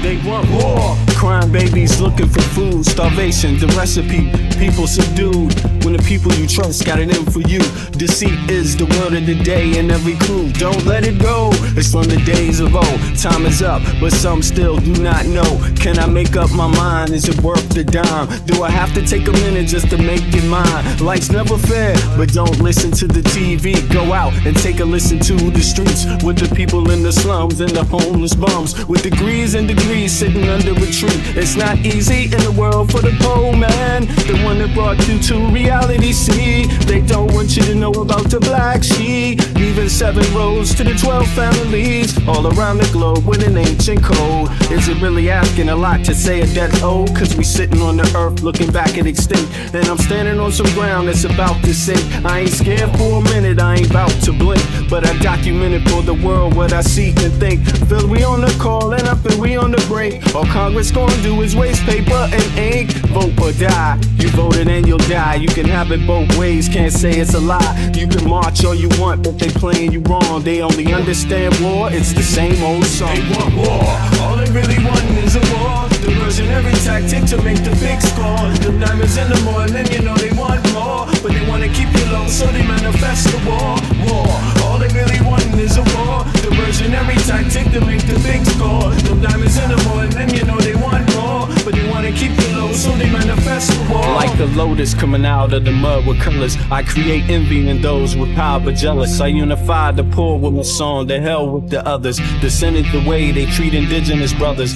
They want war. Crying babies looking for food. Starvation, the recipe, people subdued. When the people you trust got it in for you. Deceit is the word of the day in every clue. Don't let it go. It's from the days of old. Time is up, but some still do not know. Can I make up my mind? Is it worth the dime? Do I have to take a minute just to make it mine? Life's never fair, but don't listen to the TV. Go out and take a listen to the streets with the people in the slums and the homeless bums with degrees and degrees sitting under a tree. It's not easy in the world for the poor man, the one that brought you to reality. See, they don't want you to know about the black sheep. Even 7 roads to the 12 families all around the globe with an ancient code. Is it really asking a lot to say a death old? Cause we sitting on the earth looking back at extinct, and I'm standing on some ground that's about to sink. I ain't scared for a minute, I ain't about to blink, but I documented for the world what I see and think. Feel we on the call and I feel we on the break. All Congress gonna do is waste paper and ink. Vote or die, you voted and you'll die. You can have it both ways, can't say it's a lie. You can march all you want, but they playing you wrong. They only understand war, it's the same old song. They want war, all they really want is a war. Diversionary tactic to make the big score. The diamonds in the morning, you know they want more, but they wanna keep you low, so they manifest the war. War, all they really want is a war. Diversionary tactic to make the big score. The diamonds in the morning, you know they want more, but they wanna keep you low, so they manifest the war. Like the lotus coming out of the mud with colors, I create envy in those with power but jealous. I unify the poor with my song, the hell with the others. Descended the way they treat indigenous brothers,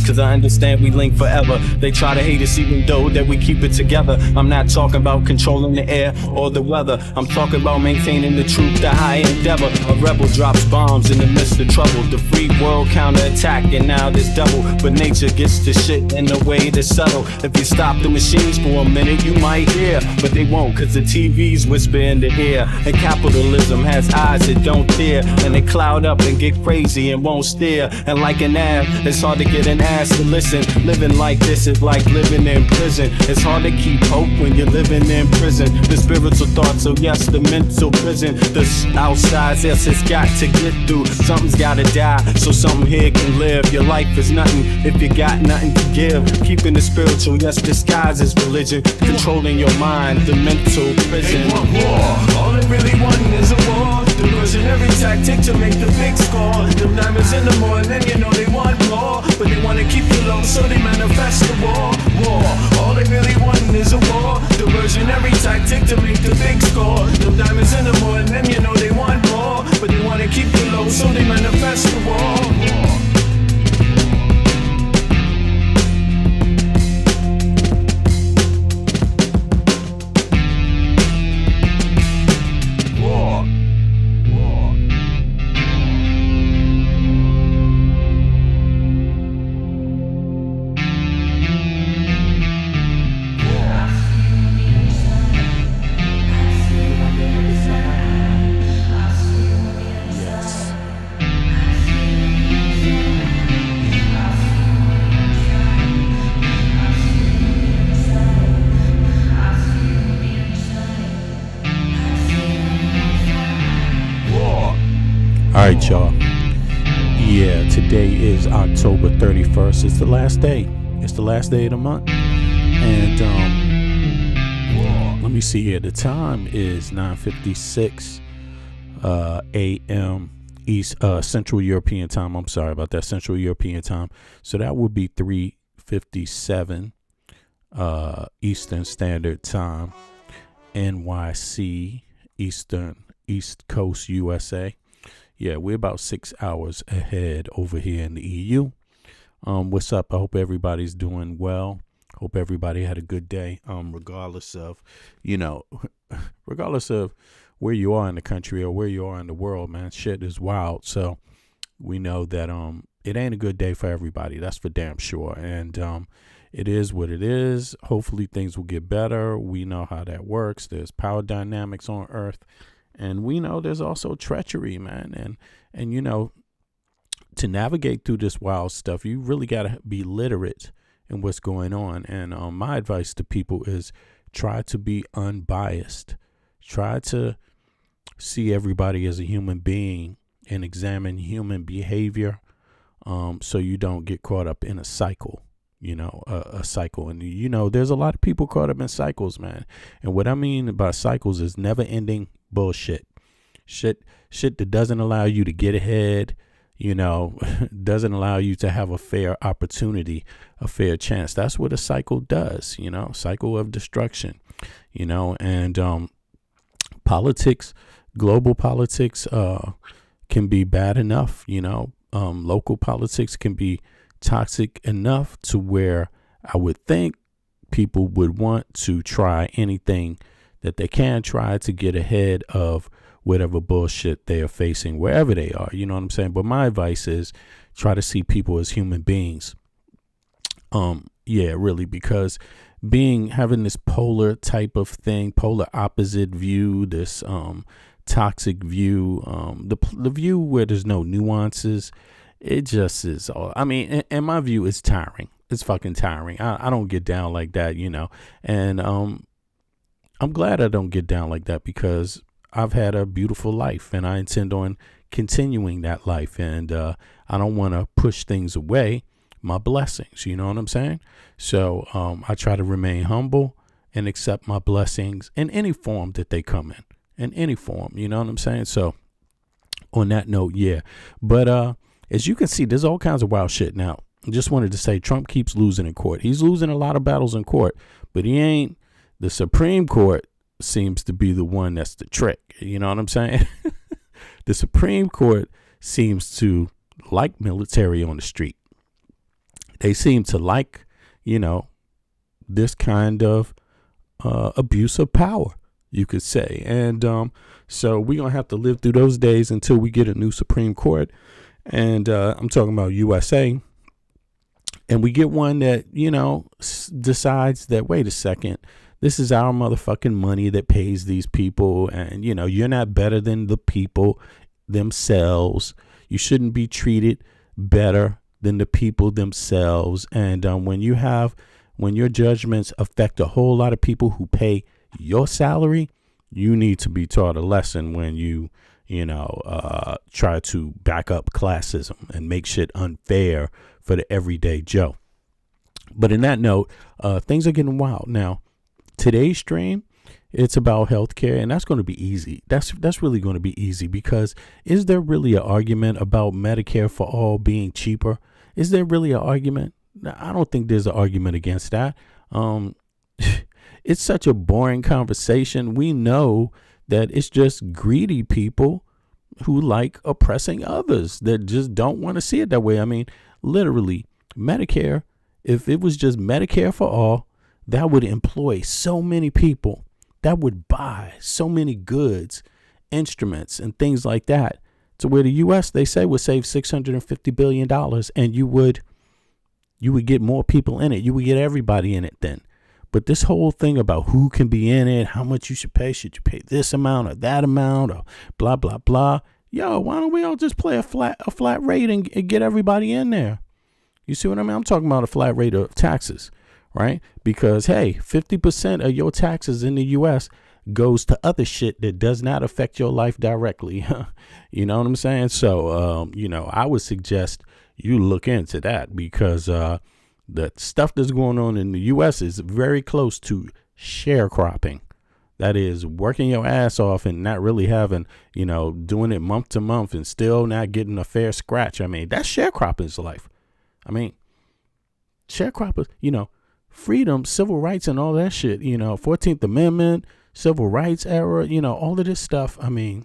cause I understand we link forever. They try to hate us even though that we keep it together. I'm not talking about controlling the air or the weather. I'm talking about maintaining the truth, the high endeavor. A rebel drops bombs in the midst of trouble. The free world counterattack and now there's double. But nature gets the shit in a way that's subtle. If you stop the machines for a minute you might hear, but they won't cause the TV's whisper in the ear. And capitalism has eyes that don't tear, and they cloud up and get crazy and won't stare. And like an ab, it's hard to get an ass to listen. Living like this is like living in prison. It's hard to keep hope when you're living in prison. The spiritual thoughts, so yes, the mental prison. The outside, yes, it's got to get through. Something's gotta die, so something here can live. Your life is nothing if you got nothing to give. Keeping the spiritual, yes, disguised as religion. Controlling your mind, the mental prison. They want war, all they really want is a war. Diversionary tactic to make the big score. The diamonds in the morning, you know they want more, but they wanna keep you low, so they manifest the war. War, all they really want is a war. Diversionary tactic to make the big score. The diamonds in the morning, you know they want more, but they wanna keep you low, so they manifest the war. Alright, y'all. Yeah, today is October 31st. It's the last day. It's the last day of the month. And let me see here. The time is 9:56 a.m. East Central European time. I'm sorry about that. Central European time. So that would be 3:57 Eastern Standard Time. NYC, East Coast USA. Yeah, we're about 6 hours ahead over here in the EU. What's up? I hope everybody's doing well. Hope everybody had a good day. Regardless of where you are in the country or where you are in the world, man, shit is wild. So we know that it ain't a good day for everybody. That's for damn sure. And it is what it is. Hopefully things will get better. We know how that works. There's power dynamics on Earth. And we know there's also treachery, man. And you know, to navigate through this wild stuff, you really got to be literate in what's going on. And my advice to people is try to be unbiased. Try to see everybody as a human being and examine human behavior. so you don't get caught up in a cycle. A cycle. And, there's a lot of people caught up in cycles, man. And what I mean by cycles is never ending bullshit. Shit that doesn't allow you to get ahead, doesn't allow you to have a fair opportunity, a fair chance. That's what a cycle does, cycle of destruction, and politics, global politics can be bad enough, local politics can be toxic enough to where I would think people would want to try anything that they can try to get ahead of whatever bullshit they are facing, wherever they are. You know what I'm saying? But my advice is try to see people as human beings. Really, because having this polar type of thing, polar opposite view, this toxic view, the view where there's no nuances, it just is all. I mean, in my view, it's tiring. It's fucking tiring. I don't get down like that, and I'm glad I don't get down like that, because I've had a beautiful life and I intend on continuing that life. And I don't want to push things away, my blessings. You know what I'm saying? So I try to remain humble and accept my blessings in any form that they come in any form. You know what I'm saying? So on that note, yeah. But as you can see, there's all kinds of wild shit. Now, I just wanted to say Trump keeps losing in court. He's losing a lot of battles in court, but he ain't. The Supreme Court seems to be the one that's the trick. You know what I'm saying? The Supreme Court seems to like military on the street. They seem to like, this kind of abuse of power, you could say. And so we're going to have to live through those days until we get a new Supreme Court. And I'm talking about USA. And we get one that, decides that, wait a second, this is our motherfucking money that pays these people. And, you're not better than the people themselves. You shouldn't be treated better than the people themselves. And when your judgments affect a whole lot of people who pay your salary, you need to be taught a lesson when you try to back up classism and make shit unfair for the everyday Joe. But in that note, things are getting wild. Now, today's stream, it's about healthcare, and that's going to be easy. That's really going to be easy, because is there really an argument about Medicare for all being cheaper? Is there really an argument? I don't think there's an argument against that. It's such a boring conversation. We know that it's just greedy people who like oppressing others that just don't want to see it that way. I mean, literally, Medicare, if it was just Medicare for all, that would employ so many people. That would buy so many goods, instruments, and things like that, to where the U.S., they say, would save $650 billion, and you would get more people in it. You would get everybody in it then. But this whole thing about who can be in it, how much you should pay this amount or that amount or blah, blah, blah. Yo, why don't we all just play a flat rate and get everybody in there? You see what I mean? I'm talking about a flat rate of taxes, right? Because, hey, 50% of your taxes in the U.S. goes to other shit that does not affect your life directly. You know what I'm saying? So, I would suggest you look into that, because the stuff that's going on in the U.S. is very close to sharecropping. That is working your ass off and not really having, doing it month to month and still not getting a fair scratch. I mean, that's sharecropping's life. I mean, sharecroppers, freedom, civil rights and all that shit, 14th Amendment, civil rights era, all of this stuff. I mean,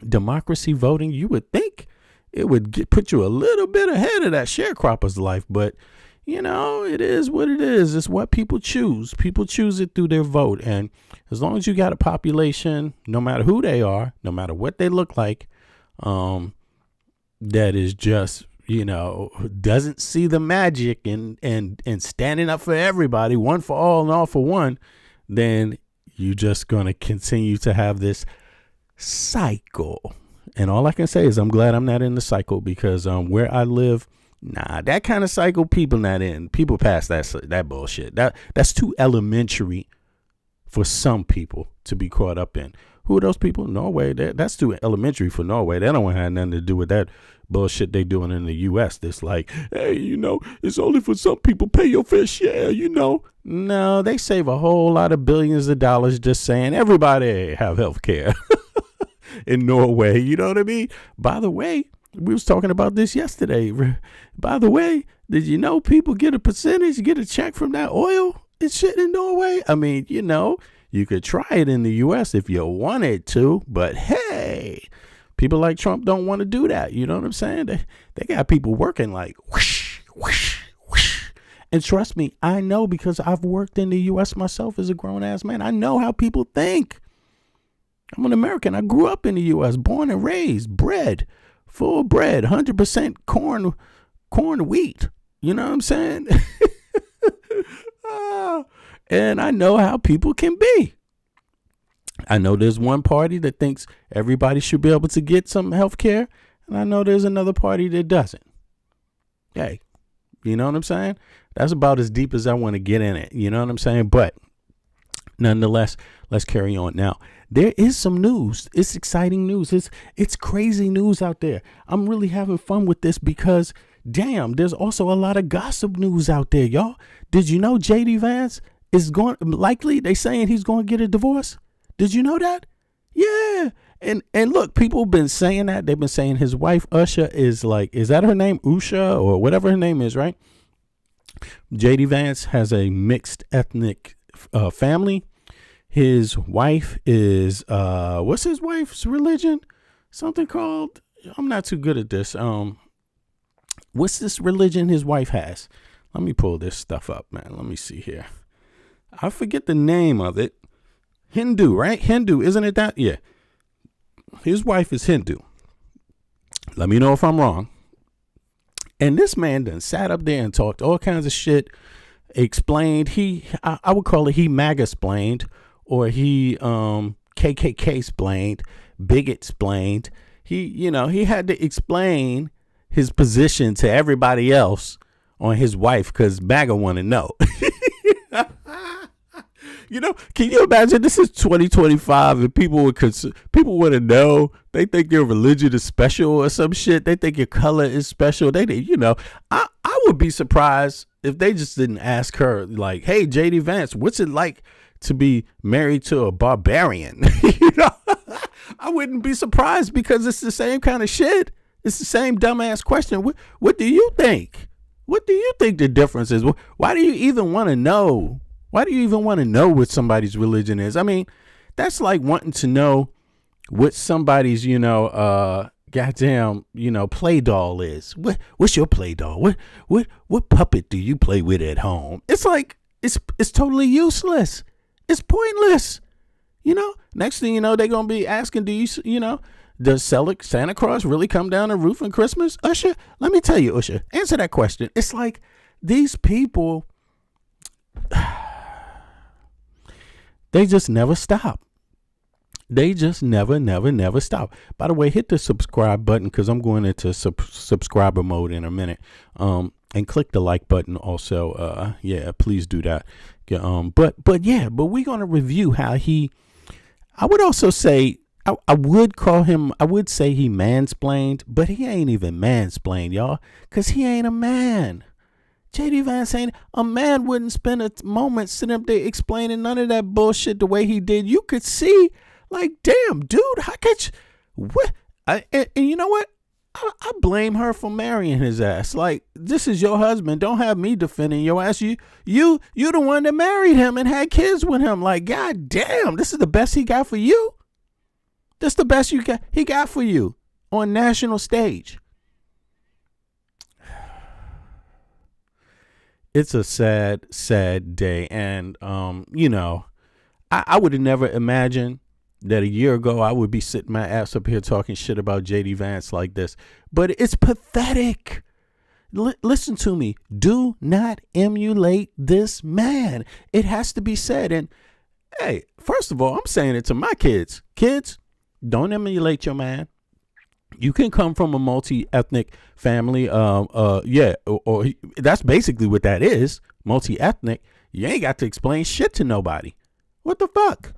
democracy, voting, you would think it would put you a little bit ahead of that sharecropper's life. But, it is what it is. It's what people choose. People choose it through their vote. And as long as you got a population, no matter who they are, no matter what they look like, that is just, doesn't see the magic and standing up for everybody, one for all and all for one, then you're just going to continue to have this cycle. And all I can say is I'm glad I'm not in the cycle, because where I live, that kind of cycle, people not in. People past that bullshit. That's too elementary for some people to be caught up in. Who are those people? Norway. That's too elementary for Norway. They don't have nothing to do with that bullshit they doing in the U.S. That's like, hey, it's only for some people. Pay your fair share, No, they save a whole lot of billions of dollars just saying everybody have health care in Norway. You know what I mean? By the way, we was talking about this yesterday. By the way, did you know people get a percentage, get a check from that oil and shit in Norway? I mean, you could try it in the U.S. if you wanted to, but hey, people like Trump don't want to do that. You know what I'm saying? They got people working like whoosh, whoosh, whoosh. And trust me, I know because I've worked in the U.S. myself as a grown-ass man. I know how people think. I'm an American. I grew up in the U.S., born and raised, full bread, 100% corn wheat. You know what I'm saying? And I know how people can be. I know there's one party that thinks everybody should be able to get some health care, and I know there's another party that doesn't. Hey, you know what I'm saying? That's about as deep as I want to get in it. You know what I'm saying? But nonetheless, let's carry on. Now, there is some news. It's exciting news. It's crazy news out there. I'm really having fun with this because, damn, there's also a lot of gossip news out there, y'all. Did you know J.D. Vance is they saying he's going to get a divorce? Did you know that? Yeah. And look, people have been saying that. They've been saying his wife, Usha, is that her name? Usha or whatever her name is, right? J.D. Vance has a mixed ethnic family. His wife is, what's his wife's religion? Something called, I'm not too good at this. What's this religion his wife has? Let me pull this stuff up, man. Let me see here. I forget the name of it. Hindu, right? Hindu, isn't it that? Yeah. His wife is Hindu. Let me know if I'm wrong. And this man done sat up there and talked all kinds of shit, explained. I would call it he MAGA-splained, or he KKK-splained, bigot-splained. He had to explain his position to everybody else on his wife because MAGA want to know. Can you imagine this is 2025 and people want to know? They think your religion is special or some shit. They think your color is special. I would be surprised if they just didn't ask her, like, hey, J.D. Vance, what's it like to be married to a barbarian? I wouldn't be surprised because it's the same kind of shit. It's the same dumbass question. What do you think? What do you think the difference is? Why do you even want to know? Why do you even want to know what somebody's religion is? I mean, that's like wanting to know what somebody's, goddamn, play doll is. What's your play doll? What puppet do you play with at home? It's like, it's totally useless. It's pointless. Next thing you know, they're going to be asking, does Santa Claus really come down the roof on Christmas? Usher, let me tell you, Usher, answer that question. It's like these people, they just never stop. They just never stop. By the way, hit the subscribe button because I'm going into subscriber mode in a minute. And click the like button also. Please do that. But we're going to review how I would also say, I would say he mansplained, but he ain't even mansplained, y'all, because he ain't a man. J.D. Vance ain't a man. Wouldn't spend a moment sitting up there explaining none of that bullshit the way he did. You could see, like, damn, dude, how could you, what? And you know what? I blame her for marrying his ass. Like, this is your husband. Don't have me defending your ass. You the one that married him and had kids with him. Like, god damn, this is the best he got for you. This the best he got for you on national stage. It's a sad day. And, I would have never imagined that a year ago I would be sitting my ass up here talking shit about J.D. Vance like this. But it's pathetic. Listen to me. Do not emulate this man. It has to be said. And, hey, first of all, I'm saying it to my kids. Kids, don't emulate your man. You can come from a multi-ethnic family. Or that's basically what that is. Multi-ethnic. You ain't got to explain shit to nobody. What the fuck?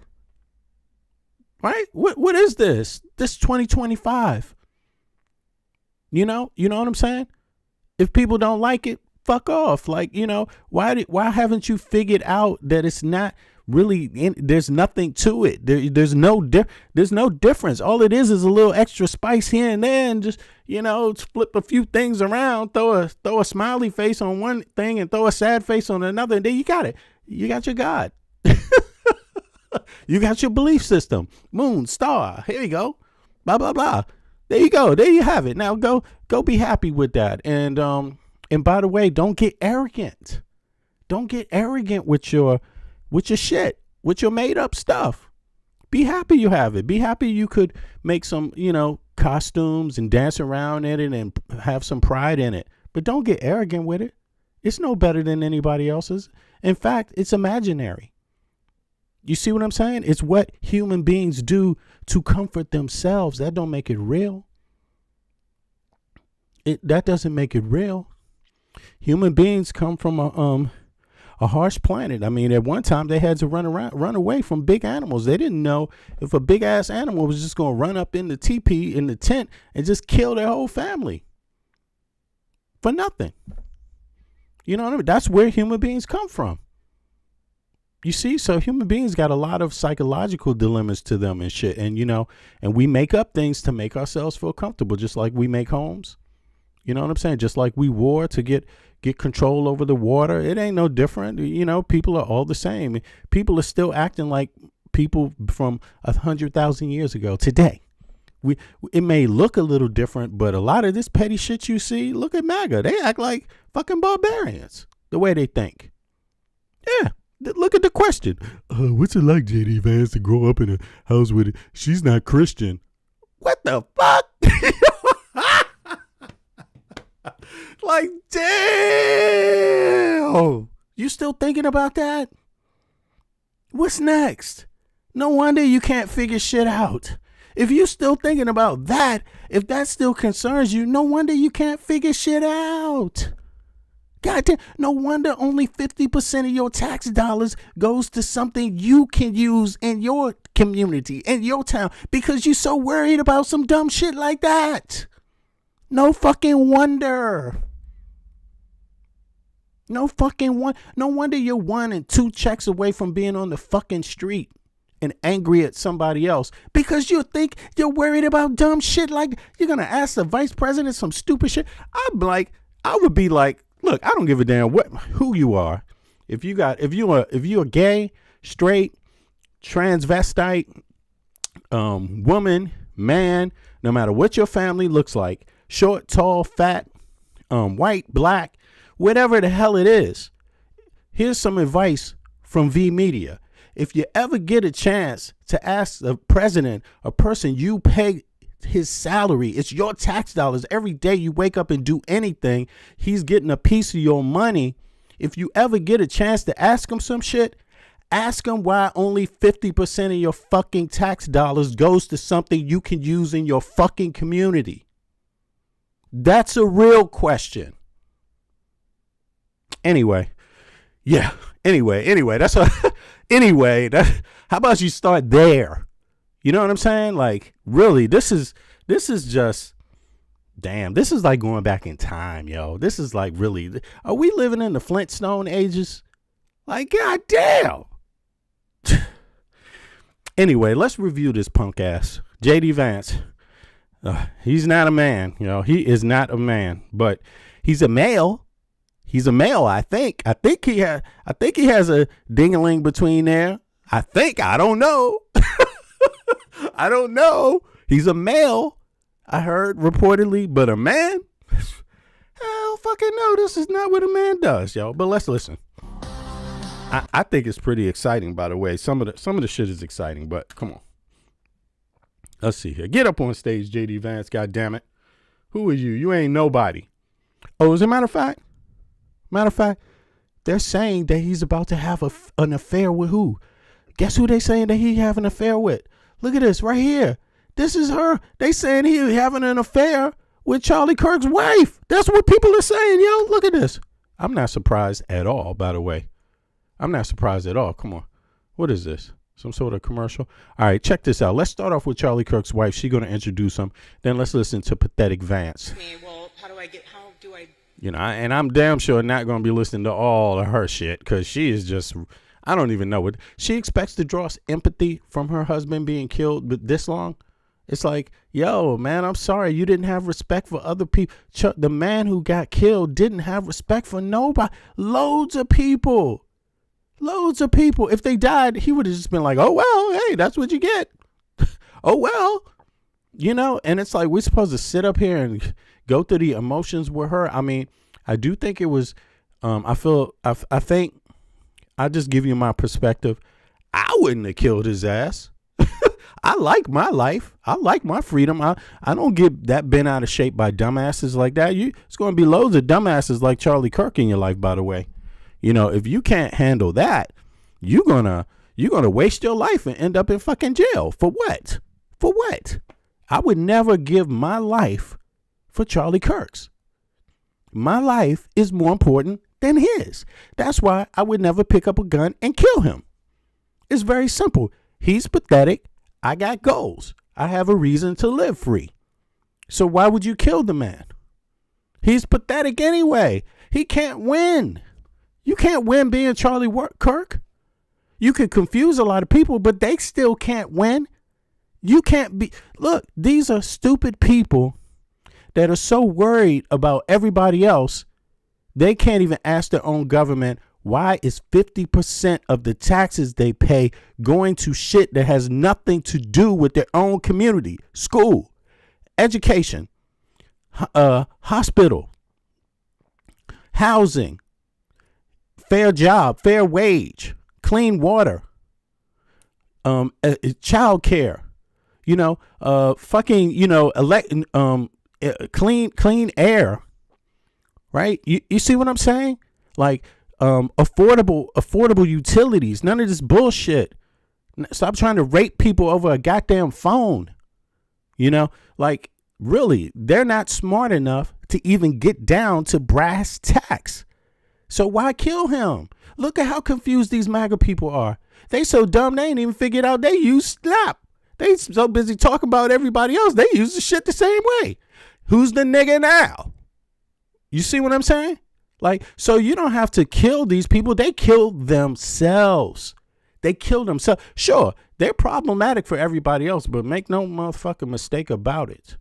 Right? What is this? This 2025. You know what I'm saying? If people don't like it, fuck off. Like, why haven't you figured out that it's not really there's nothing to it. There's no difference. All it is a little extra spice here and there, and just flip a few things around, throw a smiley face on one thing and throw a sad face on another, and then you got it. You got your God. You got your belief system. Moon, star. Here you go. Blah blah blah. There you go. There you have it. Now go be happy with that. And by the way, don't get arrogant. Don't get arrogant with your shit, with your made up stuff. Be happy you have it. Be happy you could make some, costumes and dance around in it and have some pride in it. But don't get arrogant with it. It's no better than anybody else's. In fact, it's imaginary. You see what I'm saying? It's what human beings do to comfort themselves. That don't make it real. That doesn't make it real. Human beings come from a harsh planet. I mean, at one time they had to run away from big animals. They didn't know if a big ass animal was just going to run up in the teepee in the tent and just kill their whole family for nothing. You know what I mean? That's where human beings come from. You see, so human beings got a lot of psychological dilemmas to them and shit. And, and we make up things to make ourselves feel comfortable, just like we make homes. You know what I'm saying? Just like we war to get control over the water. It ain't no different. People are all the same. People are still acting like people from 100,000 years ago today. It may look a little different, but a lot of this petty shit you see, look at MAGA. They act like fucking barbarians, the way they think. Yeah. Look at the question. What's it like, JD Vance, to grow up in a house with it? She's not Christian. What the fuck? Like, damn. You still thinking about that? What's next? No wonder you can't figure shit out. If you still thinking about that, if that still concerns you, no wonder you can't figure shit out. God damn, no wonder only 50% of your tax dollars goes to something you can use in your community, in your town, because you're so worried about some dumb shit like that. No fucking wonder. No wonder you're 1 and 2 checks away from being on the fucking street and angry at somebody else, because you think you're worried about dumb shit. Like, you're going to ask the vice president some stupid shit. I would be like, look, I don't give a damn who you are. If you're gay, straight, transvestite, woman, man, no matter what your family looks like, short, tall, fat, white, black, whatever the hell it is, here's some advice from V Media. If you ever get a chance to ask the president, a person you pay his salary, it's your tax dollars. Every day you wake up and do anything, he's getting a piece of your money. If you ever get a chance to ask him some shit, ask him why only 50% of your fucking tax dollars goes to something you can use in your fucking community. That's a real question. Anyway, that's how about you start there? You know what I'm saying? Like, really, this is just, damn, this is like going back in time, yo. This is like, really, are we living in the Flintstone ages? Like, goddamn. Anyway, let's review this punk ass JD Vance. He's not a man, he is not a man, but he's a male. He's a male, I think. I think he has a ding-a-ling between there. I don't know. I don't know. He's a male, I heard reportedly, but a man? Hell fucking no. This is not what a man does, yo. But let's listen. I think it's pretty exciting, by the way. Some of the shit is exciting, but come on. Let's see here. Get up on stage, JD Vance, goddammit. Who are you? You ain't nobody. Oh, as a matter of fact, they're saying that he's about to have an affair with who? Guess who they saying that he have an affair with? Look at this right here. This is her. They saying he having an affair with Charlie Kirk's wife. That's what people are saying, yo. Look at this. I'm not surprised at all, by the way. I'm not surprised at all. Come on. What is this? Some sort of commercial. All right, check this out. Let's start off with Charlie Kirk's wife. She's going to introduce him. Then let's listen to pathetic Vance. Well, how do I? You know, and I'm damn sure not going to be listening to all of her shit because she is just, I don't even know what. She expects to draw empathy from her husband being killed this long. It's like, yo, man, I'm sorry. You didn't have respect for other people. The man who got killed didn't have respect for nobody. Loads of people. If they died, he would have just been like, oh, well, hey, that's what you get. Oh, well, you know, and it's like we're supposed to sit up here and go through the emotions with her. I mean, I do think it was I think I'll just give you my perspective. I wouldn't have killed his ass. I like my life. I like my freedom. I don't get that bent out of shape by dumbasses like that. It's going to be loads of dumbasses like Charlie Kirk in your life, by the way. You know, if you can't handle that, you're gonna waste your life and end up in fucking jail. For what? For what? I would never give my life for Charlie Kirk's. My life is more important than his. That's why I would never pick up a gun and kill him. It's very simple. He's pathetic. I got goals. I have a reason to live free. So why would you kill the man? He's pathetic anyway. He can't win. You can't win being Charlie Kirk. You can confuse a lot of people, but they still can't win. You can't be. Look, these are stupid people that are so worried about everybody else, they can't even ask their own government, why is 50% of the taxes they pay going to shit that has nothing to do with their own community? School, education, hospital, housing, fair job, fair wage, clean water, child care, you know, fucking, you know, clean air, right? You see what I'm saying? Like, affordable utilities, none of this bullshit. Stop trying to rape people over a goddamn phone. You know, like, really, they're not smart enough to even get down to brass tacks. So why kill him? Look at how confused these MAGA people are. They so dumb they ain't even figured out they use Snap. They so busy talking about everybody else. They use the shit the same way. Who's the nigga now? You see what I'm saying? Like, so you don't have to kill these people. They killed themselves. Sure, they're problematic for everybody else, but make no motherfucking mistake about it.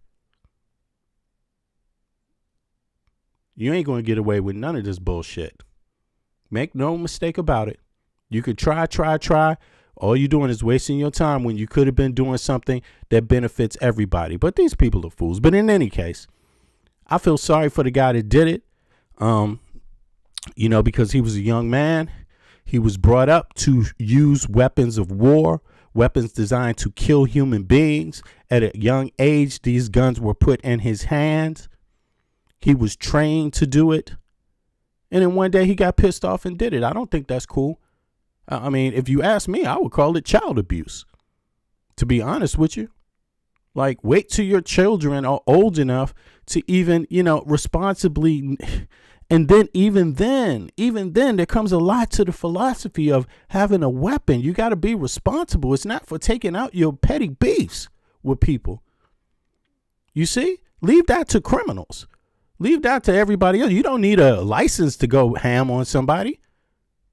You ain't going to get away with none of this bullshit. Make no mistake about it. You could try. All you're doing is wasting your time when you could have been doing something that benefits everybody. But these people are fools. But in any case, I feel sorry for the guy that did it. You know, because he was a young man. He was brought up to use weapons of war, weapons designed to kill human beings. At a young age, these guns were put in his hands. He was trained to do it. And then one day he got pissed off and did it. I don't think that's cool. I mean, if you ask me, I would call it child abuse, to be honest with you. Like, wait till your children are old enough to even, you know, responsibly. And then even then, there comes a lot to the philosophy of having a weapon. You got to be responsible. It's not for taking out your petty beefs with people. You see, leave that to criminals. Leave that to everybody else. You don't need a license to go ham on somebody.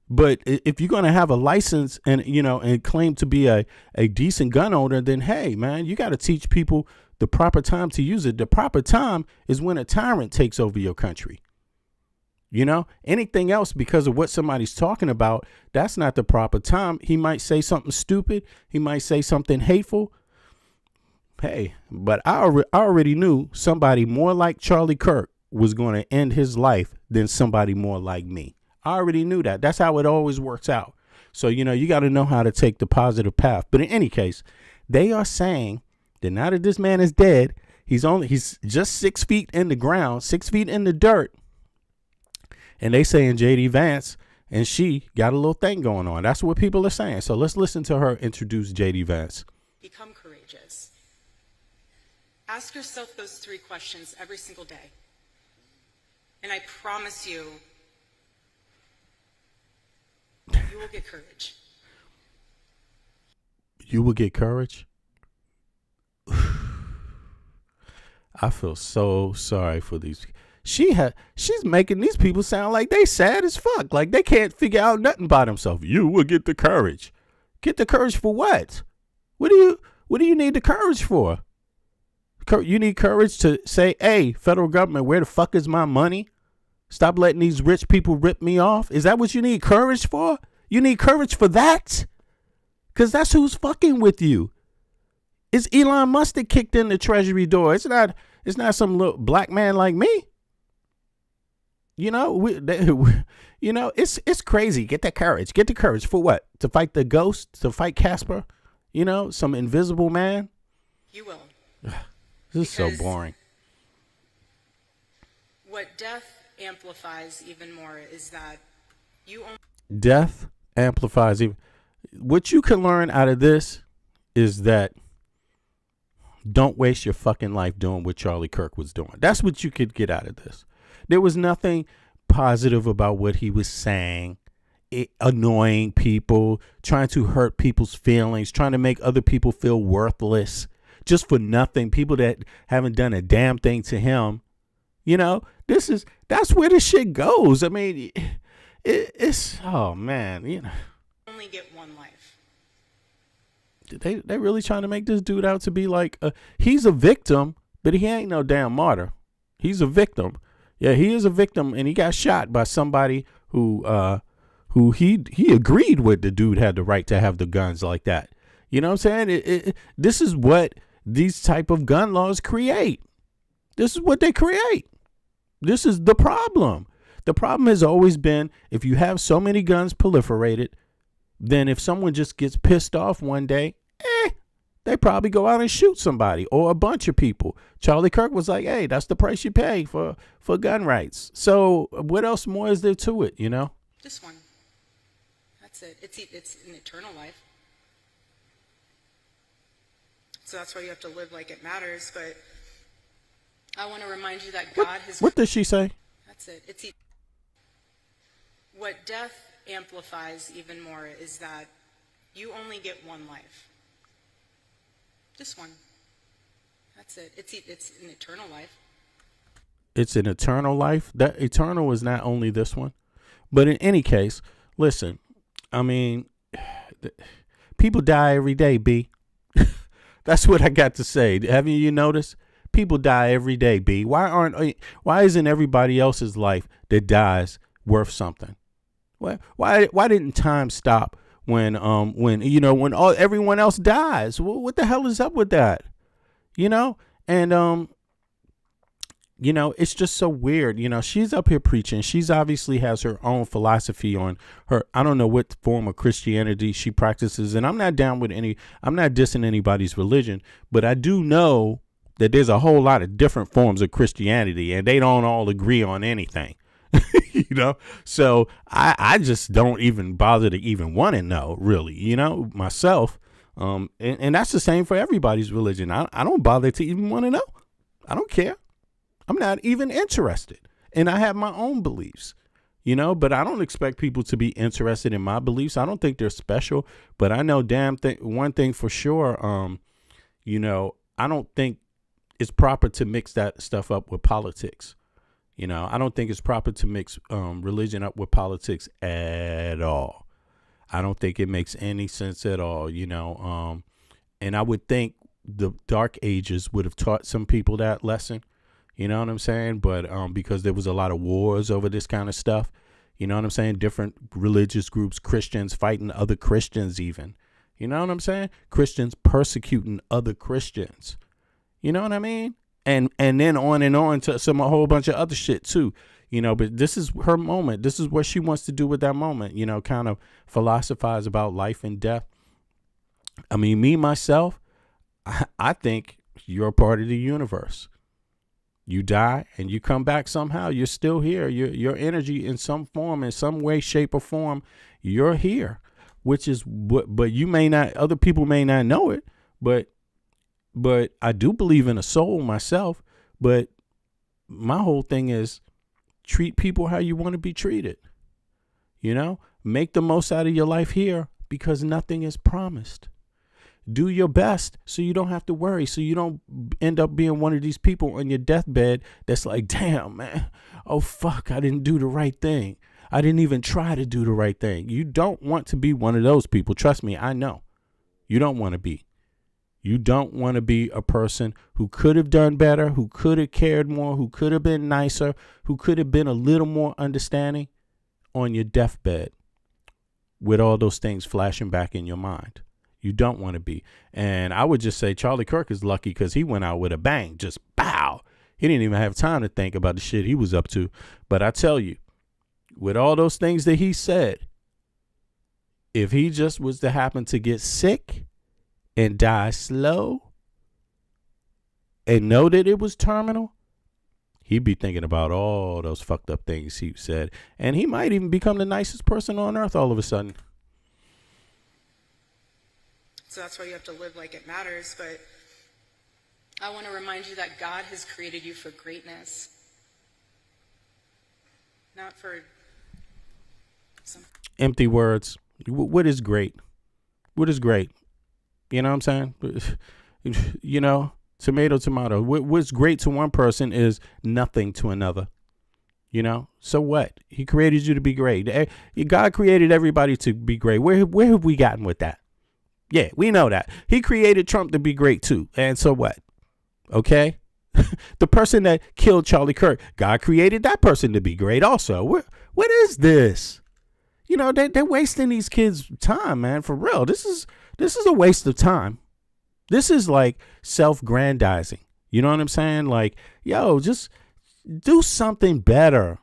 But if you're going to have a license and, you know, and claim to be a decent gun owner, then, hey, man, you got to teach people the proper time to use it. The proper time is when a tyrant takes over your country. You know, anything else because of what somebody's talking about, that's not the proper time. He might say something stupid. He might say something hateful. Hey, but I already knew somebody more like Charlie Kirk was going to end his life than somebody more like me. I already knew that. That's how it always works out. So, you know, you got to know how to take the positive path. But in any case, they are saying that now that this man is dead, he's just 6 feet in the ground, 6 feet in the dirt. And they saying JD Vance and she got a little thing going on. That's what people are saying. So let's listen to her introduce JD Vance. Become courageous. Ask yourself those 3 questions every single day. And I promise you, you will get courage. You will get courage. I feel so sorry for these. She's making these people sound like they sad as fuck. Like they can't figure out nothing by themselves. You will get the courage. Get the courage for what? What do you need the courage for? You need courage to say, hey, federal government, where the fuck is my money? Stop letting these rich people rip me off. Is that what you need courage for? You need courage for that? Because that's who's fucking with you. It's Elon Musk that kicked in the Treasury door. It's not some little black man like me. You know, it's crazy. Get that courage. Get the courage for what? To fight the ghost? To fight Casper? You know, some invisible man? You will. This is so boring. What death amplifies even more is that you only... Death amplifies even. What you can learn out of this is that don't waste your fucking life doing what Charlie Kirk was doing. That's what you could get out of this. There was nothing positive about what he was saying. Annoying people, trying to hurt people's feelings, trying to make other people feel worthless just for nothing. People that haven't done a damn thing to him. You know, that's where this shit goes. I mean, it's oh man, you know. Only get one life. They really trying to make this dude out to be like he's a victim, but he ain't no damn martyr. He's a victim. Yeah, he is a victim, and he got shot by somebody who he agreed with. The dude had the right to have the guns like that. You know what I'm saying? This is what these type of gun laws create. This is what they create. This is the problem. The problem has always been if you have so many guns proliferated, then if someone just gets pissed off one day, they probably go out and shoot somebody or a bunch of people. Charlie Kirk was like, hey, that's the price you pay for gun rights. So what else more is there to it, you know? Just one. That's it. It's an eternal life. So that's why you have to live like it matters. But I want to remind you that God has... What does she say? That's it. What death amplifies even more is that you only get one life. Just one. That's it. It's an eternal life. It's an eternal life. That eternal is not only this one. But in any case, listen, I mean, people die every day, B. That's what I got to say. Haven't you noticed? People die every day, B. Why isn't everybody else's life that dies worth something? Why didn't time stop when everyone else dies? What the hell is up with that? You know? And it's just so weird. You know, she's up here preaching. She's obviously has her own philosophy on her. I don't know what form of Christianity she practices. And I'm not dissing anybody's religion, but I do know that there's a whole lot of different forms of Christianity and they don't all agree on anything, you know? So I just don't even bother to even want to know really, you know, myself. And that's the same for everybody's religion. I don't bother to even want to know. I don't care. I'm not even interested. And I have my own beliefs, you know, but I don't expect people to be interested in my beliefs. I don't think they're special, but I know one thing for sure. I don't think it's proper to mix that stuff up with politics. You know, I don't think it's proper to mix religion up with politics at all. I don't think it makes any sense at all, you know. And I would think the Dark Ages would have taught some people that lesson. You know what I'm saying? But because there was a lot of wars over this kind of stuff, you know what I'm saying? Different religious groups, Christians fighting other Christians even. You know what I'm saying? Christians persecuting other Christians. You know what I mean? And then on and on to a whole bunch of other shit too. You know, but this is her moment. This is what she wants to do with that moment, you know, kind of philosophize about life and death. I mean, me, myself, I think you're a part of the universe. You die and you come back somehow. You're still here. Your energy in some form, in some way, shape or form, you're here, which is what, but you may not, other people may not know it, but I do believe in a soul myself. But my whole thing is treat people how you want to be treated. You know, make the most out of your life here because nothing is promised. do your best so you don't have to worry, so you don't end up being one of these people on your deathbed that's like, damn, man, oh, fuck, I didn't do the right thing. I didn't even try to do the right thing. You don't want to be one of those people. Trust me, I know. You don't want to be. You don't want to be a person who could have done better, who could have cared more, who could have been nicer, who could have been a little more understanding on your deathbed with all those things flashing back in your mind. You don't want to be. And I would just say Charlie Kirk is lucky because he went out with a bang, just pow. He didn't even have time to think about the shit he was up to. But I tell you, with all those things that he said, if he just was to happen to get sick and die slow and know that it was terminal, he'd be thinking about all those fucked up things he said. And he might even become the nicest person on earth all of a sudden. So that's why you have to live like it matters. But I want to remind you that God has created you for greatness, not for some empty words. What is great? What is great? You know what I'm saying? You know, tomato, tomato. What's great to one person is nothing to another. You know, so what? He created you to be great. God created everybody to be great. Where have we gotten with that? Yeah, we know that. He created Trump to be great too. And so what? Okay? The person that killed Charlie Kirk, God created that person to be great also. What is this? You know, they're wasting these kids' time, man, for real. This is a waste of time. This is like self-grandizing. You know what I'm saying? Like, yo, just do something better.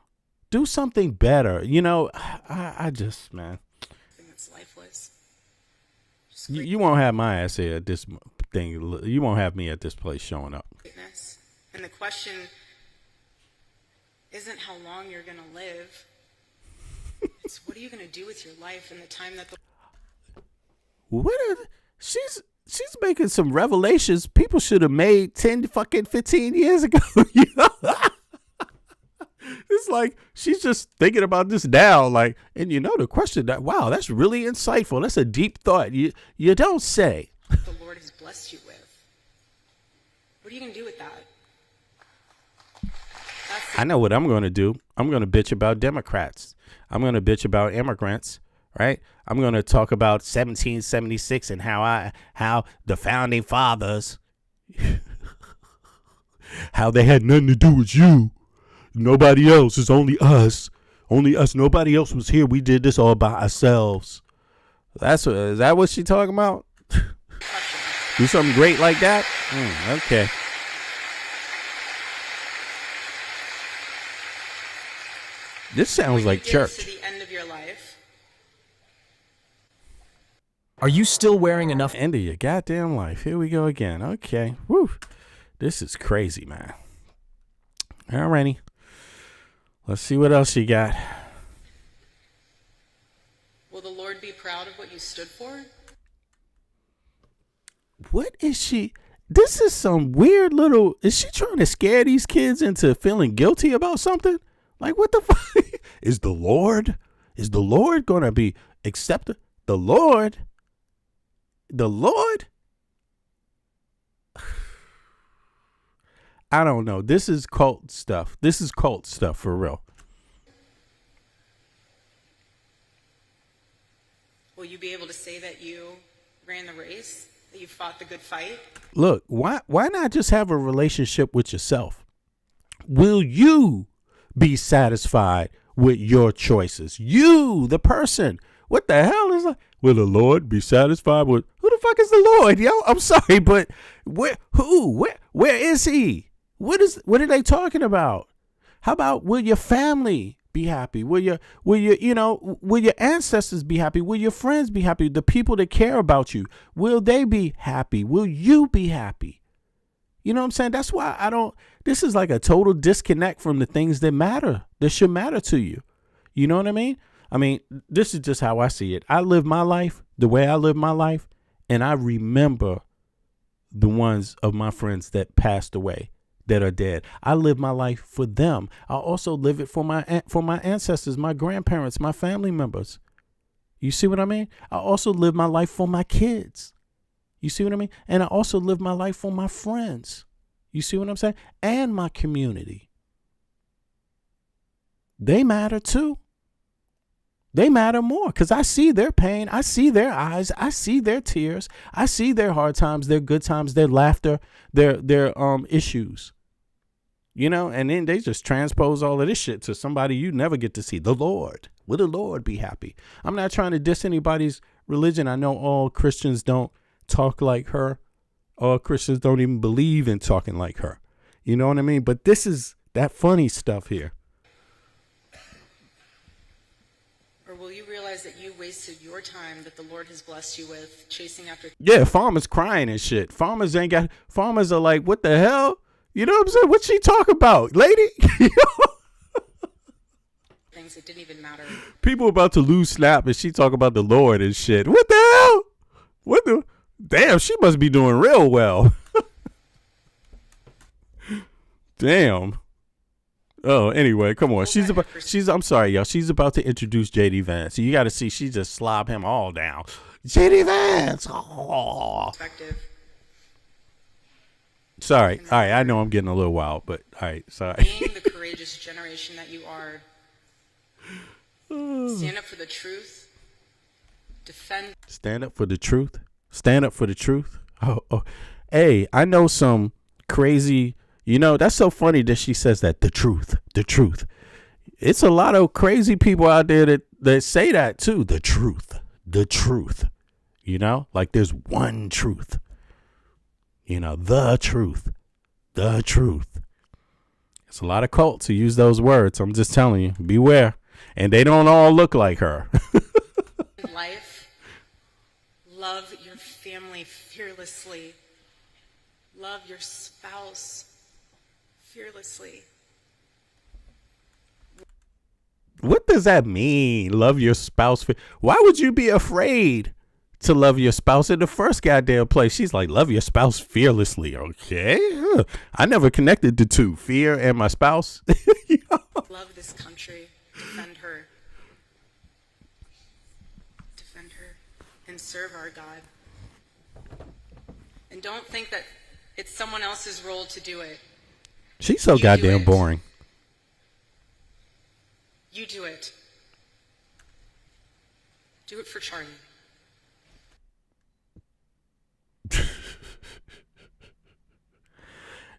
Do something better. You know, I just, man. It's lifeless. You won't have my ass here at this thing. You won't have me at this place showing up. And the question isn't how long you're going to live. It's what are you going to do with your life in the time that she's making some revelations people should have made 15 years ago. You know? It's like she's just thinking about this now, like, and you know the question that, wow, that's really insightful. That's a deep thought. You don't say. The Lord has blessed you with. What are you going to do with that? I know what I'm going to do. I'm going to bitch about Democrats. I'm going to bitch about immigrants, right? I'm going to talk about 1776 and how the founding fathers, how they had nothing to do with you. Nobody else. It's only us. Only us. Nobody else was here. We did this all by ourselves. Is that what she talking about? Do something great like that? Okay. This sounds like church. To the end of your life. Are you still wearing enough? End of your goddamn life. Here we go again. Okay. Woo. This is crazy, man. Alrighty. Let's see what else you got. Will the Lord be proud of what you stood for? What is she? This is some weird little. Is she trying to scare these kids into feeling guilty about something? Like, what the fuck? Is the Lord going to be accepted? The Lord? I don't know. This is cult stuff. This is cult stuff for real. Will you be able to say that you ran the race, that you fought the good fight? Look, why not just have a relationship with yourself? Will you be satisfied with your choices? You, the person. What the hell is like? Will the Lord be satisfied with? Who the fuck is the Lord, yo? I'm sorry, but where is he? What are they talking about? How about will your family be happy? Will your ancestors be happy? Will your friends be happy? The people that care about you, will they be happy? Will you be happy? You know what I'm saying? That's why this is like a total disconnect from the things that matter, that should matter to you. You know what I mean? I mean, this is just how I see it. I live my life the way I live my life, and I remember the ones of my friends that passed away, that are dead. I live my life for them. I also live it for my ancestors, my grandparents, my family members. You see what I mean? I also live my life for my kids. You see what I mean? And I also live my life for my friends. You see what I'm saying? And my community. They matter too. They matter more because I see their pain. I see their eyes. I see their tears. I see their hard times, their good times, their laughter, their issues. You know, and then they just transpose all of this shit to somebody you never get to see. The Lord. Will the Lord be happy? I'm not trying to diss anybody's religion. I know all Christians don't talk like her. All Christians don't even believe in talking like her. You know what I mean? But this is that funny stuff here. Or will you realize that you wasted your time that the Lord has blessed you with chasing after Yeah, farmers crying and shit. Farmers are like, what the hell? You know what I'm saying? What's she talking about, lady? things that didn't even matter? People about to lose snap and she talk about the Lord and shit. What the hell? What the? Damn, she must be doing real well. Damn. Oh, anyway, come on. I'm sorry, y'all. She's about to introduce JD Vance. You got to see, she just slob him all down. JD Vance. Oh. Perspective. Sorry. All right. I know I'm getting a little wild, but all right. Sorry. Being the courageous generation that you are, stand up for the truth. Defend. Stand up for the truth. Stand up for the truth. Oh. Hey, I know some crazy. You know, that's so funny that she says that. The truth. It's a lot of crazy people out there that say that too. The truth. You know, like there's one truth. You know, the truth. It's a lot of cults who use those words. I'm just telling you, beware. And they don't all look like her. Life. Love your family fearlessly. Love your spouse fearlessly. What does that mean? Love your spouse. Why would you be afraid to love your spouse in the first goddamn place? She's like, love your spouse fearlessly. Okay. I never connected the two, fear and my spouse. Love this country. Defend her. And serve our God. And don't think that it's someone else's role to do it. She's so You do goddamn it. boring. You do it. Do it for Charlie.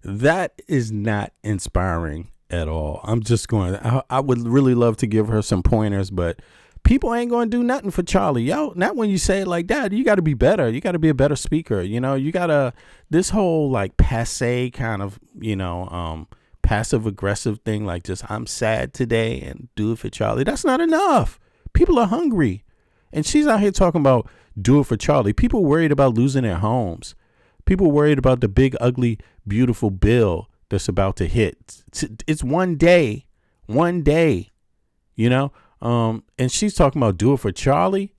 That is not inspiring at all. I'm just going, I would really love to give her some pointers, but people ain't going to do nothing for Charlie. Yo, not when you say it like that. You got to be better. You got to be a better speaker. You know, you got to, this whole like passe kind of, you know, passive aggressive thing, like just I'm sad today and do it for Charlie. That's not enough. People are hungry. And she's out here talking about do it for Charlie. People worried about losing their homes. People worried about the big, ugly, beautiful bill that's about to hit. It's one day, you know? And she's talking about do it for Charlie.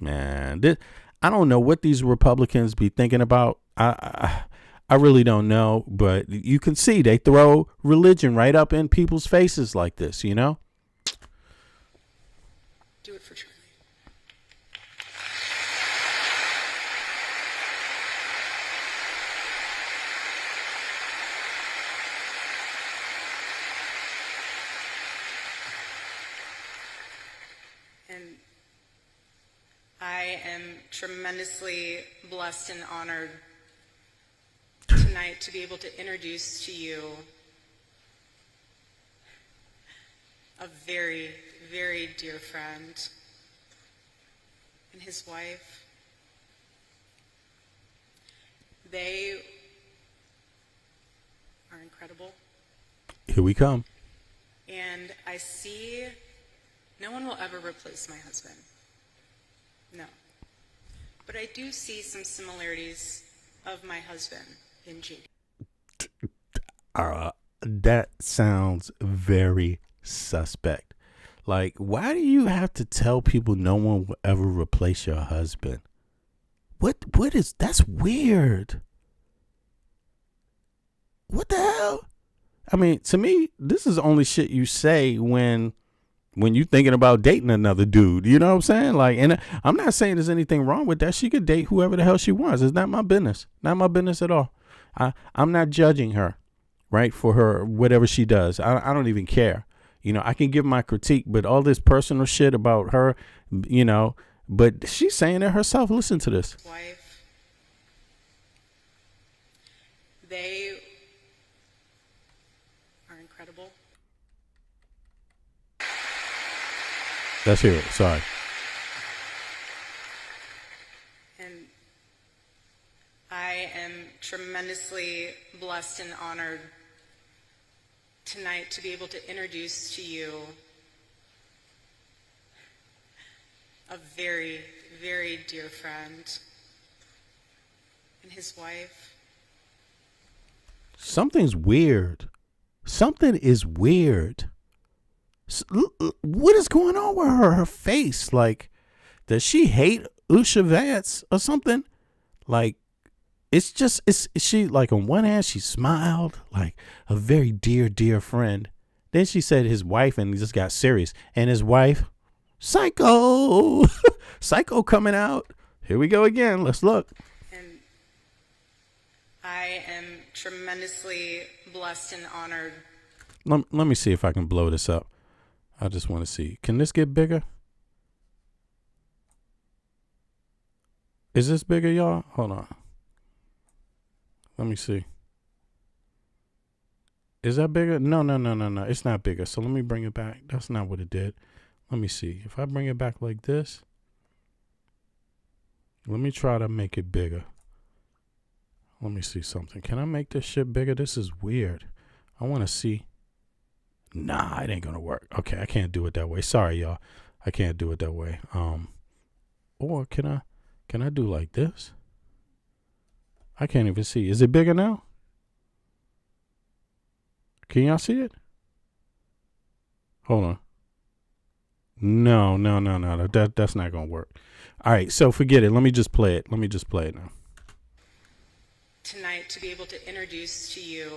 Man, I don't know what these Republicans be thinking about. I really don't know, but you can see they throw religion right up in people's faces like this, you know? Do it for Charlie. And I am tremendously blessed and honored tonight to be able to introduce to you a very, very dear friend and his wife. They are incredible. Here we come. And I see no one will ever replace my husband. No. But I do see some similarities of my husband in JD. That sounds very suspect. Like, why do you have to tell people no one will ever replace your husband? What is, that's weird. What the hell? I mean, to me, this is only shit you say when when you thinking about dating another dude. You know what I'm saying? Like, and I'm not saying there's anything wrong with that. She could date whoever the hell she wants. It's not my business. Not my business at all. I'm not judging her, right, for her whatever she does. I don't even care. You know, I can give my critique, but all this personal shit about her, you know, but she's saying it herself. Listen to this. Wife, they are incredible. Let's hear it. Sorry. And I am tremendously blessed and honored tonight to be able to introduce to you a very, very dear friend and his wife. Something's weird. Something is weird. What is going on with her? Her face, like, does she hate Usha Vance or something? Like, it's just, is she, like, on one hand, she smiled like a very dear, dear friend. Then she said his wife, and he just got serious. And his wife, psycho, psycho coming out. Here we go again. Let's look. And I am tremendously blessed and honored. Let me see if I can blow this up. I just want to see. Can this get bigger? Is this bigger, y'all? Hold on. Let me see. Is that bigger? No. It's not bigger. So let me bring it back. That's not what it did. Let me see. If I bring it back like this, let me try to make it bigger. Let me see something. Can I make this shit bigger? This is weird. I want to see. Nah, it ain't gonna work. Okay, I can't do it that way. Sorry, y'all. I can't do it that way. Or can I do like this? I can't even see. Is it bigger now? Can y'all see it? Hold on. No. That's not gonna work. All right, so forget it. Let me just play it. Now. Tonight to be able to introduce to you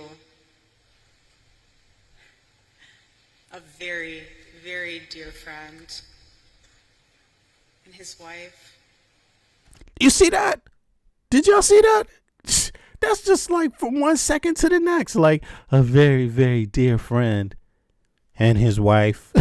a very, very dear friend and his wife. You see that? Did y'all see that? That's just like from 1 second to the next. Like a very, very dear friend and his wife.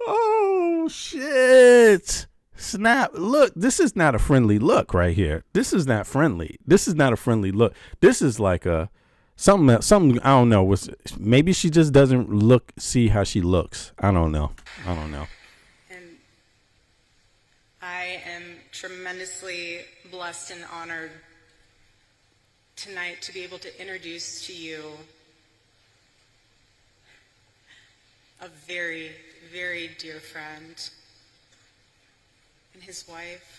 Oh, shit. Snap. Look, this is not a friendly look right here. This is not friendly. This is not a friendly look. This is like a something I don't know. Maybe she just doesn't see how she looks. I don't know. And I am tremendously blessed and honored tonight to be able to introduce to you a very, very dear friend and his wife.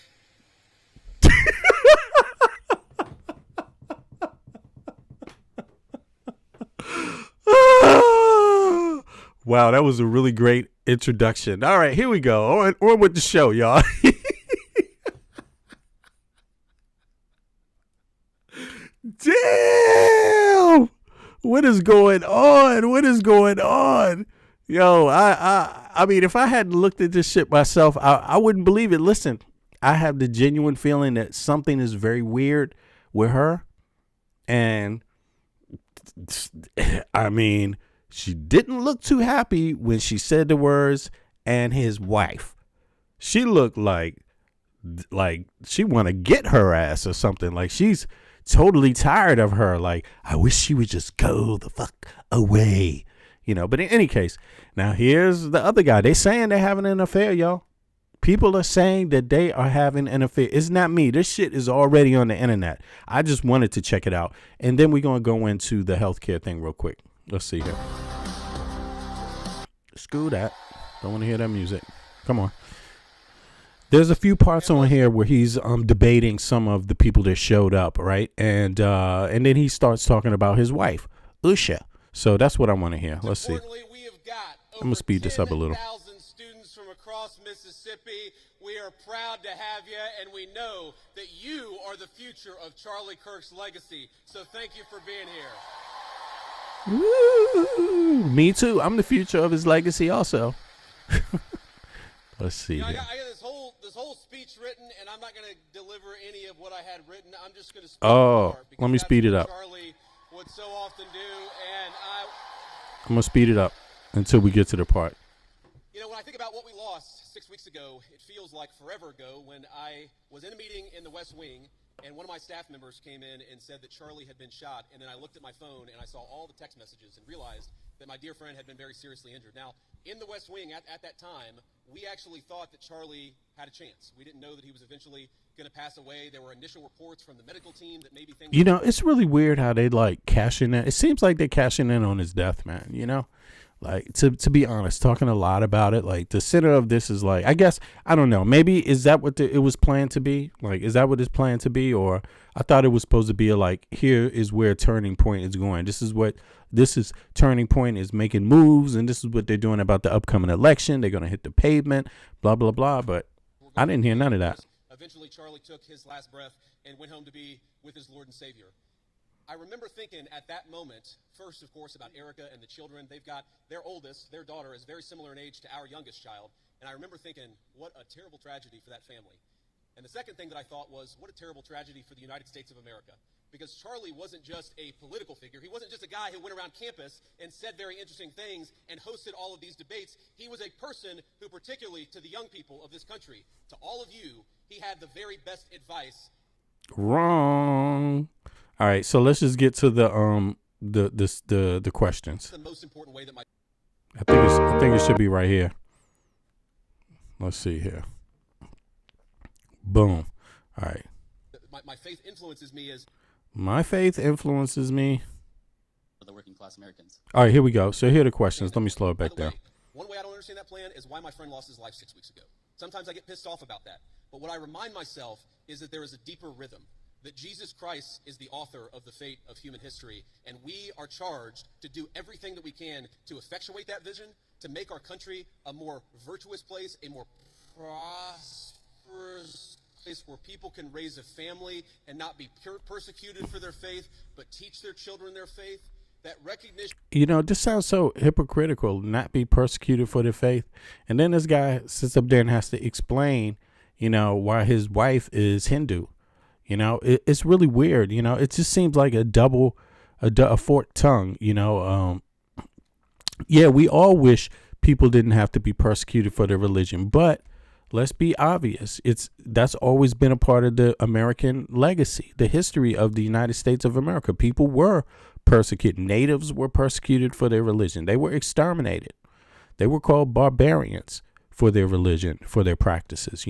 Wow, that was a really great introduction. All right, here we go. On with the show, y'all. Damn! What is going on? Yo, I mean, if I hadn't looked at this shit myself, I wouldn't believe it. Listen, I have the genuine feeling that something is very weird with her. And I mean, she didn't look too happy when she said the words "and his wife." She looked like she want to get her ass or something. Like she's totally tired of her. Like, I wish she would just go the fuck away. You know, but in any case, now here's the other guy. They saying they're having an affair, y'all. People are saying that they are having an affair. It's not me. This shit is already on the internet. I just wanted to check it out. And then we're going to go into the healthcare thing real quick. Let's see here. Screw that. Don't want to hear that music. Come on. There's a few parts on here where he's debating some of the people that showed up, right? And then he starts talking about his wife, Usha. So that's what I want to hear. Let's see. I'm going to speed this up a little. Students from across Mississippi, we are proud to have you, and we know that you are the future of Charlie Kirk's legacy. So thank you for being here. Woo! Me too. I'm the future of his legacy also. Let's see. I Here. got this whole speech written, and I'm not going to deliver any of what I had written. I'm just going to speak Oh, because let me that's speed it what up. Charlie would so often do, and I'm going to speed it up until we get to the part. when I think about what we lost 6 weeks ago, it feels like forever ago when I was in a meeting in the West Wing, and one of my staff members came in and said that Charlie had been shot, and then I looked at my phone and I saw all the text messages and realized that my dear friend had been very seriously injured. Now, in the West Wing at that time, we actually thought that Charlie had a chance. We didn't know that he was eventually going to pass away. There were initial reports from the medical team that maybe things... It's really weird how they like cashing in. It seems like they're cashing in on his death, man, Like, to be honest, talking a lot about it, like, the center of this is like, I guess, I don't know, maybe is that what it was planned to be? Like, is that what it's planned to be? Or I thought it was supposed to be like, here is where Turning Point is going. This is Turning Point is making moves, and this is what they're doing about the upcoming election. They're going to hit the pavement, blah, blah, blah. But I didn't hear none of that. Eventually, Charlie took his last breath and went home to be with his Lord and Savior. I remember thinking at that moment, first, of course, about Erica and the children. They've got their oldest, their daughter, is very similar in age to our youngest child. And I remember thinking, what a terrible tragedy for that family. And the second thing that I thought was, what a terrible tragedy for the United States of America. Because Charlie wasn't just a political figure. He wasn't just a guy who went around campus and said very interesting things and hosted all of these debates. He was a person who, particularly to the young people of this country, to all of you, he had the very best advice. Wrong. All right, so let's just get to the questions. The most important way that I think it should be right here. Let's see here. Boom. All right. My faith influences me as My faith influences me. For the working class Americans. All right, here we go. So here are the questions. Let me slow it back down. One way I don't understand that plan is why my friend lost his life 6 weeks ago. Sometimes I get pissed off about that. But what I remind myself is that there is a deeper rhythm. That Jesus Christ is the author of the fate of human history, and we are charged to do everything that we can to effectuate that vision, to make our country a more virtuous place, a more prosperous place where people can raise a family and not be persecuted for their faith, but teach their children their faith. That recognition. This sounds so hypocritical, not be persecuted for their faith. And then this guy sits up there and has to explain, why his wife is Hindu. It's really weird. It just seems like a forked tongue. Yeah, we all wish people didn't have to be persecuted for their religion, but let's be obvious. That's always been a part of the American legacy, the history of the United States of America. People were persecuted. Natives were persecuted for their religion. They were exterminated. They were called barbarians for their religion, for their practices,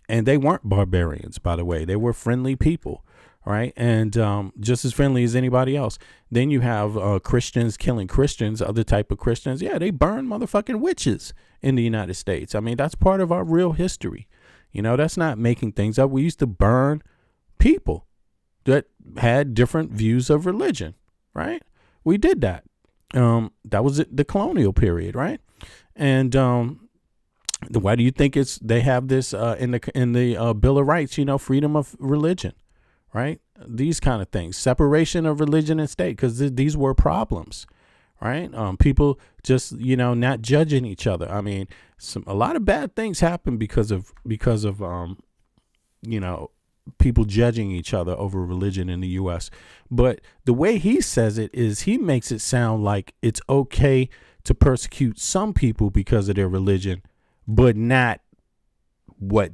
and they weren't barbarians, by the way. They were friendly people, right? And just as friendly as anybody else. Then you have Christians killing Christians, other type of Christians. Yeah, they burn motherfucking witches in the United States. I mean, that's part of our real history. That's not making things up. We used to burn people that had different views of religion, right? We did that. That was the colonial period, right? And why do you think they have this in the Bill of Rights? Freedom of religion, right? These kind of things, separation of religion and state, because these were problems, right? People just not judging each other. I mean, a lot of bad things happen because of people judging each other over religion in the U.S. But the way he says it is he makes it sound like it's okay to persecute some people because of their religion, but not what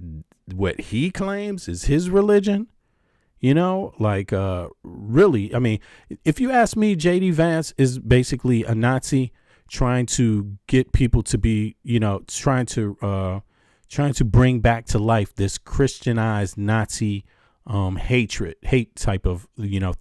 he claims is his religion. Really, I mean, if you ask me, J.D. Vance is basically a Nazi trying to get people to be, trying to bring back to life this Christianized Nazi hate type of,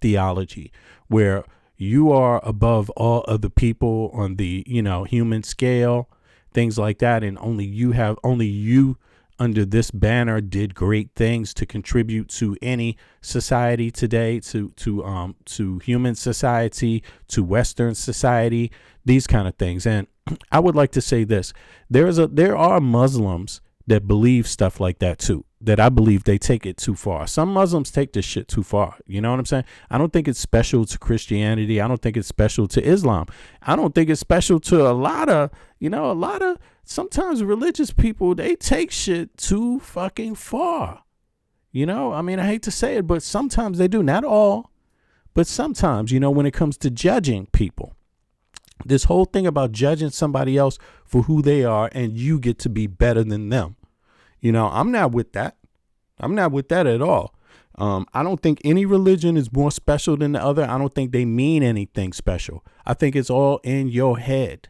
theology where you are above all other people on the, human scale, things like that. And only you under this banner did great things to contribute to any society today, to human society, to Western society, these kind of things. And I would like to say this: there are Muslims that believe stuff like that too. that I believe they take it too far. Some Muslims take this shit too far. You know what I'm saying? I don't think it's special to Christianity. I don't think it's special to Islam. I don't think it's special to a lot of sometimes religious people, they take shit too fucking far. You know, I mean, I hate to say it, but sometimes they do. Not all, but sometimes, you know, when it comes to judging people. This whole thing about judging somebody else for who they are and you get to be better than them. You know, I'm not with that. I'm not with that at all. I don't think any religion is more special than the other. I don't think they mean anything special. I think it's all in your head.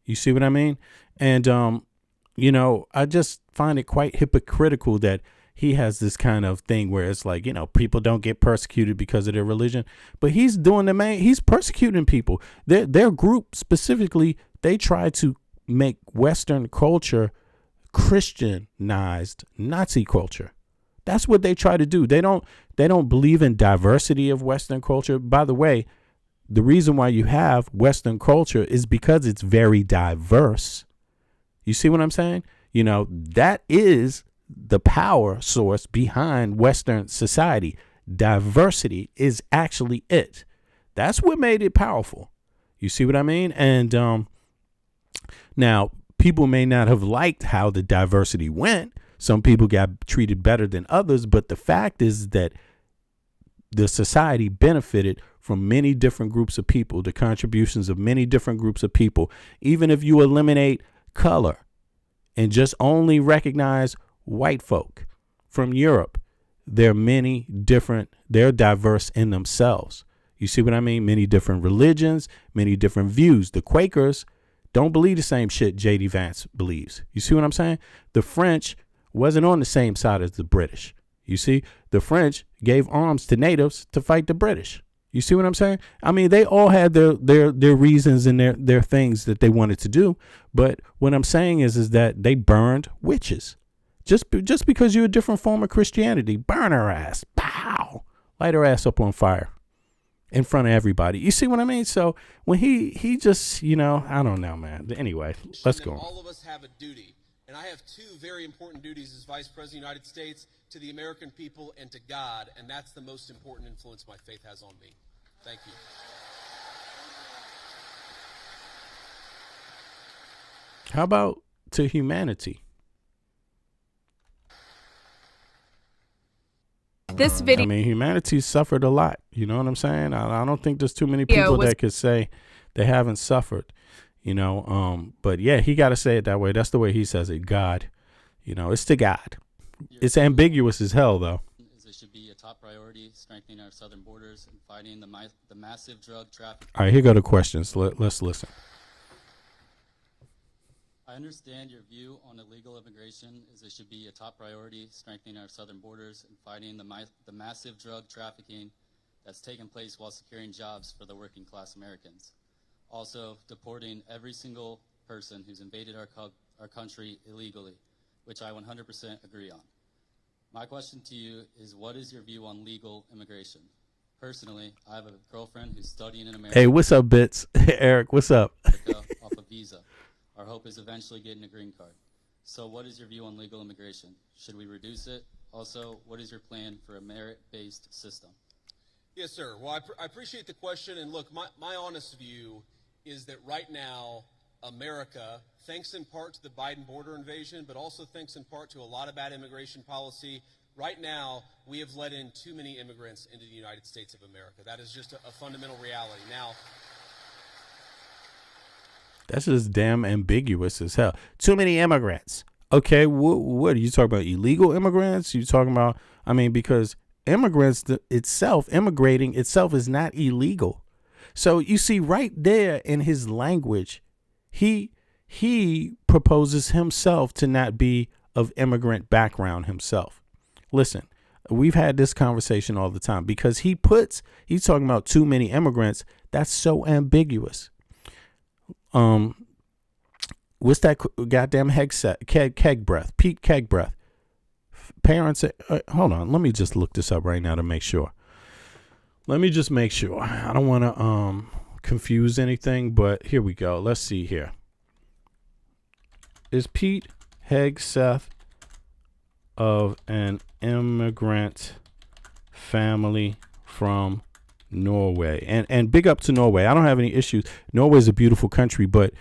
You see what I mean? And, you know, I just find it quite hypocritical that he has this kind of thing where it's like, you know, people don't get persecuted because of their religion. But he's doing he's persecuting people. Their group specifically, they try to make Western culture Christianized Nazi culture. That's what they try to do. They don't believe in diversity of Western culture. By the way, the reason why you have Western culture is because it's very diverse. You see what I'm saying? You know, that is the power source behind Western society. Diversity is actually it. That's what made it powerful. You see what I mean? And now, people may not have liked how the diversity went. Some people got treated better than others, but the fact is that the society benefited from many different groups of people, the contributions of many different groups of people. Even if you eliminate color and just only recognize white folk from Europe, they're diverse in themselves. You see what I mean? Many different religions, many different views. The Quakers don't believe the same shit J.D. Vance believes. You see what I'm saying? The French wasn't on the same side as the British. You see, the French gave arms to natives to fight the British. You see what I'm saying? I mean, they all had their reasons and their things that they wanted to do. But what I'm saying is that they burned witches. Just because you're a different form of Christianity, burn her ass. Pow! Light her ass up on fire in front of everybody. You see what I mean? So when he just, you know, I don't know, man. Anyway, let's go on. All of us have a duty, and I have two very important duties as Vice President of the United States, to the American people and to God, and that's the most important influence my faith has on me. Thank you. How about to humanity? This video, I mean, humanity suffered a lot. You know what I'm saying? I don't think there's too many people that could say they haven't suffered, you know. But yeah, he got to say it that way. That's the way he says it. God, you know, it's to God. It's ambiguous as hell, though. It should be a top priority, strengthening our southern borders and fighting the massive drug trafficking. All right, here go the questions. Let's listen. I understand your view on illegal immigration is it should be a top priority, strengthening our southern borders and fighting the massive drug trafficking that's taken place while securing jobs for the working class Americans. Also, deporting every single person who's invaded our country illegally, which I 100% agree on. My question to you is, what is your view on legal immigration? Personally, I have a girlfriend who's studying in America. Hey, what's up, Bits? Eric, what's up? Off a visa. Our hope is eventually getting a green card. So what is your view on legal immigration? Should we reduce it? Also, what is your plan for a merit-based system? Yes, sir. Well, I appreciate the question. And look, my honest view is that right now, America, thanks in part to the Biden border invasion, but also thanks in part to a lot of bad immigration policy, right now, we have let in too many immigrants into the United States of America. That is just a fundamental reality. Now, that's just damn ambiguous as hell. Too many immigrants. Okay, what are you talking about? Illegal immigrants? You talking about? I mean, because immigrating itself is not illegal. So you see, right there in his language, he proposes himself to not be of immigrant background himself. Listen, we've had this conversation all the time because he's talking about too many immigrants. That's so ambiguous. What's that goddamn keg breath? Pete keg breath. Parents, hold on. Let me just look this up right now to make sure. Let me just make sure. I don't want to confuse anything, but here we go. Let's see here. Is Pete Hegseth of an immigrant family from Norway. And big up to Norway. I don't have any issues. Norway is a beautiful country, but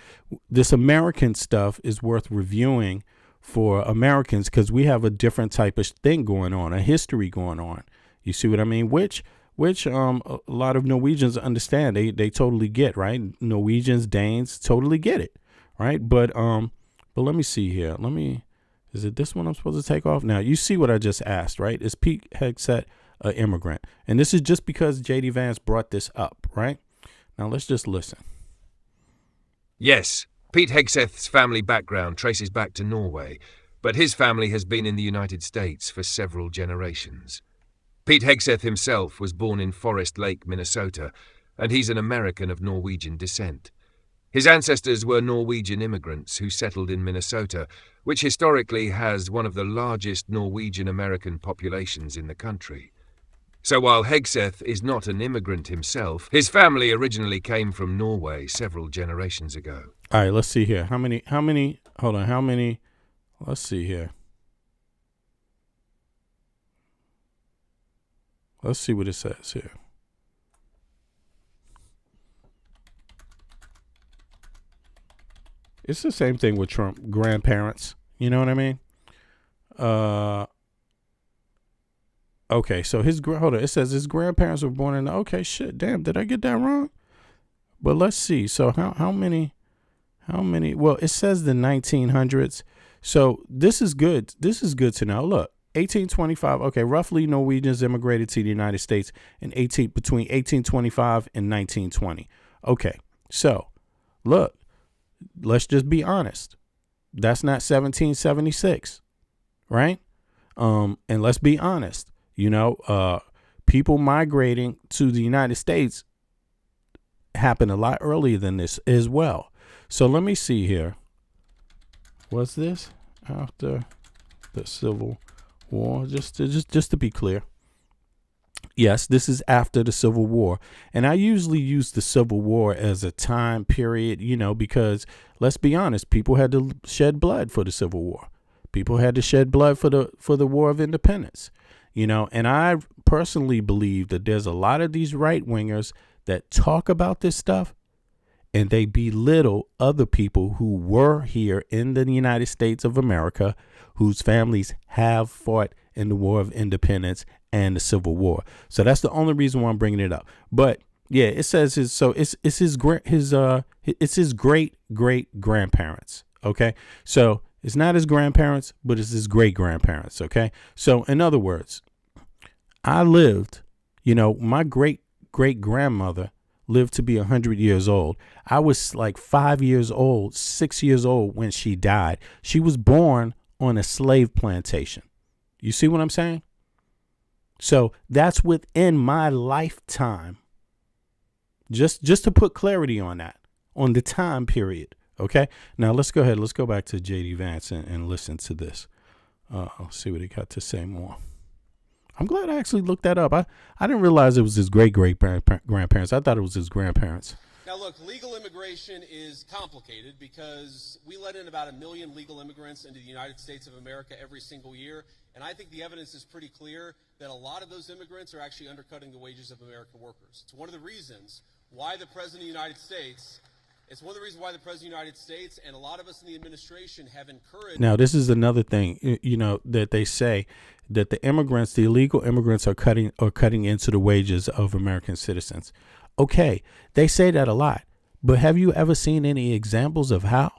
this American stuff is worth reviewing for Americans because we have a different type of thing going on, a history going on. You see what I mean? Which a lot of Norwegians understand. They totally get, right? Norwegians, Danes totally get it, right? But let me see here. Is it this one I'm supposed to take off? Now, you see what I just asked, right? Is Pete Hegseth an immigrant? And this is just because J.D. Vance brought this up, right? Now, let's just listen. Yes, Pete Hegseth's family background traces back to Norway, but his family has been in the United States for several generations. Pete Hegseth himself was born in Forest Lake, Minnesota, and he's an American of Norwegian descent. His ancestors were Norwegian immigrants who settled in Minnesota, which historically has one of the largest Norwegian-American populations in the country. So while Hegseth is not an immigrant himself, his family originally came from Norway several generations ago. All right, let's see here. How many, let's see here. Let's see what it says here. It's the same thing with Trump grandparents. You know what I mean? Okay, so hold on. It says his grandparents were born in. Okay, shit, damn, did I get that wrong? But let's see. So how many? Well, it says the 1900s. So this is good. This is good to know. Look, 1825. Okay, roughly Norwegians immigrated to the United States between 1825 and 1920. Okay, so look, let's just be honest. That's not 1776, right? And let's be honest. You know, people migrating to the United States happened a lot earlier than this as well. So let me see here. Was this after the Civil War? Just to be clear. Yes, this is after the Civil War. And I usually use the Civil War as a time period, you know, because let's be honest, people had to shed blood for the Civil War. People had to shed blood for the War of Independence. You know, and I personally believe that there's a lot of these right wingers that talk about this stuff and they belittle other people who were here in the United States of America, whose families have fought in the War of Independence and the Civil War. So that's the only reason why I'm bringing it up. But yeah, it says it's his great great grandparents. OK, so it's not his grandparents, but it's his great grandparents. OK, so in other words, I lived, you know, my great great grandmother lived to be 100 years old. I was like 5 years old, 6 years old when she died. She was born on a slave plantation. You see what I'm saying? So that's within my lifetime. Just to put clarity on that, on the time period. OK, now let's go ahead. Let's go back to J.D. Vance and listen to this. I'll see what he got to say more. I'm glad I actually looked that up. I didn't realize it was his great-great-grandparents. I thought it was his grandparents. Now, look, legal immigration is complicated because we let in about 1 million legal immigrants into the United States of America every single year, and I think the evidence is pretty clear that a lot of those immigrants are actually undercutting the wages of American workers. It's one of the reasons why the President of the United States and a lot of us in the administration have encouraged. Now, this is another thing, you know, that they say that the illegal immigrants are cutting into the wages of American citizens. Okay, they say that a lot, but have you ever seen any examples of how?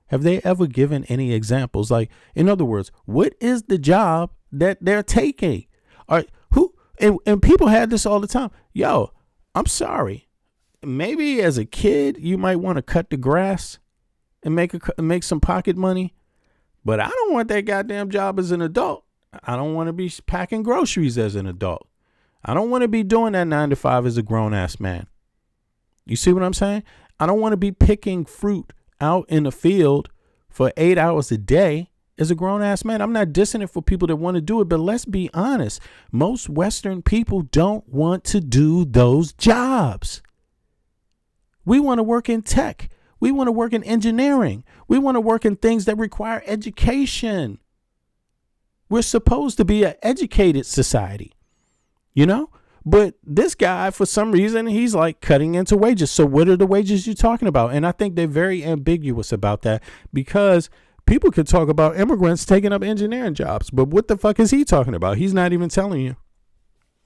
Have they ever given any examples? Like, in other words, what is the job that they're taking? And people had this all the time. Yo, I'm sorry. Maybe as a kid, you might want to cut the grass and make some pocket money. But I don't want that goddamn job as an adult. I don't want to be packing groceries as an adult. I don't want to be doing that 9 to 5 as a grown ass man. You see what I'm saying? I don't want to be picking fruit out in the field for 8 hours a day as a grown ass man. I'm not dissing it for people that want to do it, but let's be honest. Most Western people don't want to do those jobs. We want to work in tech. We want to work in engineering. We want to work in things that require education. We're supposed to be an educated society, you know? But this guy, for some reason, he's like cutting into wages. So what are the wages you're talking about? And I think they're very ambiguous about that, because people could talk about immigrants taking up engineering jobs. But what the fuck is he talking about? He's not even telling you.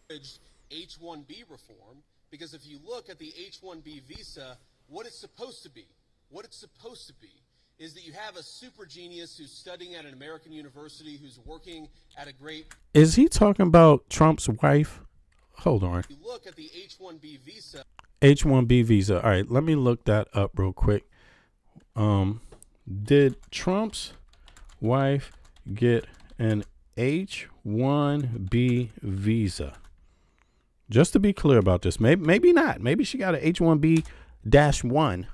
H-1B reform, because if you look at the H-1B visa, what it's supposed to be is that you have a super genius who's studying at an American university, who's working at a great... Is he talking about Trump's wife? Hold on. You look at the H-1B visa. H-1B visa. All right, let me look that up real quick. Did Trump's wife get an H-1B visa? Just to be clear about this, maybe not. Maybe she got an H-1B-1.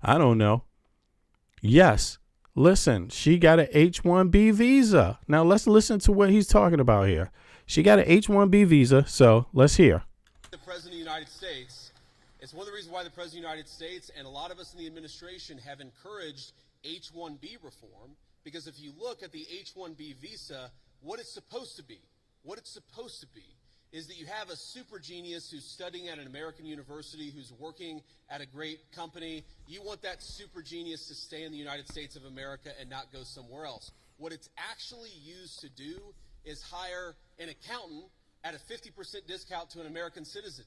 I don't know. Yes. Listen, she got an H-1B visa. Now let's listen to what he's talking about here. She got an H-1B visa, so let's hear. The President of the United States, it's one of the reasons why the President of the United States and a lot of us in the administration have encouraged H-1B reform, because if you look at the H-1B visa, what it's supposed to be is that you have a super genius who's studying at an American university, who's working at a great company. You want that super genius to stay in the United States of America and not go somewhere else. What it's actually used to do is hire an accountant at a 50% discount to an American citizen.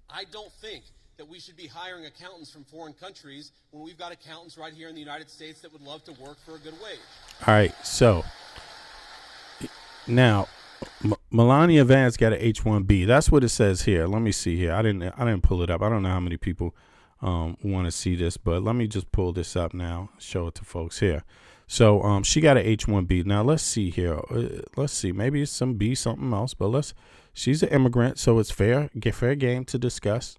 I don't think that we should be hiring accountants from foreign countries when we've got accountants right here in the United States that would love to work for a good wage. All right, so now Melania Vance got an H-1B. That's what it says here. Let me see here. I didn't pull it up. I don't know how many people want to see this, but let me just pull this up now, show it to folks here. So she got an H-1B. Now let's see here. Let's see. Maybe it's some B something else, but she's an immigrant, so it's fair game to discuss.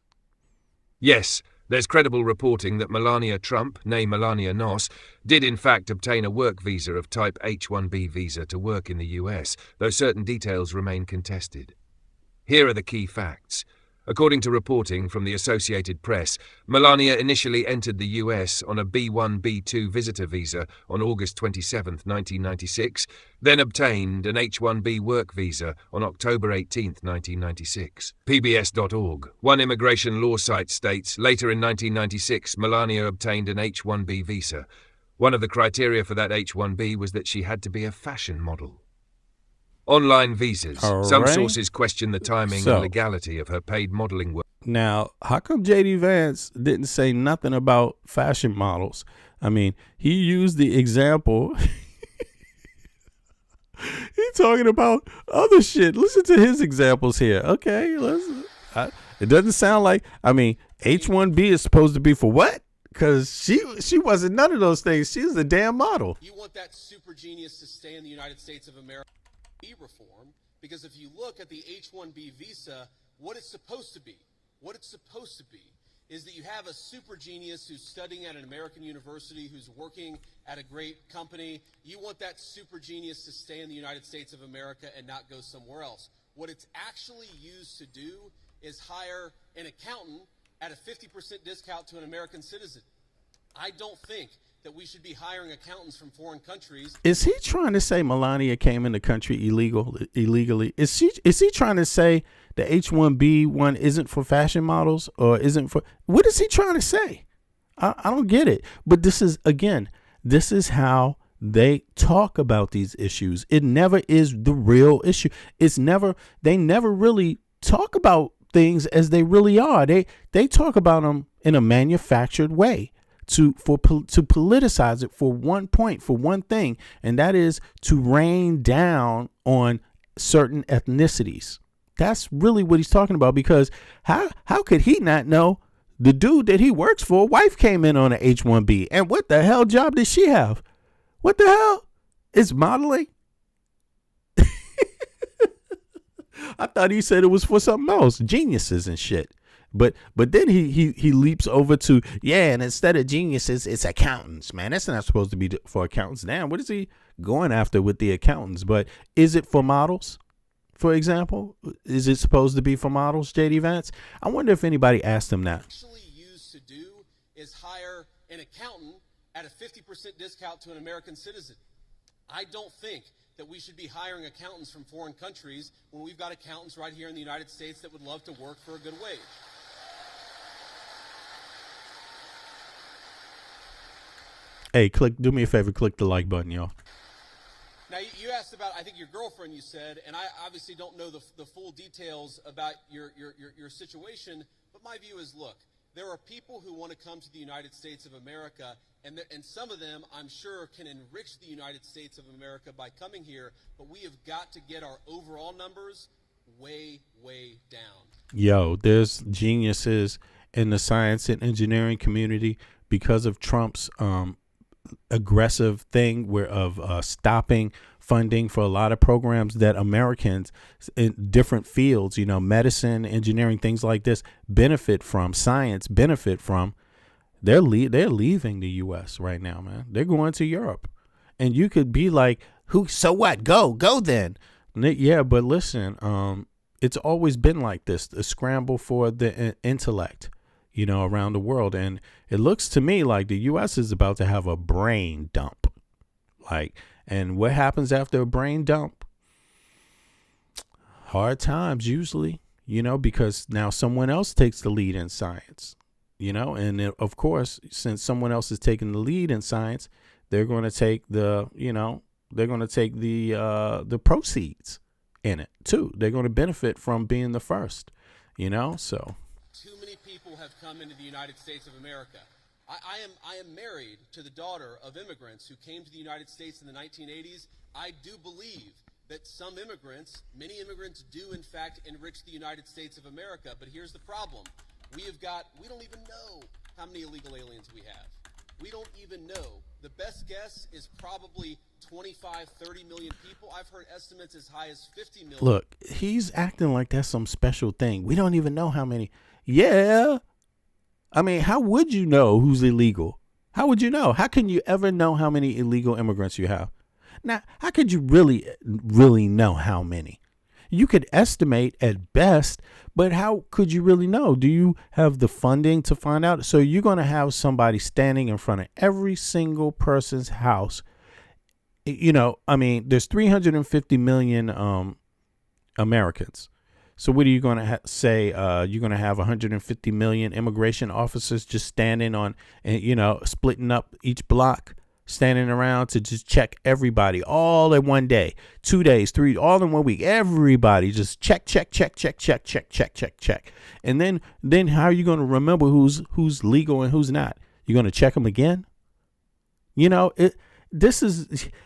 Yes, there's credible reporting that Melania Trump, née Melania Noss, did in fact obtain a work visa of type H-1B visa to work in the US, though certain details remain contested. Here are the key facts. According to reporting from the Associated Press, Melania initially entered the US on a B-1/B-2 visitor visa on August 27, 1996, then obtained an H-1B work visa on October 18, 1996. PBS.org. One immigration law site states, later in 1996, Melania obtained an H-1B visa. One of the criteria for that H-1B was that she had to be a fashion model. Online visas. All Some right. sources question the timing and legality of her paid modeling work. Now, how come J.D. Vance didn't say nothing about fashion models? I mean, he used the example. He's talking about other shit. Listen to his examples here. Okay, it doesn't sound like, I mean, H-1B is supposed to be for what? Because she wasn't none of those things. She was a damn model. You want that super genius to stay in the United States of America. Reform, because if you look at the H-1B visa, what it's supposed to be is that you have a super genius who's studying at an American university, who's working at a great company. You want that super genius to stay in the United States of America and not go somewhere else. What it's actually used to do is hire an accountant at a 50% discount to an American citizen. I don't think that we should be hiring accountants from foreign countries. Is he trying to say Melania came in the country illegally? Is he trying to say the H-1B one isn't for fashion models or isn't for, what is he trying to say? I don't get it. But this is how they talk about these issues. It never is the real issue. They never really talk about things as they really are. They talk about them in a manufactured way. To politicize it for one point, for one thing, and that is to rain down on certain ethnicities. That's really what he's talking about, because how could he not know the dude that he works for, wife came in on an H-1B, and what the hell job did she have? What the hell? It's modeling? I thought he said it was for something else, geniuses and shit. But then he leaps over to, and instead of geniuses, it's accountants, man. That's not supposed to be for accountants. Damn, what is he going after with the accountants? But is it for models, for example? Is it supposed to be for models, J.D. Vance? I wonder if anybody asked him that. Actually used to do is hire an accountant at a 50% discount to an American citizen. I don't think that we should be hiring accountants from foreign countries when we've got accountants right here in the United States that would love to work for a good wage. Hey, do me a favor, click the like button, y'all. Now, you asked about, I think, your girlfriend, you said, and I obviously don't know the full details about your situation, but my view is, look, there are people who want to come to the United States of America, and some of them, I'm sure, can enrich the United States of America by coming here, but we have got to get our overall numbers way, way down. Yo, there's geniuses in the science and engineering community because of Trump's aggressive thing of stopping funding for a lot of programs that Americans in different fields, medicine, engineering, things like this benefit from, science benefit from. They're leaving the U.S. right now, man. They're going to Europe, and you could be like, "Who? So what? Go then." Yeah, but listen, it's always been like this: the scramble for the intellect, around the world. And it looks to me like the U.S. is about to have a brain dump. And what happens after a brain dump? Hard times usually, because now someone else takes the lead in science, and of course, since someone else is taking the lead in science, they're going to take the proceeds in it too. They're going to benefit from being the first, so. Too many people have come into the United States of America. I am married to the daughter of immigrants who came to the United States in the 1980s. I do believe that some immigrants, many immigrants do in fact enrich the United States of America. But here's the problem. We don't even know how many illegal aliens we have. We don't even know. The best guess is probably 25, 30 million people. I've heard estimates as high as 50 million. Look, he's acting like that's some special thing. We don't even know how many. Yeah. I mean, how would you know who's illegal? How would you know? How can you ever know how many illegal immigrants you have? Now, how could you really know how many? You could estimate at best, but how could you really know? Do you have the funding to find out? So you're going to have somebody standing in front of every single person's house. There's 350 million Americans. So what are you going to say? You're going to have 150 million immigration officers just standing on, splitting up each block, standing around to just check everybody all in one day, 2 days, 3, all in 1 week. Everybody just check. And then how are you going to remember who's legal and who's not? You're going to check them again?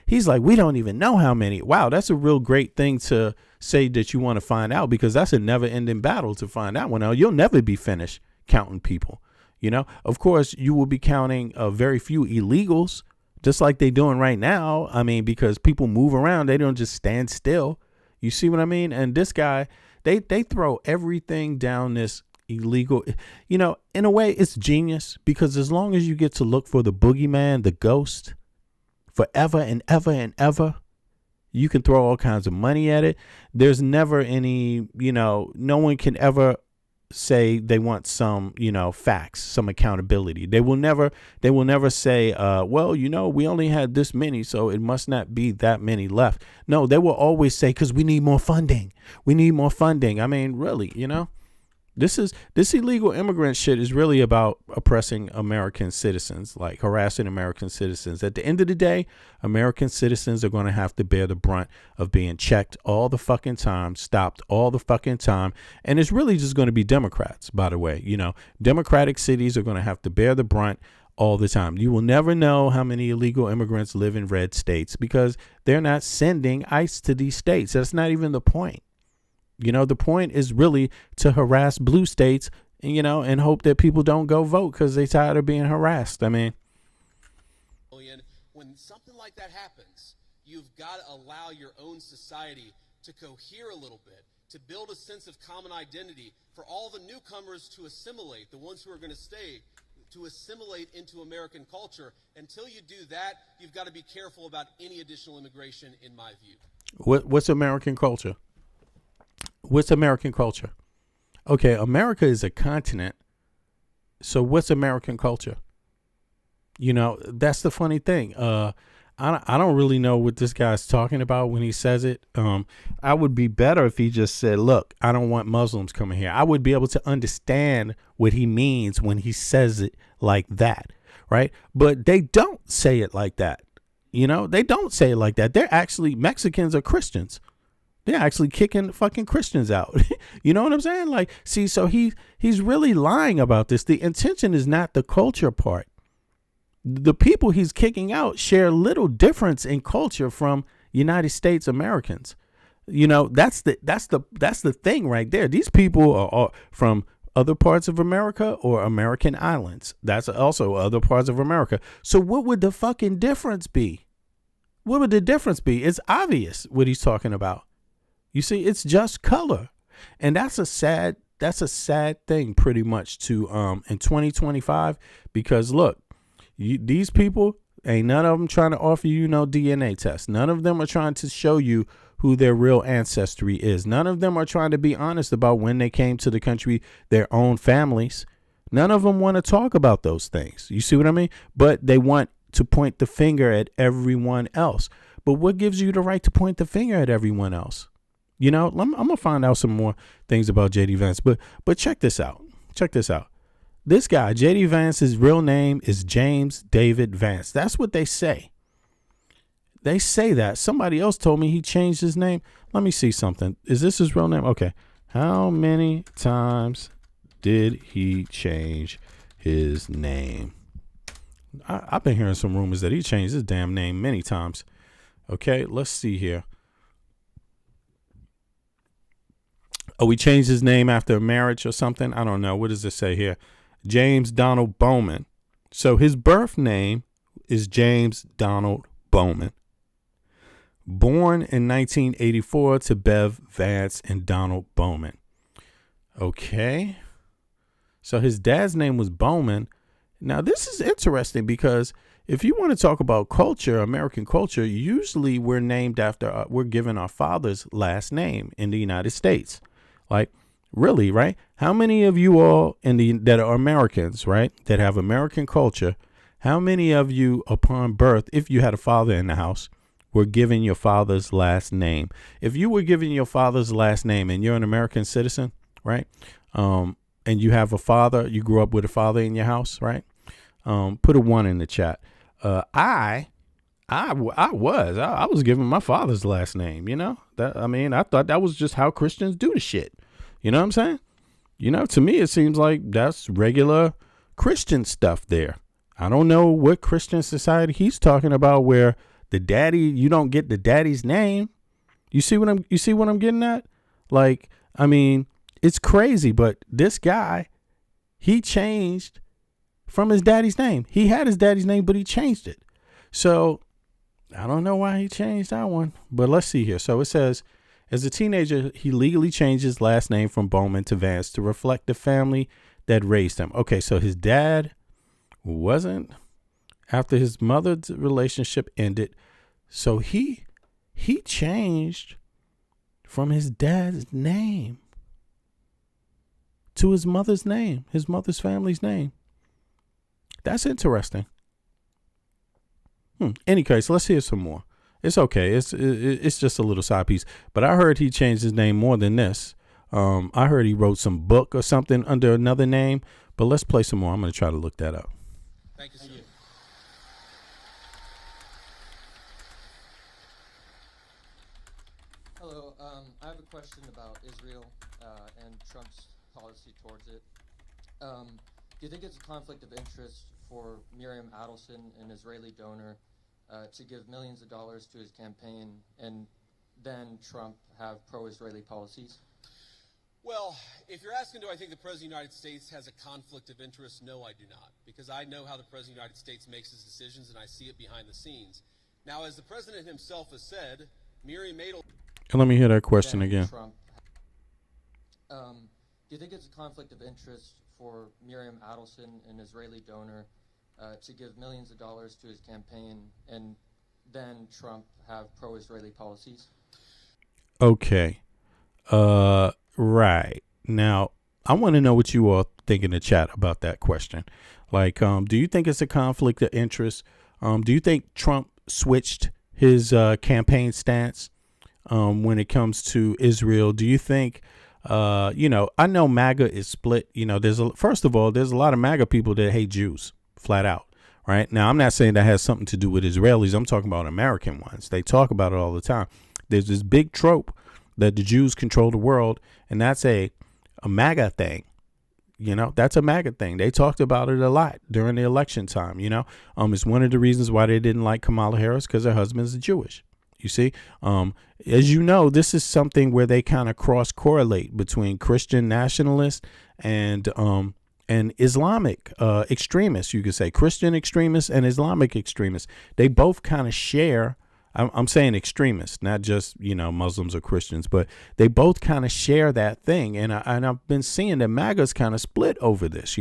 He's like, we don't even know how many. Wow, that's a real great thing to say that you want to find out, because that's a never ending battle to find out. You'll never be finished counting people. Of course, you will be counting very few illegals, just like they're doing right now. Because people move around, they don't just stand still. You see what I mean? And this guy, they throw everything down this illegal. In a way, it's genius, because as long as you get to look for the boogeyman, the ghost, forever and ever and ever, you can throw all kinds of money at it. There's never any, no one can ever say they want some, facts, some accountability. They will never say, we only had this many, so it must not be that many left. No, they will always say, because we need more funding. We need more funding. Really, This illegal immigrant shit is really about oppressing American citizens, like harassing American citizens. At the end of the day, American citizens are going to have to bear the brunt of being checked all the fucking time, stopped all the fucking time. And it's really just going to be Democrats, by the way. Democratic cities are going to have to bear the brunt all the time. You will never know how many illegal immigrants live in red states, because they're not sending ICE to these states. That's not even the point. The point is really to harass blue states, and hope that people don't go vote because they're tired of being harassed. When something like that happens, you've got to allow your own society to cohere a little bit, to build a sense of common identity, for all the newcomers to assimilate, the ones who are going to stay, to assimilate into American culture. Until you do that, you've got to be careful about any additional immigration, in my view. What's American culture? What's American culture? Okay, America is a continent. So what's American culture? That's the funny thing. I don't really know what this guy's talking about when he says it. I would be better if he just said, look, I don't want Muslims coming here. I would be able to understand what he means when he says it like that. Right. But they don't say it like that. They don't say it like that. They're actually, Mexicans are Christians. They're actually kicking fucking Christians out. You know what I'm saying? Like, see, so he's really lying about this. The intention is not the culture part. The people he's kicking out share little difference in culture from United States Americans. That's the thing right there. These people are from other parts of America or American islands. That's also other parts of America. So what would the fucking difference be? What would the difference be? It's obvious what he's talking about. You see, it's just color. And that's a sad thing pretty much to in 2025, because look, these people, ain't none of them trying to offer you no DNA test. None of them are trying to show you who their real ancestry is. None of them are trying to be honest about when they came to the country, their own families. None of them want to talk about those things. You see what I mean? But they want to point the finger at everyone else. But what gives you the right to point the finger at everyone else? I'm going to find out some more things about JD Vance. But check this out. This guy, JD Vance's real name is James David Vance. That's what they say. They say that. Somebody else told me he changed his name. Let me see something. Is this his real name? Okay. How many times did he change his name? I've been hearing some rumors that he changed his damn name many times. Okay, let's see here. Oh, he changed his name after a marriage or something? I don't know. What does it say here? James Donald Bowman. So his birth name is James Donald Bowman. Born in 1984 to Bev Vance and Donald Bowman. Okay. So his dad's name was Bowman. Now, this is interesting because if you want to talk about culture, American culture, usually we're named after, we're given our father's last name in the United States. Like, really, right? How many of you all that are Americans, right, that have American culture, how many of you upon birth, if you had a father in the house, were given your father's last name? If you were given your father's last name and you're an American citizen, right, and you have a father, you grew up with a father in your house, right, put a 1 in the chat. I was given my father's last name, I thought that was just how Christians do the shit. You know what I'm saying? To me, it seems like that's regular Christian stuff there. I don't know what Christian society he's talking about where the daddy, you don't get the daddy's name. You see what I'm getting at? Like, I mean, it's crazy, but this guy, he changed from his daddy's name. He had his daddy's name, but he changed it. So I don't know why he changed that one, but let's see here. So it says, as a teenager, he legally changed his last name from Bowman to Vance to reflect the family that raised him. Okay, so his dad wasn't, after his mother's relationship ended. So he changed from his dad's name to his mother's name, his mother's family's name. That's interesting. Any case, let's hear some more. It's okay. It's just a little side piece. But I heard he changed his name more than this. I heard he wrote some book or something under another name. But let's play some more. I'm going to try to look that up. Thank you, sir. Hello. I have a question about Israel and Trump's policy towards it. Do you think it's a conflict of interest for Miriam Adelson, an Israeli donor, to give millions of dollars to his campaign and then Trump have pro-Israeli policies? Well, if you're asking, do I think the President of the United States has a conflict of interest? No, I do not, because I know how the President of the United States makes his decisions, and I see it behind the scenes. Now, as the President himself has said, Miriam Adelson... Let me hear that question again. Trump, do you think it's a conflict of interest for Miriam Adelson, an Israeli donor, to give millions of dollars to his campaign and then Trump have pro-Israeli policies? Okay. Right. Now, I want to know what you all think in the chat about that question. Like, do you think it's a conflict of interest? Do you think Trump switched his campaign stance when it comes to Israel? Do you think, I know MAGA is split. First of all, there's a lot of MAGA people that hate Jews flat out. Right now, I'm not saying that has something to do with Israelis. I'm talking about American ones. They talk about it all the time. There's this big trope that the Jews control the world, and that's a MAGA thing. That's a MAGA thing. They talked about it a lot during the election time. It's one of the reasons why they didn't like Kamala Harris, because her husband's Jewish. You see, as you know, this is something where they kind of cross correlate between Christian nationalists and Islamic extremists. You could say Christian extremists and Islamic extremists. They both kind of share. I'm saying extremists, not just, Muslims or Christians, but they both kind of share that thing. And I've been seeing that MAGA's kind of split over this,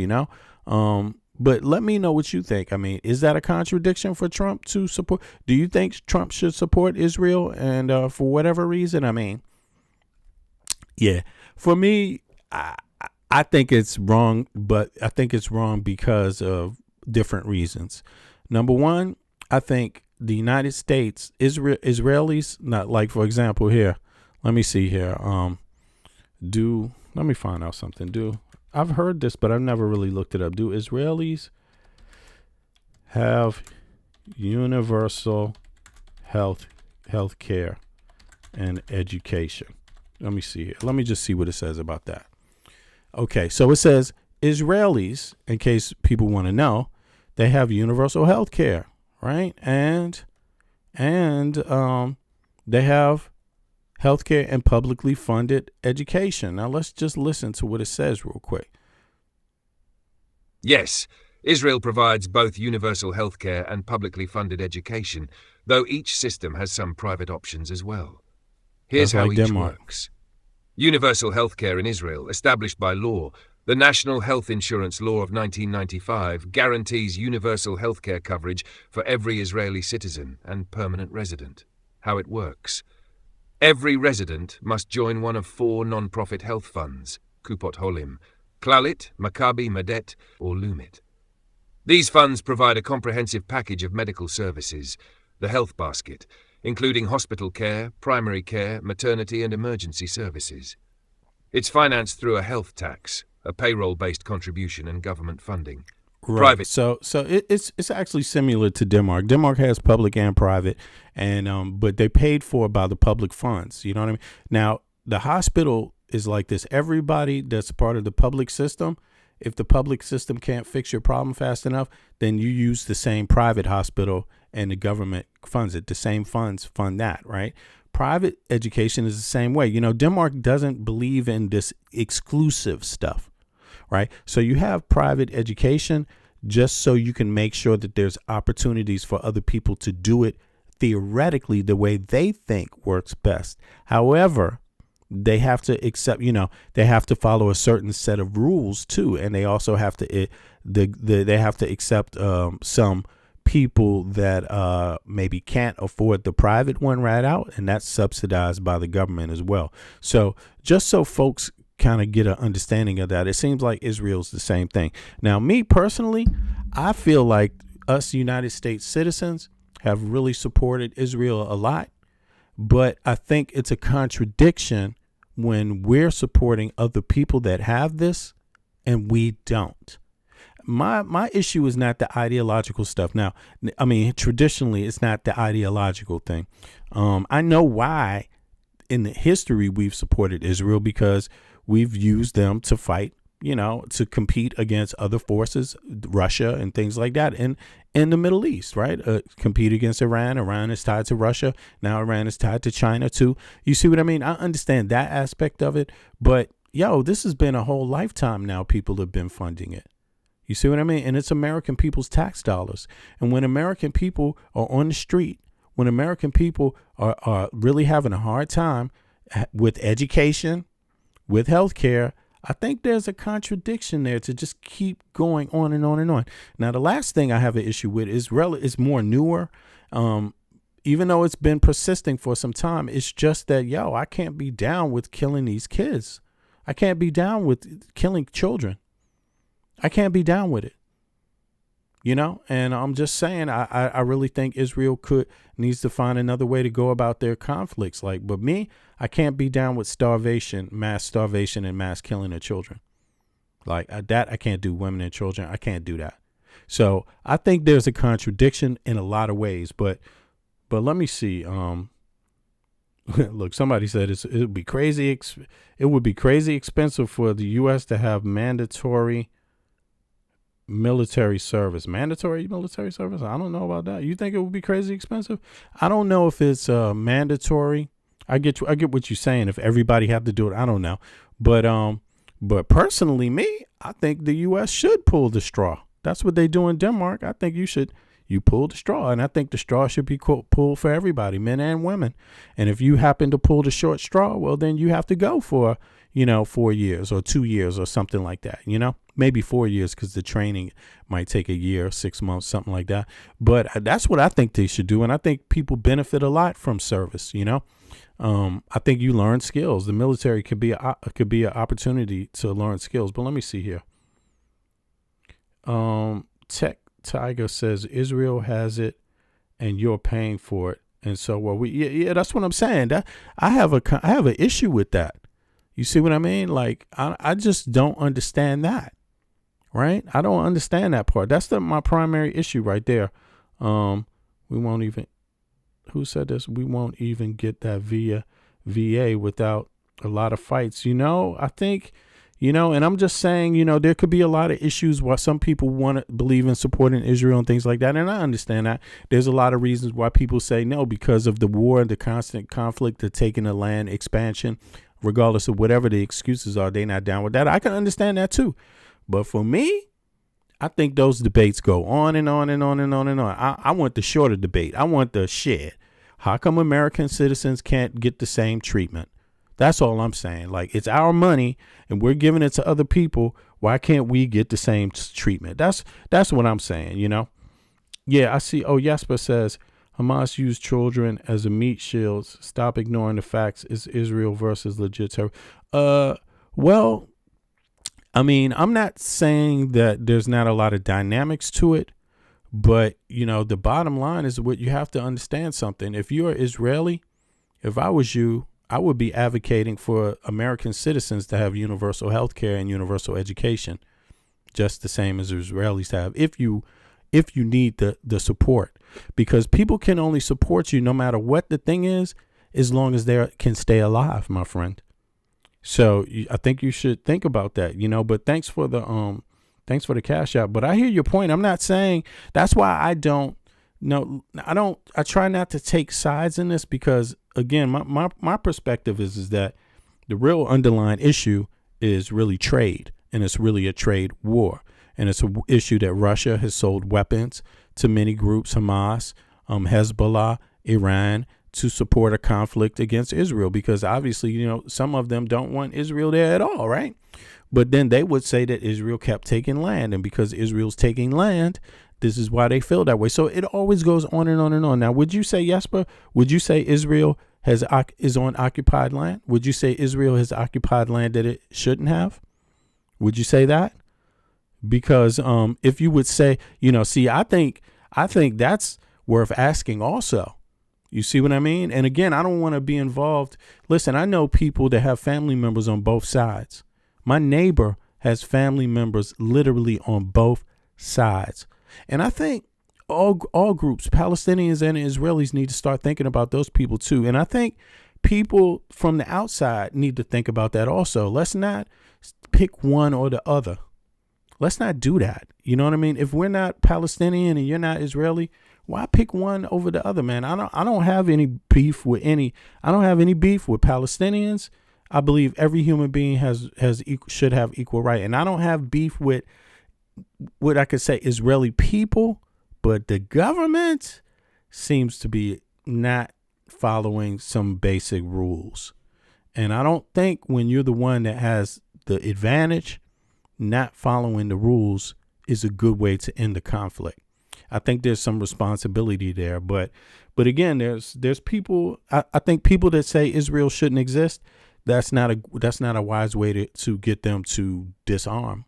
but let me know what you think. I mean, is that a contradiction for Trump to support? Do you think Trump should support Israel? And for whatever reason, I mean, yeah, for me, I think it's wrong, but I think it's wrong because of different reasons. Number one, I think the United States, Israelis, not like, for example, here, let me see here. Let me find out something. I've heard this, but I've never really looked it up. Do Israelis have universal health care and education? Let me see here. Let me just see what it says about that. Okay, so it says Israelis, in case people want to know, they have universal health care, right? And they have healthcare and publicly funded education. Now let's just listen to what it says real quick. Yes, Israel provides both universal healthcare and publicly funded education, though each system has some private options as well. Here's how each works. Universal healthcare in Israel, established by law, the National Health Insurance Law of 1995, guarantees universal healthcare coverage for every Israeli citizen and permanent resident. How it works. Every resident must join one of 4 non-profit health funds, Kupot Holim, Klalit, Maccabi, Medet, or Lumit. These funds provide a comprehensive package of medical services, the health basket, including hospital care, primary care, maternity and emergency services. It's financed through a health tax, a payroll-based contribution and government funding. Right. Private. So it's actually similar to Denmark. Denmark has public and private, and but they paid for by the public funds. You know what I mean? Now the hospital is like this. Everybody that's part of the public system, if the public system can't fix your problem fast enough, then you use the same private hospital and the government funds it. The same funds fund that, right? Private education is the same way. Denmark doesn't believe in this exclusive stuff, right? So you have private education just so you can make sure that there's opportunities for other people to do it theoretically the way they think works best. However, they have to accept, they have to follow a certain set of rules too, and they also have to they have to accept some people that maybe can't afford the private one right out, and that's subsidized by the government as well. So just so folks kind of get an understanding of that, it seems like Israel's the same thing. Now, me personally, I feel like us United States citizens have really supported Israel a lot, but I think it's a contradiction when we're supporting other people that have this and we don't. My issue is not the ideological stuff. Now, I mean, traditionally, it's not the ideological thing. I know why in the history we've supported Israel, because we've used them to fight, to compete against other forces, Russia and things like that in the Middle East, right? Compete against Iran. Iran is tied to Russia. Now Iran is tied to China too. You see what I mean? I understand that aspect of it, but this has been a whole lifetime now. People have been funding it. You see what I mean? And it's American people's tax dollars. And when American people are on the street, when American people are really having a hard time with education, with health care, I think there's a contradiction there to just keep going on and on and on. Now, the last thing I have an issue with is more newer. Even though it's been persisting for some time, it's just that, I can't be down with killing these kids. I can't be down with killing children. I can't be down with it. And I'm just saying, I really think Israel needs to find another way to go about their conflicts. But me, I can't be down with mass starvation and mass killing of children. That I can't do. Women and children, I can't do that. So I think there's a contradiction in a lot of ways, but let me see. Look, somebody said it would be crazy. It would be crazy expensive for the U.S. to have mandatory military service. Mandatory military service? I don't know about that. You think it would be crazy expensive? I don't know if it's mandatory. I get what you're saying. If everybody had to do it, I don't know. But personally, I think the U.S. should pull the straw. That's what they do in Denmark. I think you pull the straw, and I think the straw should be pulled for everybody, men and women. And if you happen to pull the short straw, well, then you have to go for 4 years or 2 years or something like that. Maybe 4 years because the training might take a year, 6 months, something like that. But that's what I think they should do, and I think people benefit a lot from service. I think you learn skills. The military could be an opportunity to learn skills. But let me see here. Tech Tiger says Israel has it, and you're paying for it, and so we. Yeah, that's what I'm saying. That I have an issue with that. You see what I mean? I just don't understand that. Right? I don't understand that part. That's my primary issue right there. We won't even. Who said this? We won't even get that via VA without a lot of fights. I think, and I'm just saying, there could be a lot of issues why some people want to believe in supporting Israel and things like that. And I understand that. There's a lot of reasons why people say no, because of the war, the constant conflict, the taking the land, expansion, regardless of whatever the excuses are, they're not down with that. I can understand that too. But for me, I think those debates go on and on and on and on and on. I want the shorter debate. I want the shit. How come American citizens can't get the same treatment? That's all I'm saying. It's our money and we're giving it to other people. Why can't we get the same treatment? That's what I'm saying, Yeah, I see. Oh, Jesper says Hamas used children as a meat shields. Stop ignoring the facts. Is Israel versus legit terror? Well, I mean, I'm not saying that there's not a lot of dynamics to it, but, the bottom line is what you have to understand something. If you're Israeli, if I was you, I would be advocating for American citizens to have universal health care and universal education, just the same as Israelis have, if you need the support, because people can only support you no matter what the thing is, as long as they can stay alive, my friend. So I think you should think about that, but thanks for the cash out. But I hear your point. I'm not saying that's why I try not to take sides in this, because again, my perspective is that the real underlying issue is really trade, and it's really a trade war. And it's an issue that Russia has sold weapons to many groups, Hamas, Hezbollah, Iran, to support a conflict against Israel, because obviously, some of them don't want Israel there at all, right? But then they would say that Israel kept taking land, and because Israel's taking land, this is why they feel that way. So it always goes on and on and on. Now, would you say, Jesper, would you say Israel is on occupied land? Would you say Israel has occupied land that it shouldn't have? Would you say that? Because if you would say, I think that's worth asking also. You see what I mean? And again, I don't want to be involved. Listen, I know people that have family members on both sides. My neighbor has family members literally on both sides. And I think all groups, Palestinians and Israelis, need to start thinking about those people too. And I think people from the outside need to think about that also. Let's not pick one or the other. Let's not do that. You know what I mean? If we're not Palestinian and you're not Israeli, why pick one over the other, man? I don't have any beef with Palestinians. I believe every human being should have equal right. And I don't have beef with what I could say Israeli people, but the government seems to be not following some basic rules. And I don't think when you're the one that has the advantage, not following the rules is a good way to end the conflict. I think there's some responsibility there, but again, there's people. I think people that say Israel shouldn't exist. That's not a wise way to get them to disarm.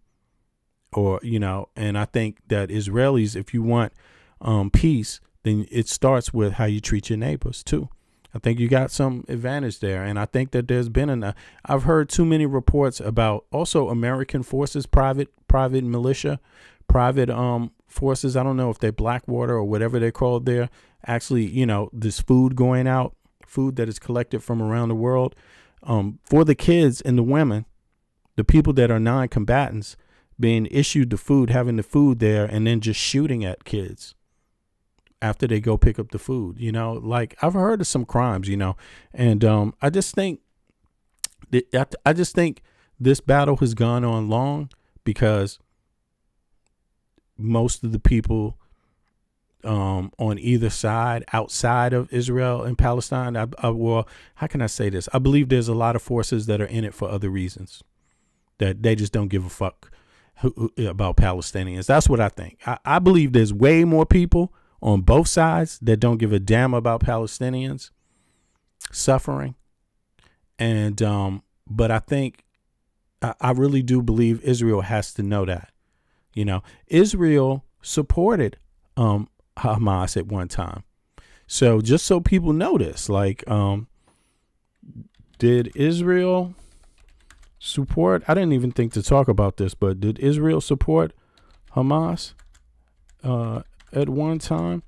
or, you know, and I think that Israelis, if you want peace, then it starts with how you treat your neighbors too. I think you got some advantage there. And I think that there's been I've heard too many reports about also American forces, private militia, private forces. I don't know if they're Blackwater or whatever they're called there. Actually, you know, this food going out, food that is collected from around the world for the kids and the women, the people that are non-combatants, being issued the food, having the food there, and then just shooting at kids after they go pick up the food. You know, like I've heard of some crimes, you know, and I just think this battle has gone on long because most of the people on either side, outside of Israel and Palestine, well, how can I say this? I believe there's a lot of forces that are in it for other reasons, that they just don't give a fuck about Palestinians. That's what I think. I believe there's way more people on both sides that don't give a damn about Palestinians suffering. And but I think I really do believe Israel has to know that. You know, Israel supported Hamas at one time. So just so people know this, like, did Israel support? I didn't even think to talk about this, but did Israel support Hamas at one time?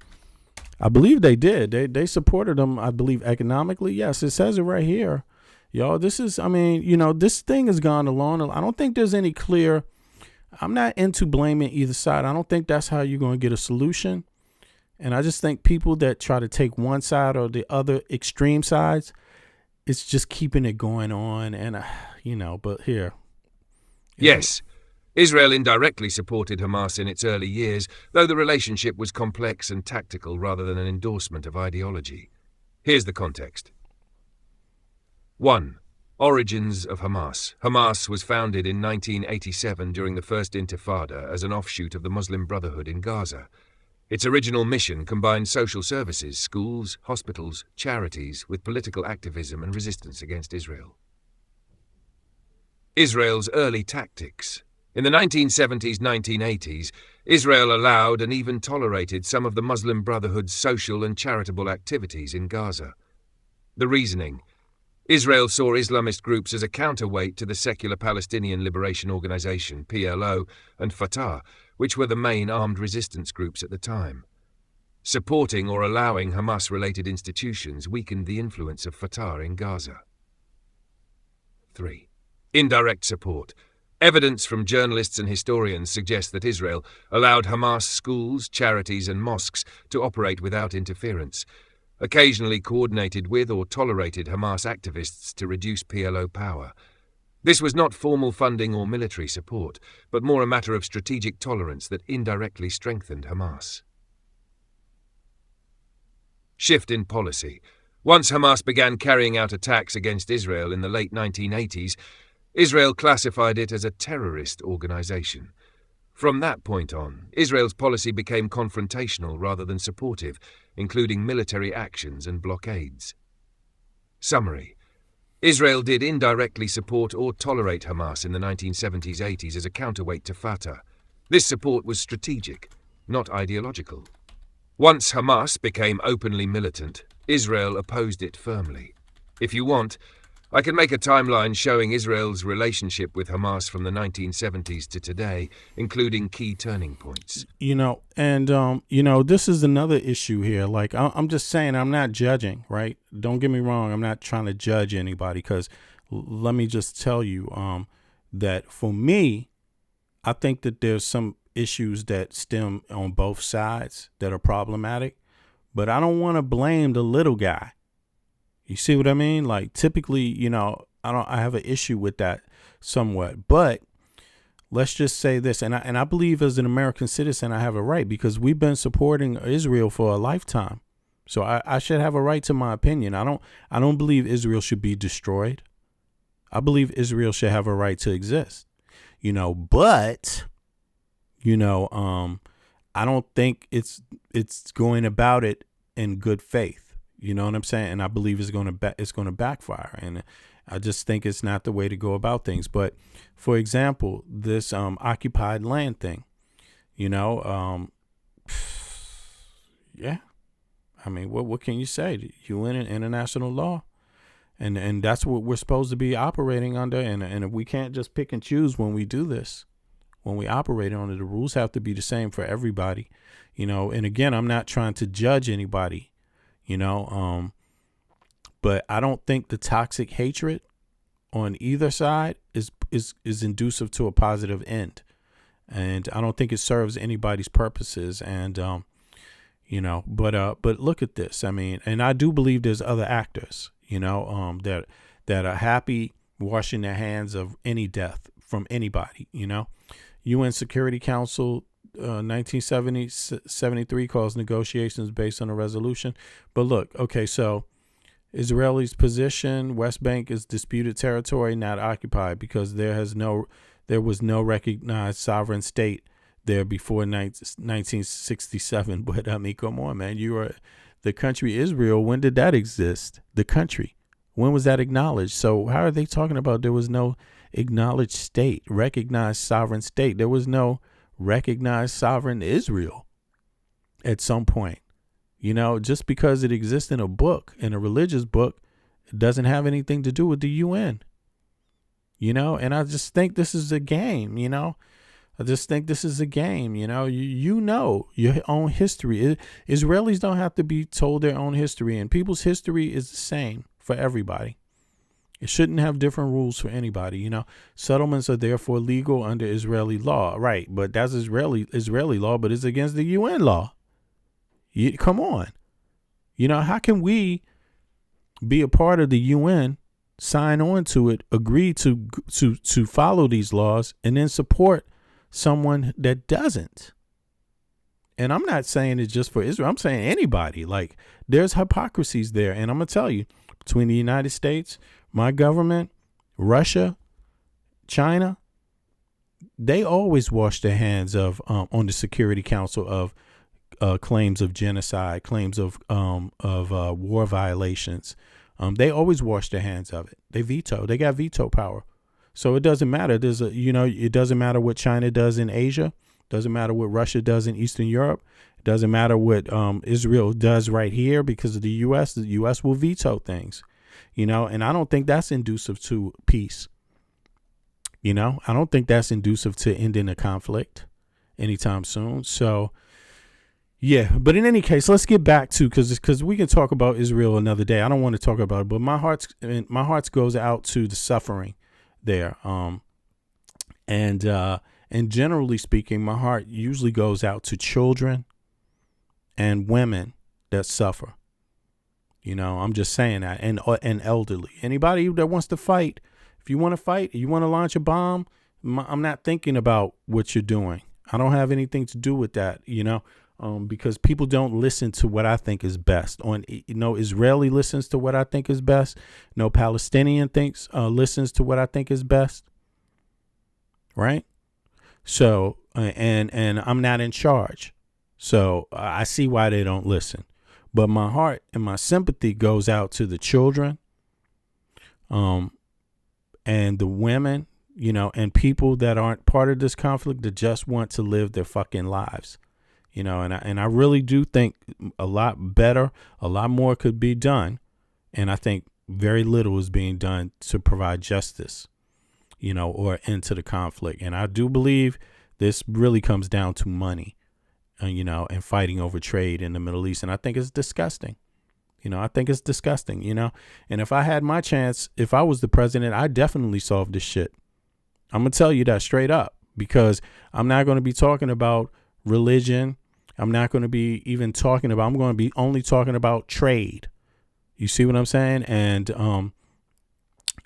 I believe they did. They supported them, I believe, economically. Yes, it says it right here. Y'all, this is, I mean, you know, this thing has gone along. I don't think there's any clear, I'm not into blaming either side. I don't think that's how you're going to get a solution. And I just think people that try to take one side or the other extreme sides, it's just keeping it going on. And, you know, but here. Yes, Israel indirectly supported Hamas in its early years, though the relationship was complex and tactical rather than an endorsement of ideology. Here's the context. 1. Origins of Hamas. Hamas was founded in 1987 during the First Intifada as an offshoot of the Muslim Brotherhood in Gaza. Its original mission combined social services, schools, hospitals, charities with political activism and resistance against Israel. Israel's early tactics. In the 1970s, 1980s, Israel allowed and even tolerated some of the Muslim Brotherhood's social and charitable activities in Gaza. The reasoning: Israel saw Islamist groups as a counterweight to the secular Palestinian Liberation Organization, PLO, and Fatah, which were the main armed resistance groups at the time. Supporting or allowing Hamas-related institutions weakened the influence of Fatah in Gaza. 3. Indirect support. Evidence from journalists and historians suggests that Israel allowed Hamas schools, charities, and mosques to operate without interference, occasionally coordinated with or tolerated Hamas activists to reduce PLO power. This was not formal funding or military support, but more a matter of strategic tolerance that indirectly strengthened Hamas. Shift in policy. Once Hamas began carrying out attacks against Israel in the late 1980s, Israel classified it as a terrorist organization. From that point on, Israel's policy became confrontational rather than supportive, including military actions and blockades. Summary: Israel did indirectly support or tolerate Hamas in the 1970s-80s as a counterweight to Fatah. This support was strategic, not ideological. Once Hamas became openly militant, Israel opposed it firmly. If you want, I can make a timeline showing Israel's relationship with Hamas from the 1970s to today, including key turning points. You know, and, you know, this is another issue here. Like, I'm just saying, I'm not judging, right? Don't get me wrong. I'm not trying to judge anybody, because let me just tell you that for me, I think that there's some issues that stem on both sides that are problematic, but I don't want to blame the little guy. You see what I mean? Like, typically, you know, I have an issue with that somewhat, but let's just say this. And I believe as an American citizen, I have a right, because we've been supporting Israel for a lifetime. So I should have a right to my opinion. I don't believe Israel should be destroyed. I believe Israel should have a right to exist, you know, but, you know, I don't think it's going about it in good faith. You know what I'm saying? And I believe it's going to backfire. I just think it's not the way to go about things. But for example, this occupied land thing, yeah, I mean, what can you say? The UN and international law, and that's what we're supposed to be operating under. And if we can't just pick and choose when we do this, when we operate on it, the rules have to be the same for everybody, And again, I'm not trying to judge anybody, but I don't think the toxic hatred on either side is inducive to a positive end, and I don't think it serves anybody's purposes. And but look at this. I mean, and I do believe there's other actors, that are happy washing their hands of any death from anybody. UN Security Council 1973 calls negotiations based on a resolution. But look, okay, so Israeli's position: West Bank is disputed territory, not occupied, because there was no recognized sovereign state there before 1967. But I mean, come on, man, the country Israel. When did that exist? The country. When was that acknowledged? So how are they talking about there was no acknowledged state, recognized sovereign state? There was no recognized sovereign Israel at some point. Just because it exists in a book, in a religious book, it doesn't have anything to do with the UN. And I just think this is a game, I just think this is a game, your own history. Israelis don't have to be told their own history, and people's history is the same for everybody. It shouldn't have different rules for anybody. Settlements are therefore legal under Israeli law. Right. But that's Israeli law, but it's against the UN law. Come on. How can we be a part of the UN, sign on to it, agree to follow these laws, and then support someone that doesn't? And I'm not saying it's just for Israel. I'm saying anybody. Like, there's hypocrisies there. And I'm going to tell you, between the United States, my government, Russia, China, they always wash their hands of on the Security Council of claims of genocide, claims of war violations. They always wash their hands of it. They veto. They got veto power. So it doesn't matter. It doesn't matter what China does in Asia. Doesn't matter what Russia does in Eastern Europe. It doesn't matter what Israel does right here, because of the U.S. The U.S. will veto things. And I don't think that's inducive to peace. I don't think that's inducive to ending a conflict anytime soon. So, yeah. But in any case, let's get back to, because we can talk about Israel another day. I don't want to talk about it, but my heart goes out to the suffering there. And generally speaking, my heart usually goes out to children and women that suffer. I'm just saying that, and elderly. Anybody that wants to fight, if you want to fight, you want to launch a bomb, I'm not thinking about what you're doing. I don't have anything to do with that, because people don't listen to what I think is best. Israeli listens to what I think is best. No Palestinian listens to what I think is best. Right? So, and I'm not in charge. So I see why they don't listen. But my heart and my sympathy goes out to the children, and the women, and people that aren't part of this conflict, that just want to live their fucking lives, and I really do think a lot more could be done. And I think very little is being done to provide justice, or end to the conflict. And I do believe this really comes down to money. And fighting over trade in the Middle East. And I think it's disgusting. I think it's disgusting, and if I had my chance, if I was the president, I'd definitely solve this shit. I'm going to tell you that straight up, because I'm not going to be talking about religion. I'm not going to be even talking about, I'm going to be only talking about trade. You see what I'm saying? And, and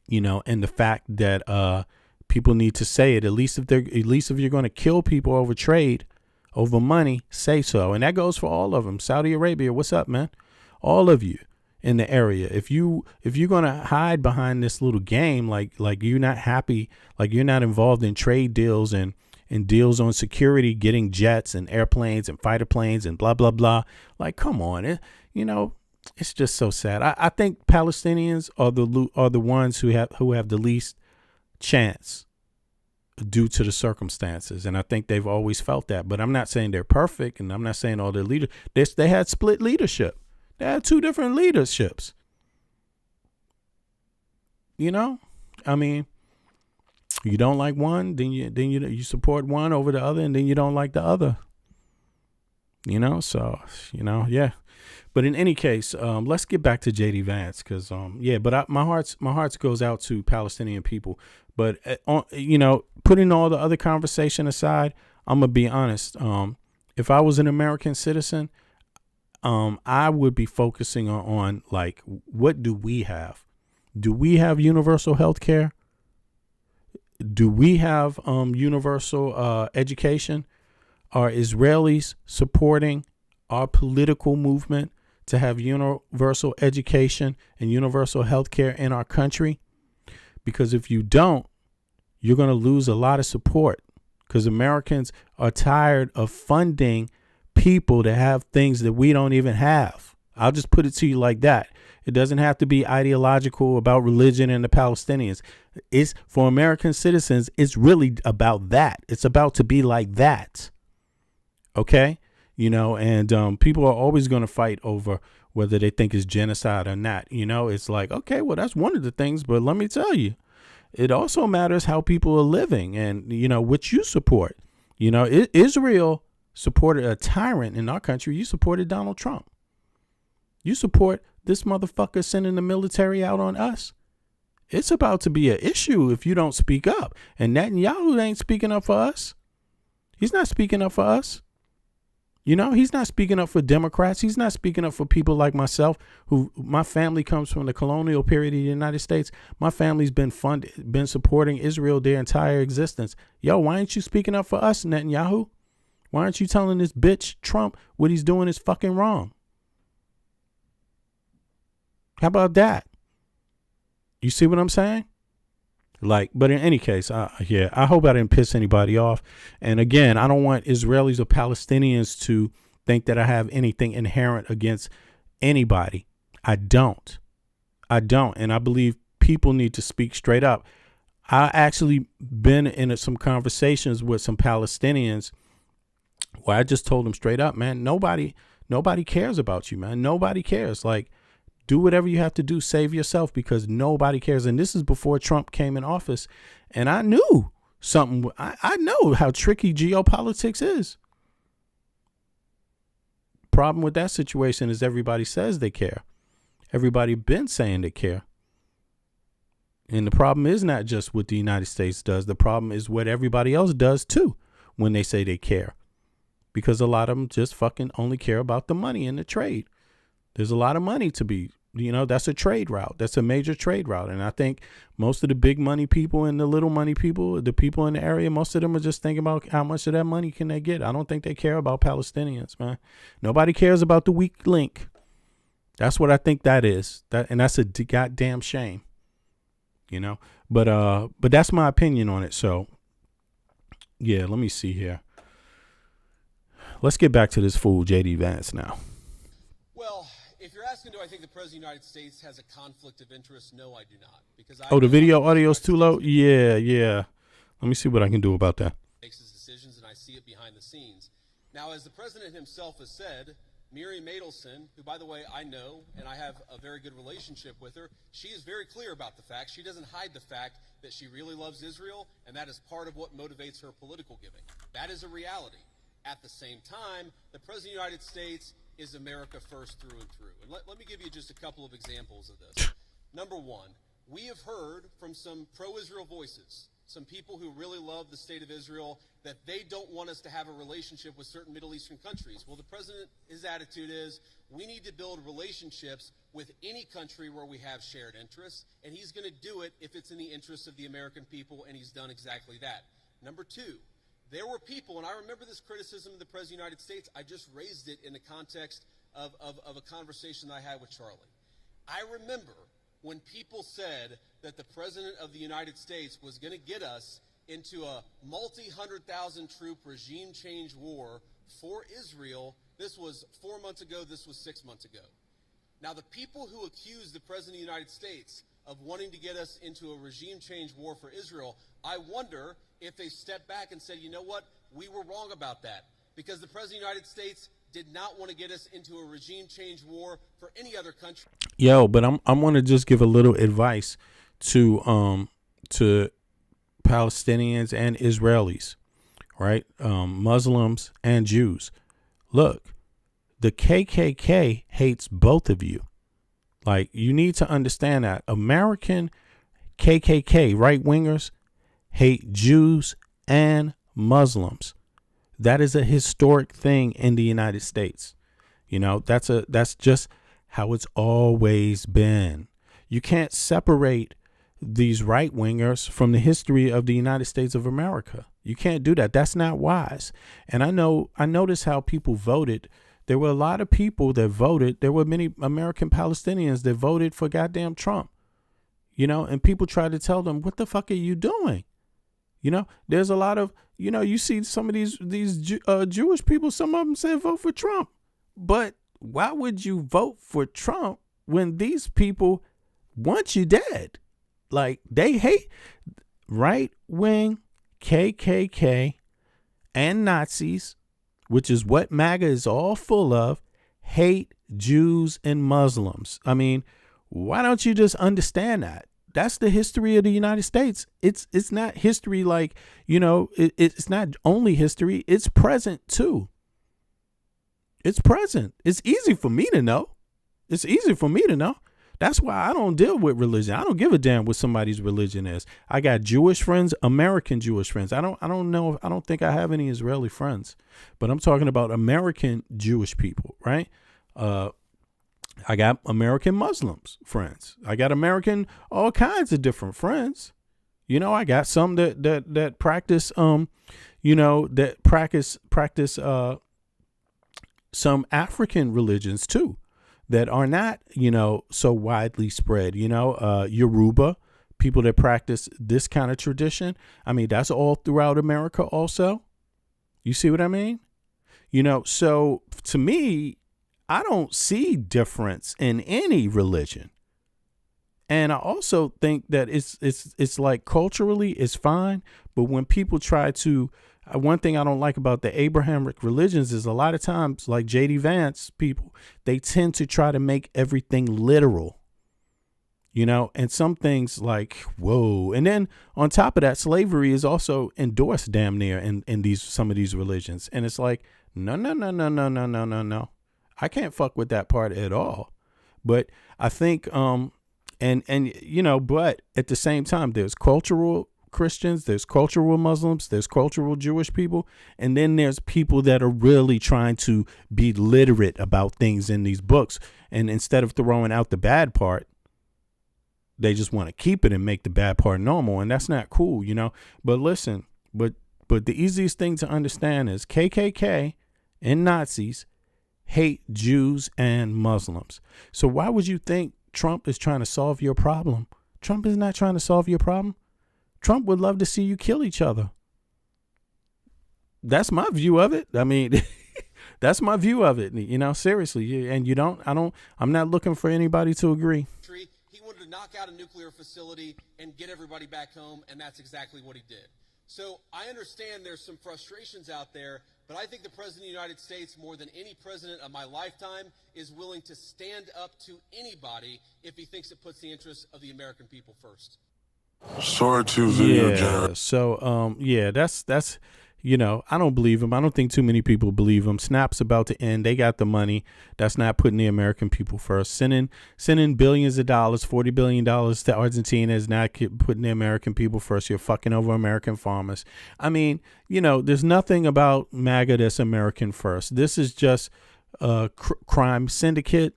the fact that people need to say it, at least if you're going to kill people over trade, over money, say so. And that goes for all of them. Saudi Arabia, what's up, man? All of you in the area. If you're going to hide behind this little game, like you're not happy, like you're not involved in trade deals and deals on security, getting jets and airplanes and fighter planes and blah, blah, blah. Like, come on. it's just so sad. I think Palestinians are the ones who have the least chance due to the circumstances, and I think they've always felt that. But I'm not saying they're perfect, and I'm not saying all their leaders. They had split leadership. They had two different leaderships. You know, I mean, you don't like one, then you support one over the other, and then you don't like the other. You know, so yeah. But in any case, let's get back to JD Vance, because my heart goes out to Palestinian people. But putting all the other conversation aside, I'm gonna be honest. If I was an American citizen, I would be focusing on like, what do we have? Do we have universal health care? Do we have universal education? Are Israelis supporting our political movement to have universal education and universal health care in our country? Because if you don't, you're going to lose a lot of support, because Americans are tired of funding people that have things that we don't even have. I'll just put it to you like that. It doesn't have to be ideological about religion and the Palestinians. It's for American citizens. It's really about that. It's about to be like that. Okay. And people are always going to fight over whether they think it's genocide or not. It's like, okay, well, that's one of the things. But let me tell you, it also matters how people are living and, what you support. Israel supported a tyrant in our country. You supported Donald Trump. You support this motherfucker sending the military out on us. It's about to be an issue if you don't speak up. And Netanyahu ain't speaking up for us. He's not speaking up for us. He's not speaking up for Democrats. He's not speaking up for people like myself, who my family comes from the colonial period of the United States. My family's been supporting Israel their entire existence. Yo, why ain't you speaking up for us, Netanyahu? Why aren't you telling this bitch Trump what he's doing is fucking wrong? How about that? You see what I'm saying? But in any case, I hope I didn't piss anybody off. And again, I don't want Israelis or Palestinians to think that I have anything inherent against anybody. I don't. And I believe people need to speak straight up. I actually been in some conversations with some Palestinians where I just told them straight up, man, nobody cares about you, man. Nobody cares. Like, do whatever you have to do. Save yourself, because nobody cares. And this is before Trump came in office. And I knew something. I know how tricky geopolitics is. Problem with that situation is everybody says they care. Everybody been saying they care. And the problem is not just what the United States does. The problem is what everybody else does too when they say they care. Because a lot of them just fucking only care about the money and the trade. There's a lot of money to be, that's a trade route. That's a major trade route. And I think most of the big money people and the little money people, the people in the area, most of them are just thinking about how much of that money can they get. I don't think they care about Palestinians, man. Nobody cares about the weak link. That's what I think that is. And that's a goddamn shame, But that's my opinion on it. So, yeah, let me see here. Let's get back to this fool, JD Vance, now. Well, if you're asking, do I think the President of the United States has a conflict of interest? No, I do not. Because the video audio's too low? Yeah. Let me see what I can do about that. Makes his decisions, and I see it behind the scenes. Now, as the President himself has said, Miriam Adelson, who, by the way, I know, and I have a very good relationship with her, she is very clear about the fact. She doesn't hide the fact that she really loves Israel, and that is part of what motivates her political giving. That is a reality. At the same time, the President of the United States is America first through and through. And let me give you just a couple of examples of this. Number one, we have heard from some pro-Israel voices, some people who really love the state of Israel, that they don't want us to have a relationship with certain Middle Eastern countries. Well, the president, his attitude is, we need to build relationships with any country where we have shared interests, and he's going to do it if it's in the interests of the American people, and he's done exactly that. Number two, there were people, and I remember this criticism of the President of the United States. I just raised it in the context of a conversation that I had with Charlie. I remember when people said that the President of the United States was going to get us into a multi-100,000 troop regime change war for Israel. This was 4 months ago. This was 6 months ago. Now, the people who accuse the President of the United States of wanting to get us into a regime change war for Israel, I wonder if they stepped back and said, you know what, we were wrong about that. Because the President of the United States did not want to get us into a regime change war for any other country. Yo, but I'm going to just give a little advice to Palestinians and Israelis, right? Muslims and Jews. Look, the KKK hates both of you. Like, you need to understand that American KKK right wingers hate Jews and Muslims. That is a historic thing in the United States. You know, that's just how it's always been. You can't separate these right wingers from the history of the United States of America. You can't do that. That's not wise. And I noticed how people voted. There were a lot of people that voted. There were many American Palestinians that voted for goddamn Trump, you know, and people tried to tell them, what the fuck are you doing? You know, there's a lot of, you know, you see some of these Jewish people, some of them said vote for Trump. But why would you vote for Trump when these people want you dead? Like, they hate right wing KKK and Nazis, which is what MAGA is all full of, hate Jews and Muslims. I mean, why don't you just understand that? That's the history of the United States. It's not history like, you know, it's not only history, it's present too. It's present. It's easy for me to know. It's easy for me to know. That's why I don't deal with religion. I don't give a damn what somebody's religion is. I got Jewish friends, American Jewish friends. I don't think I have any Israeli friends, but I'm talking about American Jewish people, right? I got American Muslims friends. I got American, all kinds of different friends. You know, I got some that practice, you know, that practice some African religions too, that are not, you know, so widely spread, you know, Yoruba, people that practice this kind of tradition. I mean, that's all throughout America also. You see what I mean? You know, so to me, I don't see difference in any religion. And I also think that it's like culturally it's fine. But when people try to, one thing I don't like about the Abrahamic religions is a lot of times, like J.D. Vance people, they tend to try to make everything literal, you know, and some things like, whoa. And then on top of that, slavery is also endorsed damn near in some of these religions. And it's like, no. I can't fuck with that part at all. But I think, and you know, but at the same time, there's cultural Christians, there's cultural Muslims, there's cultural Jewish people, and then there's people that are really trying to be literate about things in these books. And instead of throwing out the bad part, they just want to keep it and make the bad part normal. And that's not cool, you know. But listen, but the easiest thing to understand is KKK and Nazis hate Jews and Muslims. So why would you think Trump is trying to solve your problem? Trump is not trying to solve your problem. Trump would love to see you kill each other. That's my view of it. I mean, that's my view of it. You know, seriously. And I'm not looking for anybody to agree. He wanted to knock out a nuclear facility and get everybody back home, and that's exactly what he did. So I understand there's some frustrations out there, but I think the President of the United States, more than any president of my lifetime, is willing to stand up to anybody if he thinks it puts the interests of the American people first. Sorry to video yeah. So that's you know, I don't believe him. I don't think too many people believe him. Snap's about to end. They got the money. That's not putting the American people first. Sending billions of dollars, $40 billion to Argentina is not putting the American people first. You're fucking over American farmers. I mean, you know, there's nothing about MAGA that's American first. This is just a crime syndicate,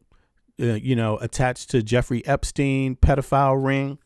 you know, attached to Jeffrey Epstein, pedophile ring,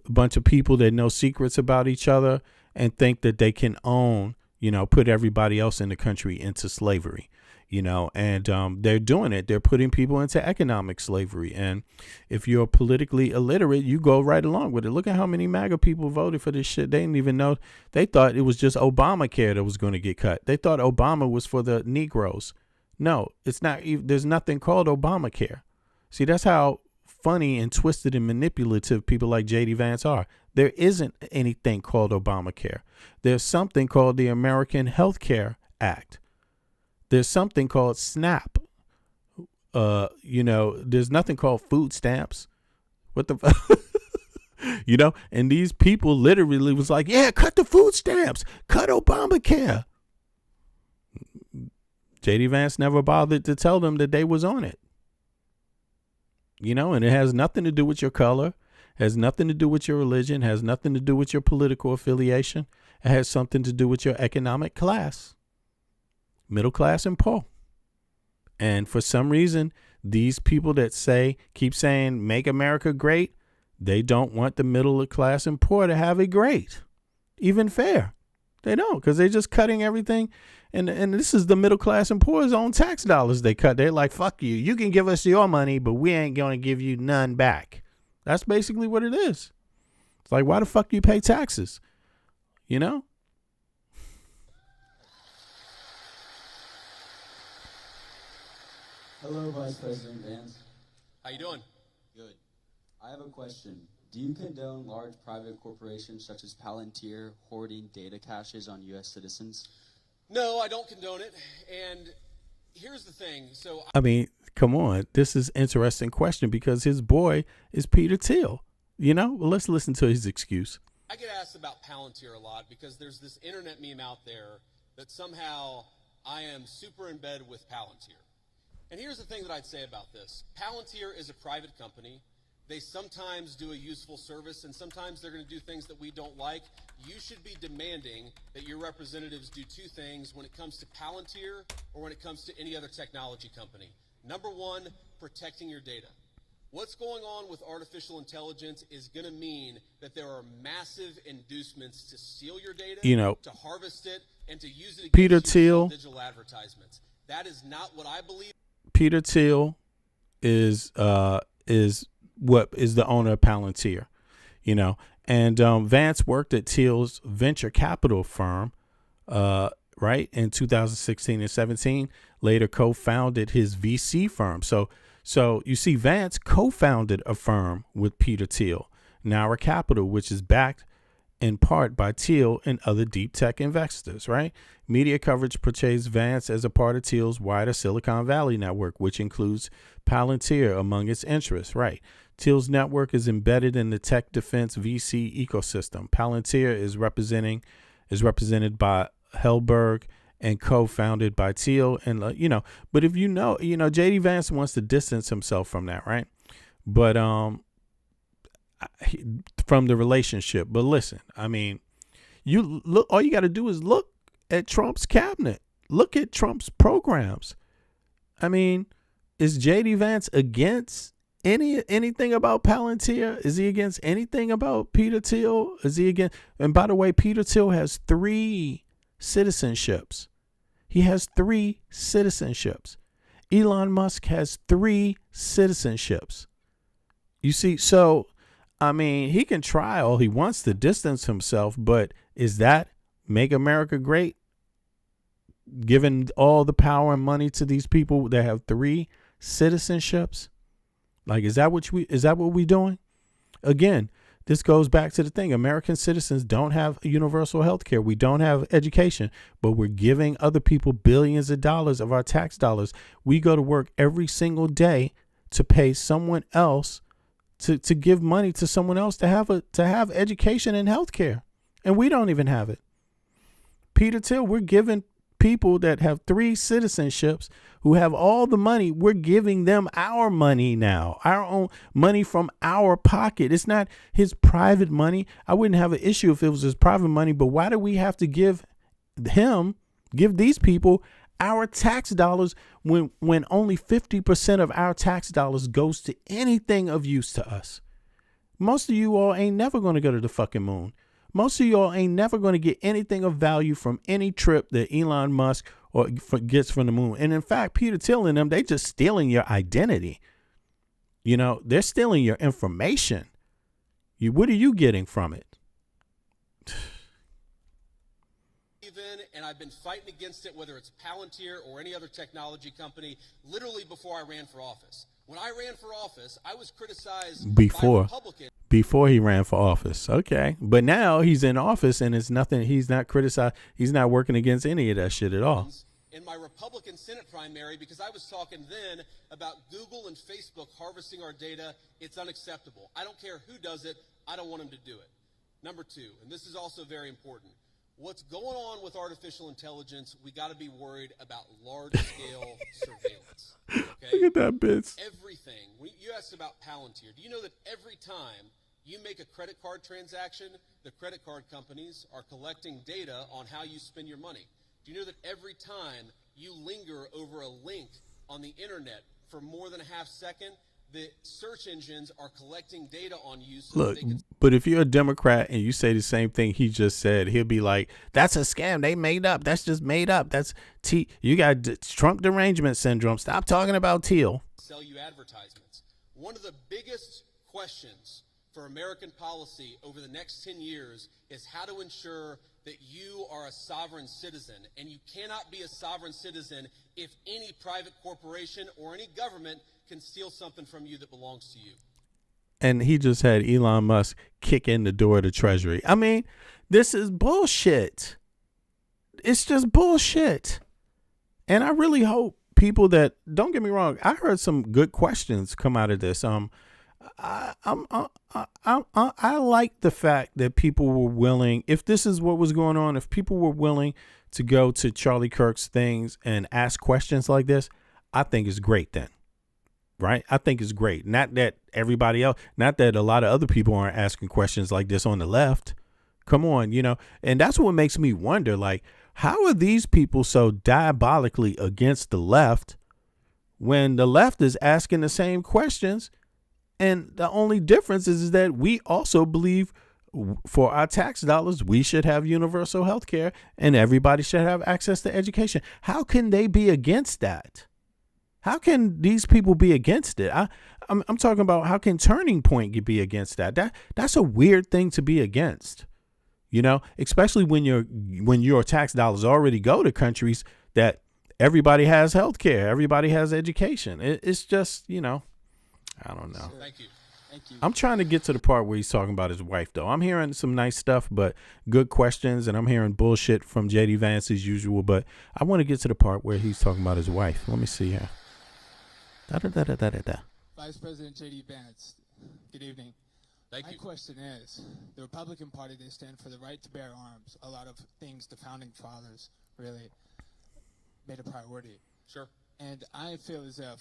a bunch of people that know secrets about each other and think that they can own, you know, put everybody else in the country into slavery, you know, and they're doing it. They're putting people into economic slavery. And if you're politically illiterate, you go right along with it. Look at how many MAGA people voted for this shit. They didn't even know. They thought it was just Obamacare that was going to get cut. They thought Obama was for the Negroes. No, it's not. There's nothing called Obamacare. See, that's how funny and twisted and manipulative people like J.D. Vance are. There isn't anything called Obamacare. There's something called the American Health Care Act. There's something called SNAP. There's nothing called food stamps. What the fuck? And these people literally was like, yeah, cut the food stamps, cut Obamacare. J.D. Vance never bothered to tell them that they was on it. And it has nothing to do with your color, has nothing to do with your religion, has nothing to do with your political affiliation. It has something to do with your economic class, middle class and poor. And for some reason, these people that keep saying, make America great, they don't want the middle class and poor to have it great, even fair. They don't, because they're just cutting everything. And this is the middle class and poor's own tax dollars they cut. They're like, fuck you. You can give us your money, but we ain't going to give you none back. That's basically what it is. It's like, why the fuck you pay taxes? Hello, Vice President Vance. How you doing? Good. I have a question. Do you condone large private corporations such as Palantir hoarding data caches on U.S. citizens? No, I don't condone it. And here's the thing. Come on. This is an interesting question because his boy is Peter Thiel. Well, let's listen to his excuse. I get asked about Palantir a lot because there's this internet meme out there that somehow I am super in bed with Palantir. And here's the thing that I'd say about this. Palantir is a private company. They sometimes do a useful service, and sometimes they're going to do things that we don't like. You should be demanding that your representatives do two things when it comes to Palantir or when it comes to any other technology company. Number one, protecting your data. What's going on with artificial intelligence is going to mean that there are massive inducements to steal your data, to harvest it, and to use it against Peter Thiel, digital advertisements. That is not what I believe. Peter Thiel is what is the owner of Palantir, and Vance worked at Thiel's venture capital firm, right, in 2016 and 17, later co-founded his VC firm. So you see, Vance co-founded a firm with Peter Thiel, Naira Capital, which is backed in part by Thiel and other deep tech investors, right? Media coverage portrays Vance as a part of Thiel's wider Silicon Valley network, which includes Palantir among its interests, right? Thiel's network is embedded in the tech defense VC ecosystem. Palantir is represented by Helberg and co-founded by Thiel. And, but if J.D. Vance wants to distance himself from that, right? But from the relationship. But listen, you look, all you got to do is look at Trump's cabinet. Look at Trump's programs. Is J.D. Vance against anything about Palantir? Is he against anything about Peter Thiel? Is he against? And by the way, Peter Thiel has 3 citizenships. He has 3 citizenships. Elon Musk has 3 citizenships. You see, so he can try all he wants to distance himself, but is that make America great? Giving all the power and money to these people that have 3 citizenships? Like, is that what we doing? Again, this goes back to the thing. American citizens don't have universal health care. We don't have education, but we're giving other people billions of dollars of our tax dollars. We go to work every single day to pay someone else to give money to someone else to have education and health care. And we don't even have it. Peter Thiel, we're giving people that have 3 citizenships who have all the money, we're giving them our money now, our own money from our pocket. It's not his private money. I wouldn't have an issue if it was his private money, but why do we have to give these people our tax dollars when only 50% of our tax dollars goes to anything of use to us? Most of you all ain't never going to go to the fucking moon. Most of y'all ain't never going to get anything of value from any trip that Elon Musk gets from the moon. And in fact, Peter Thiel and them, they just stealing your identity. They're stealing your information. What are you getting from it? And I've been fighting against it, whether it's Palantir or any other technology company, literally before I ran for office. When I ran for office, I was criticized by Before. Republicans. Before he ran for office. Okay. But now he's in office and it's nothing. He's not criticized. He's not working against any of that shit at all. In my Republican Senate primary, because I was talking then about Google and Facebook harvesting our data. It's unacceptable. I don't care who does it. I don't want them to do it. Number two, and this is also very important, what's going on with artificial intelligence, we got to be worried about large-scale surveillance. Okay? Look at that bitch. Everything. You asked about Palantir. Do you know that every time you make a credit card transaction, the credit card companies are collecting data on how you spend your money? Do you know that every time you linger over a link on the internet for more than a half second, the search engines are collecting data on you? So Look, they can... but if you're a Democrat and you say the same thing he just said, he'll be like, that's a scam. They made up. That's just made up. That's you got Trump derangement syndrome. Stop talking about Teal. Sell you advertisements. One of the biggest questions for American policy over the next 10 years is how to ensure that you are a sovereign citizen. And you cannot be a sovereign citizen if any private corporation or any government can steal something from you that belongs to you. And he just had Elon Musk kick in the door of the Treasury. I mean, this is bullshit. It's just bullshit. And I really hope people that, don't get me wrong, I heard some good questions come out of this. I like the fact that people were willing, if this is what was going on, if people were willing to go to Charlie Kirk's things and ask questions like this, I think it's great then. Right? I think it's great. Not that everybody else, not that a lot of other people aren't asking questions like this on the left. Come on, and that's what makes me wonder, like, how are these people so diabolically against the left when the left is asking the same questions? And the only difference is that we also believe for our tax dollars, we should have universal health care and everybody should have access to education. How can they be against that? How can these people be against it? I'm talking about how can Turning Point be against that? That's a weird thing to be against, especially when your tax dollars already go to countries that everybody has health care, everybody has education. It's just, I don't know. Thank you. I'm trying to get to the part where he's talking about his wife, though. I'm hearing some nice stuff, but good questions, and I'm hearing bullshit from JD Vance as usual. But I want to get to the part where he's talking about his wife. Let me see here. Vice President JD Vance, good evening. Thank you. My question is, the Republican Party, they stand for the right to bear arms. A lot of things the founding fathers really made a priority. Sure. And I feel as if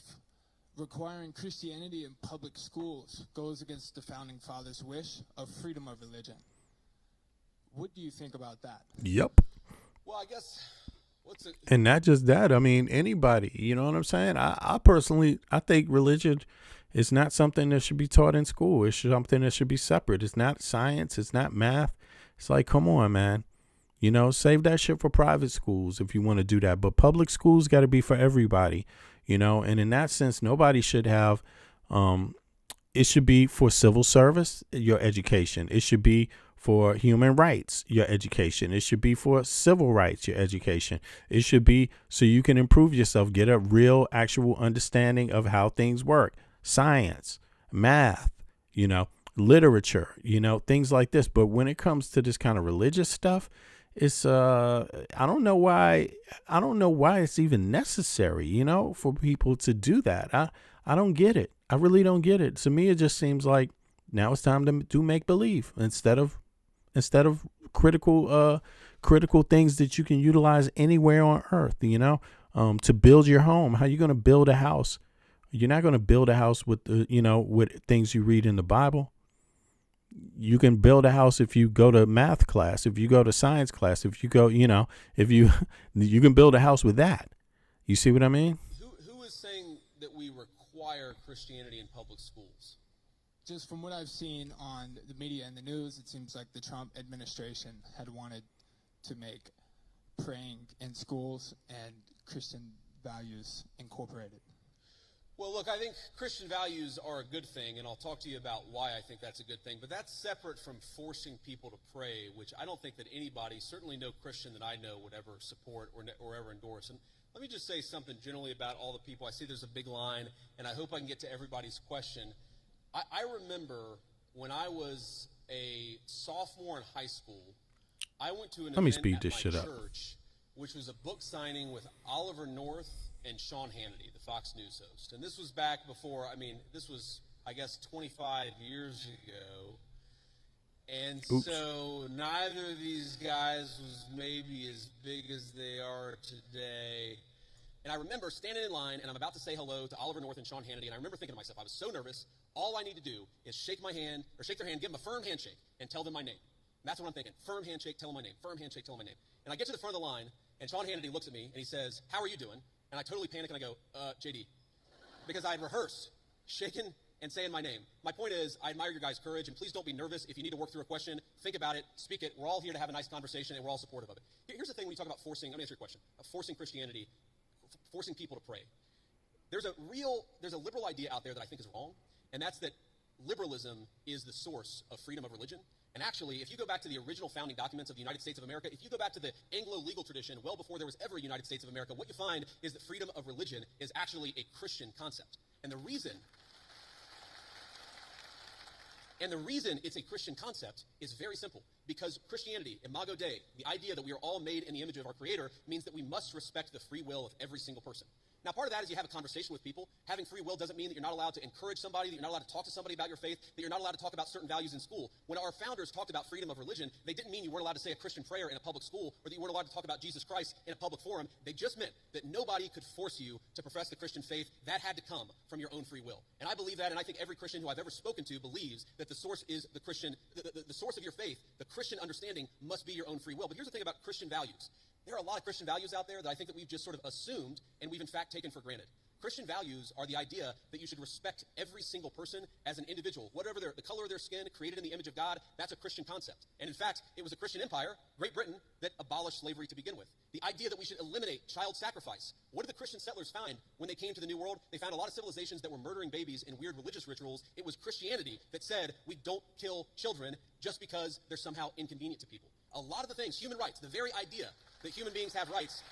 requiring Christianity in public schools goes against the founding fathers' wish of freedom of religion. What do you think about that? Yep. Well, I guess... And not just that. I mean, anybody, you know what I'm saying? I personally think religion is not something that should be taught in school. It's something that should be separate. It's not science. It's not math. It's like, come on, man. Save that shit for private schools if you want to do that. But public schools got to be for everybody, and in that sense, nobody should have, it should be for civil service, your education. It should be for human rights, your education. It should be for civil rights, your education. It should be so you can improve yourself, get a real actual understanding of how things work. Science, math, literature, things like this. But when it comes to this kind of religious stuff, it's I don't know why it's even necessary, for people to do that. I don't get it. I really don't get it. To me, it just seems like now it's time to do make believe instead of critical things that you can utilize anywhere on earth, to build your home. How you going to build a house? You're not going to build a house with, with things you read in the Bible. You can build a house if you go to math class, if you go to science class, if you go, if you can build a house with that. You see what I mean? Who is saying that we require Christianity in public schools? Just from what I've seen on the media and the news, it seems like the Trump administration had wanted to make praying in schools and Christian values incorporated. Well, look, I think Christian values are a good thing, and I'll talk to you about why I think that's a good thing. But that's separate from forcing people to pray, which I don't think that anybody, certainly no Christian that I know, would ever support or ever endorse. And Let me just say something generally about all the people. I see there's a big line, and I hope I can get to everybody's question. I remember when I was a sophomore in high school, I went to an Let me event speed at this my shit up. church, which was a book signing with Oliver North and Sean Hannity, the Fox News host. And this was back before, this was, I guess, 25 years ago. And Oops. so neither of these guys was maybe as big as they are today. And I remember standing in line, and I'm about to say hello to Oliver North and Sean Hannity, and I remember thinking to myself, I was so nervous, all I need to do is shake their hand, give them a firm handshake, and tell them my name. And that's what I'm thinking. Firm handshake, tell them my name. Firm handshake, tell them my name. And I get to the front of the line, and Sean Hannity looks at me, and he says, how are you doing? And I totally panic, and I go, JD. Because I had rehearsed, shaken, and saying my name. My point is, I admire your guys' courage, and please don't be nervous. If you need to work through a question, think about it, speak it. We're all here to have a nice conversation, and we're all supportive of it. Here's the thing when you talk about forcing, let me answer your question, forcing Christianity, forcing people to pray. There's a liberal idea out there that I think is wrong, and that's that liberalism is the source of freedom of religion. And actually, if you go back to the original founding documents of the United States of America, if you go back to the Anglo legal tradition, well before there was ever a United States of America, what you find is that freedom of religion is actually a Christian concept. And the reason it's a Christian concept is very simple. Because Christianity, Imago Dei, the idea that we are all made in the image of our Creator, means that we must respect the free will of every single person. Now, part of that is you have a conversation with people. Having free will doesn't mean that you're not allowed to encourage somebody, that you're not allowed to talk to somebody about your faith, that you're not allowed to talk about certain values in school. When our founders talked about freedom of religion, they didn't mean you weren't allowed to say a Christian prayer in a public school or that you weren't allowed to talk about Jesus Christ in a public forum. They just meant that nobody could force you to profess the Christian faith. That had to come from your own free will. And I believe that, and I think every Christian who I've ever spoken to believes that the source is the Christian, the source of your faith, the Christian understanding must be your own free will. But here's the thing about Christian values. There are a lot of Christian values out there that I think that we've just sort of assumed and we've in fact taken for granted. Christian values are the idea that you should respect every single person as an individual. Whatever the color of their skin, created in the image of God, that's a Christian concept. And in fact, it was a Christian empire, Great Britain, that abolished slavery to begin with. The idea that we should eliminate child sacrifice. What did the Christian settlers find when they came to the New World? They found a lot of civilizations that were murdering babies in weird religious rituals. It was Christianity that said we don't kill children just because they're somehow inconvenient to people. A lot of the things, human rights, the very idea that human beings have rights,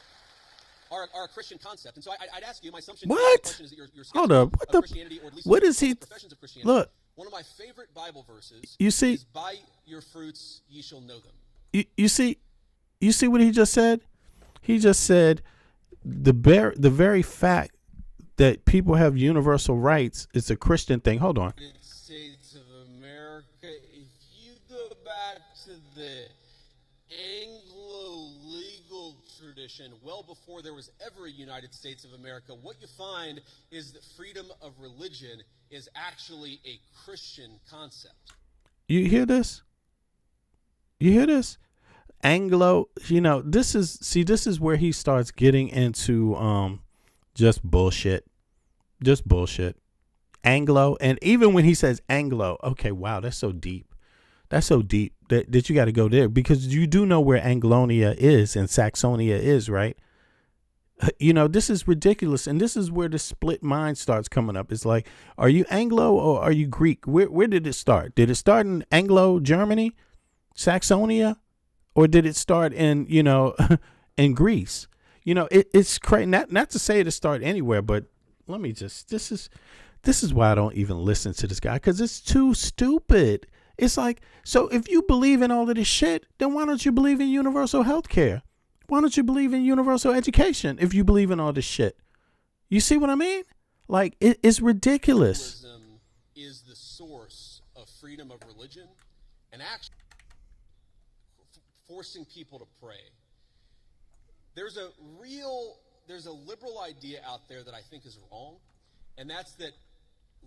are a Christian concept. And so I'd ask you, my assumption What? is that you're Hold up. What the? Christianity, or at least What is he? professions of Christianity. Look. One of my favorite Bible verses You see? is, by your fruits ye shall know them. You see what he just said? He just said the very fact that people have universal rights is a Christian thing. Hold on. United States of America, if you go back to the Anglo legal tradition, well before there was ever a United States of America, what you find is that freedom of religion is actually a Christian concept. You hear this? You hear this? Anglo, this is where he starts getting into just bullshit. Just bullshit. Anglo, and even when he says Anglo, okay, wow, that's so deep. That's so deep that you got to go there, because you do know where Anglonia is and Saxonia is, right? This is ridiculous. And this is where the split mind starts coming up. It's like, are you Anglo or are you Greek? Where did it start? Did it start in Anglo Germany, Saxonia, or did it start in, in Greece? It's crazy. Not to say it start anywhere, but let me just, this is why I don't even listen to this guy, because it's too stupid. It's like, so if you believe in all of this shit, then why don't you believe in universal health care? Why don't you believe in universal education if you believe in all this shit? You see what I mean? Like, it's ridiculous. Liberalism is the source of freedom of religion and actually forcing people to pray. There's a liberal idea out there that I think is wrong, and that's that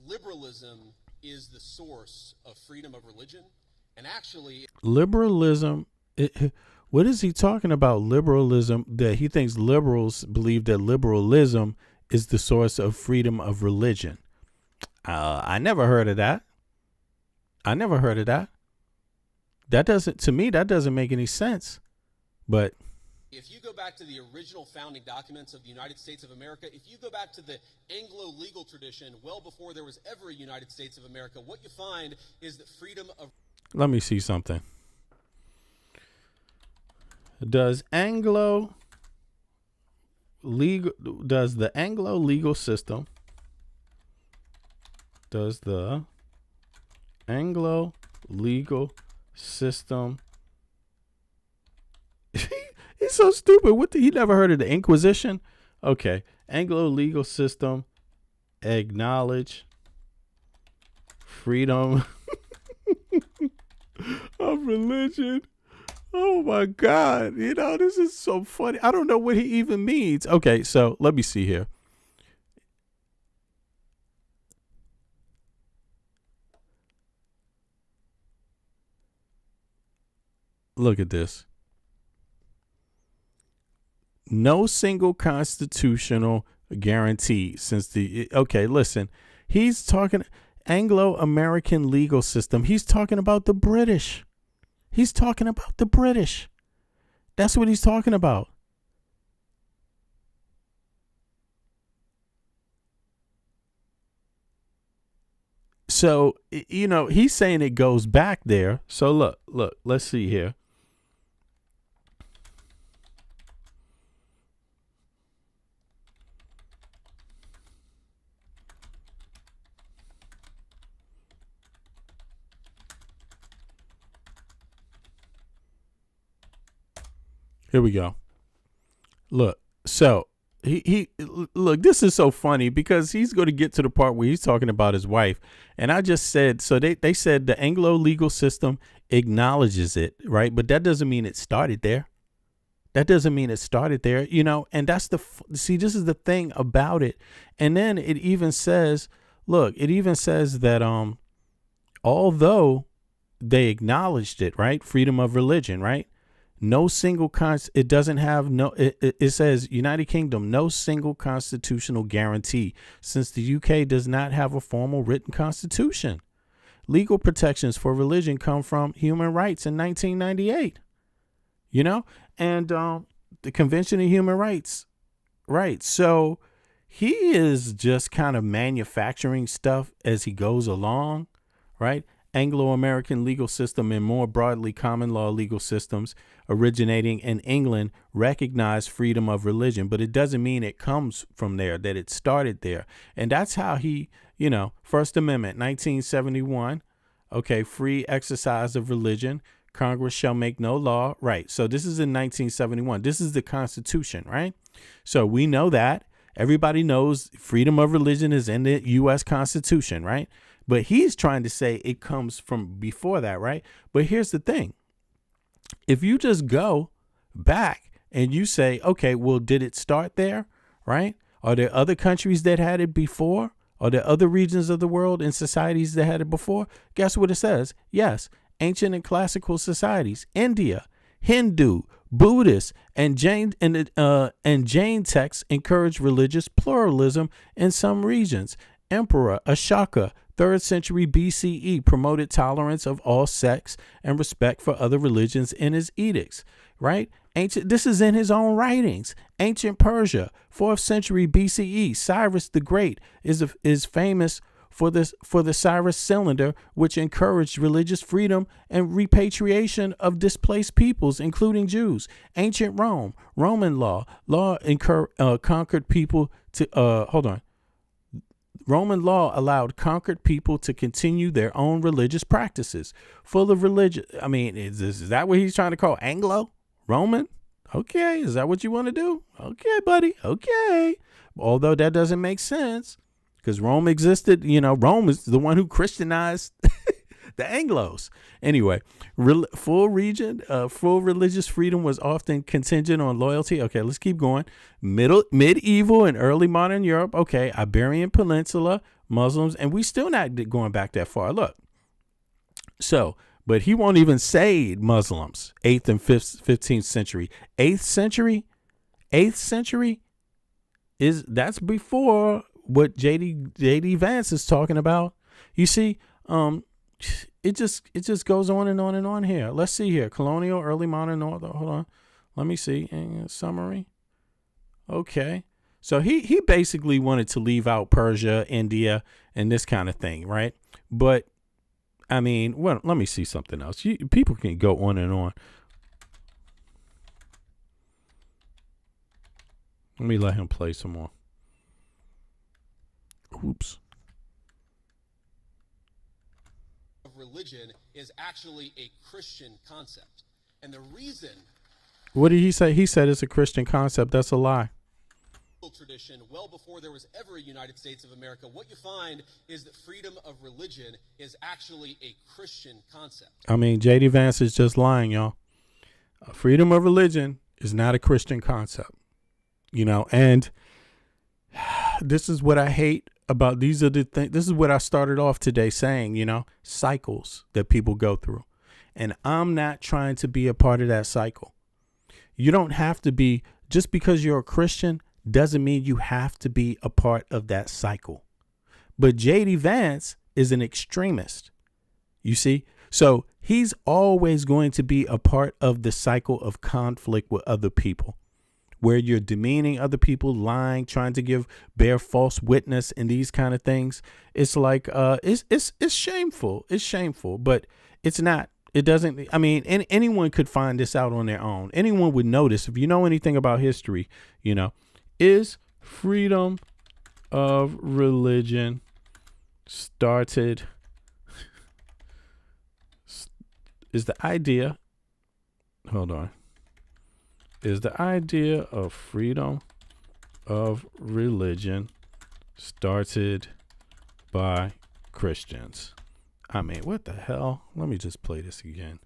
liberalism is the source of freedom of religion, and actually liberalism, what is he talking about? Liberalism, that he thinks liberals believe that liberalism is the source of freedom of religion. I never heard of that. That doesn't make any sense. But if you go back to the original founding documents of the United States of America, if you go back to the Anglo legal tradition, well before there was ever a United States of America, what you find is that freedom of... Let me see something. Does Anglo... Anglo legal system he's so stupid. He never heard of the Inquisition? Okay. Anglo legal system acknowledge freedom of religion. Oh my God. This is so funny. I don't know what he even means. Okay, so let me see here. Look at this. No single constitutional guarantee listen, he's talking Anglo-American legal system. He's talking about the British. That's what he's talking about. So, he's saying it goes back there. So look, let's see here. Here we go. Look, so look, this is so funny because he's going to get to the part where he's talking about his wife. And I just said, so they said the Anglo legal system acknowledges it, right? But that doesn't mean it started there. And that's this is the thing about it. And then it even says that, although they acknowledged it, right? Freedom of religion, right? No single it doesn't have it says United Kingdom, no single constitutional guarantee since the UK does not have a formal written constitution. Legal protections for religion come from human rights in 1998, and the Convention of Human Rights. Right. So he is just kind of manufacturing stuff as he goes along. Right. Anglo-American legal system and more broadly common law legal systems originating in England recognize freedom of religion, but it doesn't mean it comes from there, that it started there. And that's how he, First Amendment, 1971, okay, free exercise of religion. Congress shall make no law. Right. So this is in 1971. This is the Constitution, right? So we know that. Everybody knows freedom of religion is in the U.S. Constitution, right? But he's trying to say it comes from before that, right? But here's the thing. If you just go back and you say, okay, well, did it start there, right? Are there other countries that had it before? Are there other regions of the world and societies that had it before? Guess what it says? Yes, ancient and classical societies, India, Hindu, Buddhist, and Jain texts encourage religious pluralism in some regions. Emperor Ashoka, 3rd century BCE, promoted tolerance of all sects and respect for other religions in his edicts, right? This is in his own writings. Ancient Persia, 4th century BCE, Cyrus the Great is famous for the Cyrus cylinder, which encouraged religious freedom and repatriation of displaced peoples, including Jews. Ancient Rome, Roman law conquered people to Roman law allowed conquered people to continue their own religious practices. Full of religion. I mean, is that what he's trying to call Anglo? Roman? Okay, is that what you want to do? Okay, buddy. Okay. Although that doesn't make sense because Rome existed. Rome is the one who Christianized the Anglos. Anyway, full religious freedom was often contingent on loyalty. Okay, let's keep going. Medieval and early modern Europe. Okay, Iberian Peninsula, Muslims, and we still not going back that far. Look, so, but he won't even say Muslims. 8th and 15th century. 8th century that's before what JD Vance is talking about. You see, it just goes on and on and on here. Let's see here. Colonial, early modern, hold on. Let me see. Summary. Okay. So he basically wanted to leave out Persia, India, and this kind of thing, right? But I mean, well, let me see something else. People can go on and on. Let me let him play some more. Oops. Religion is actually a Christian concept. And the reason... What did he say? He said it's a Christian concept. That's a lie. Tradition, well before there was ever a United States of America, what you find is that freedom of religion is actually a Christian concept. I mean, J.D. Vance is just lying, y'all. Freedom of religion is not a Christian concept. You know, and this is what I hate about these are the things. This is what I started off today saying, you know, cycles that people go through. And I'm not trying to be a part of that cycle. You don't have to be, just because you're a Christian doesn't mean you have to be a part of that cycle. But J.D. Vance is an extremist, you see? So he's always going to be a part of the cycle of conflict with other people, where you're demeaning other people, lying, trying to bear false witness and these kind of things. It's like, it's shameful. It's shameful, but it's not. It doesn't, I mean, anyone could find this out on their own. Anyone would notice, if you know anything about history, you know, is freedom of religion started, is the idea, hold on, is the idea of freedom of religion started by Christians? I mean, what the hell? Let me just play this again.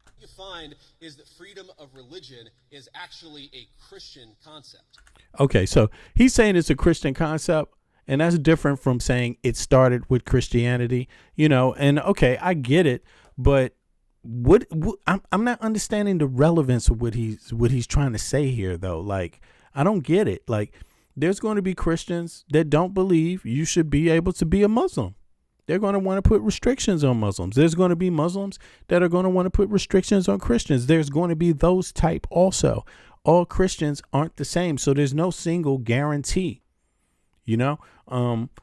What you find is that freedom of religion is actually a Christian concept. Okay, so he's saying it's a Christian concept, and that's different from saying it started with Christianity, you know, and okay, I get it, but what I'm not understanding the relevance of what he's trying to say here, though. Like, I don't get it. Like, there's going to be Christians that don't believe you should be able to be a Muslim. They're going to want to put restrictions on Muslims. There's going to be Muslims that are going to want to put restrictions on Christians. There's going to be those type also. All Christians aren't the same. So there's no single guarantee, you know,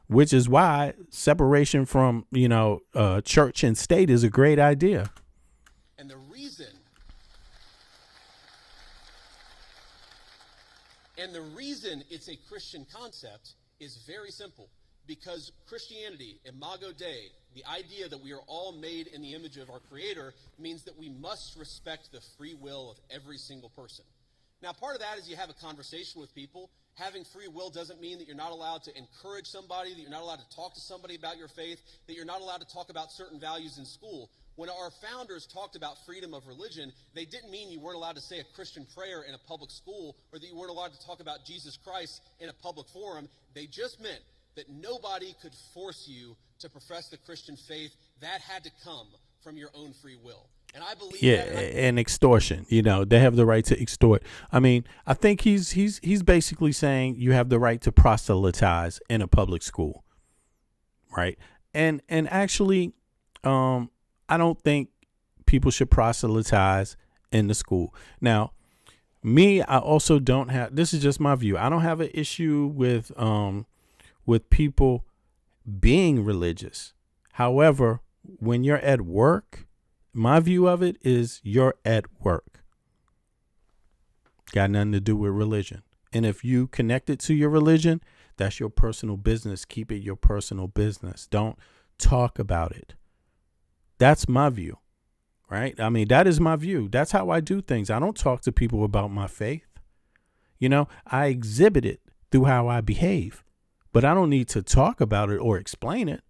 which is why separation from, you know, church and state is a great idea. And the reason it's a Christian concept is very simple. Because Christianity, Imago Dei, the idea that we are all made in the image of our Creator, means that we must respect the free will of every single person. Now, part of that is you have a conversation with people. Having free will doesn't mean that you're not allowed to encourage somebody, that you're not allowed to talk to somebody about your faith, that you're not allowed to talk about certain values in school. When our founders talked about freedom of religion, they didn't mean you weren't allowed to say a Christian prayer in a public school, or that you weren't allowed to talk about Jesus Christ in a public forum. They just meant that nobody could force you to profess the Christian faith. That had to come from your own free will. And I believe and extortion, you know, they have the right to extort. I mean, I think he's basically saying you have the right to proselytize in a public school. Right. And actually, I don't think people should proselytize in the school. Now, me, I also don't have, this is just my view. I don't have an issue with people being religious. However, when you're at work, my view of it is you're at work. Got nothing to do with religion. And if you connect it to your religion, that's your personal business. Keep it your personal business. Don't talk about it. That's my view, right? I mean, that is my view. That's how I do things. I don't talk to people about my faith. You know, I exhibit it through how I behave. But I don't need to talk about it or explain it.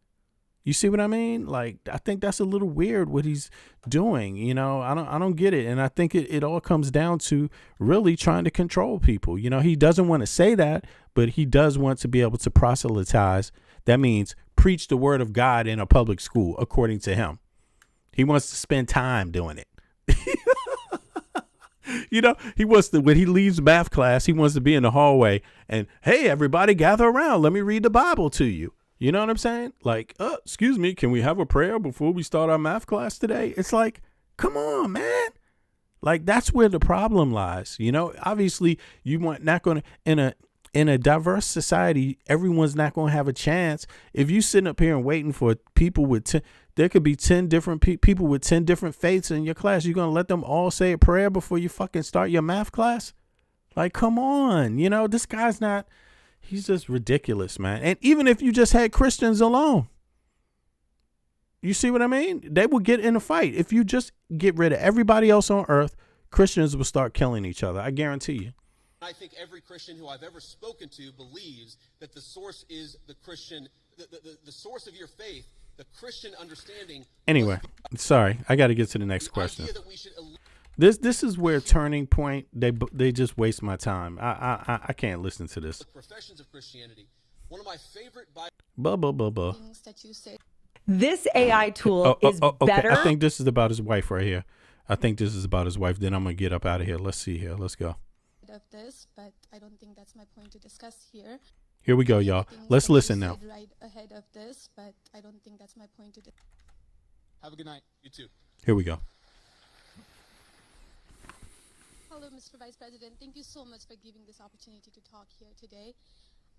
You see what I mean? Like, I think that's a little weird what he's doing. You know, I don't get it. And I think it all comes down to really trying to control people. You know, he doesn't want to say that, but he does want to be able to proselytize. That means preach the word of God in a public school, according to him. He wants to spend time doing it. You know, he wants to, when he leaves math class, he wants to be in the hallway and, hey, everybody gather around. Let me read the Bible to you. You know what I'm saying? Like, excuse me, can we have a prayer before we start our math class today? It's like, come on, man. Like, that's where the problem lies. You know, obviously you want not going to, in a diverse society, everyone's not going to have a chance. If you sitting up here and waiting for people with there could be 10 different people with 10 different faiths in your class. You're going to let them all say a prayer before you fucking start your math class? Like, come on. You know, this guy's not, he's just ridiculous, man. And even if you just had Christians alone, you see what I mean? They would get in a fight. If you just get rid of everybody else on earth, Christians will start killing each other. I guarantee you. I think every Christian who I've ever spoken to believes that the source is the Christian, the source of your faith, the Christian understanding. Anyway, sorry, I got to get to the next question. This is where Turning Point, they just waste my time. I can't listen to this. Professions of Christianity. One of my favorite things that you say. This AI tool is better. I think this is about his wife right here. I think this is about his wife. Then I'm gonna get up out of here. Let's see here. Let's go. Of this, but I don't think that's my point to discuss here. Here we go, y'all. Let's listen now. Right ahead of this, but I don't think that's my point to discuss. Have a good night. You too. Here we go. Hello, Mr. Vice President. Thank you so much for giving this opportunity to talk here today.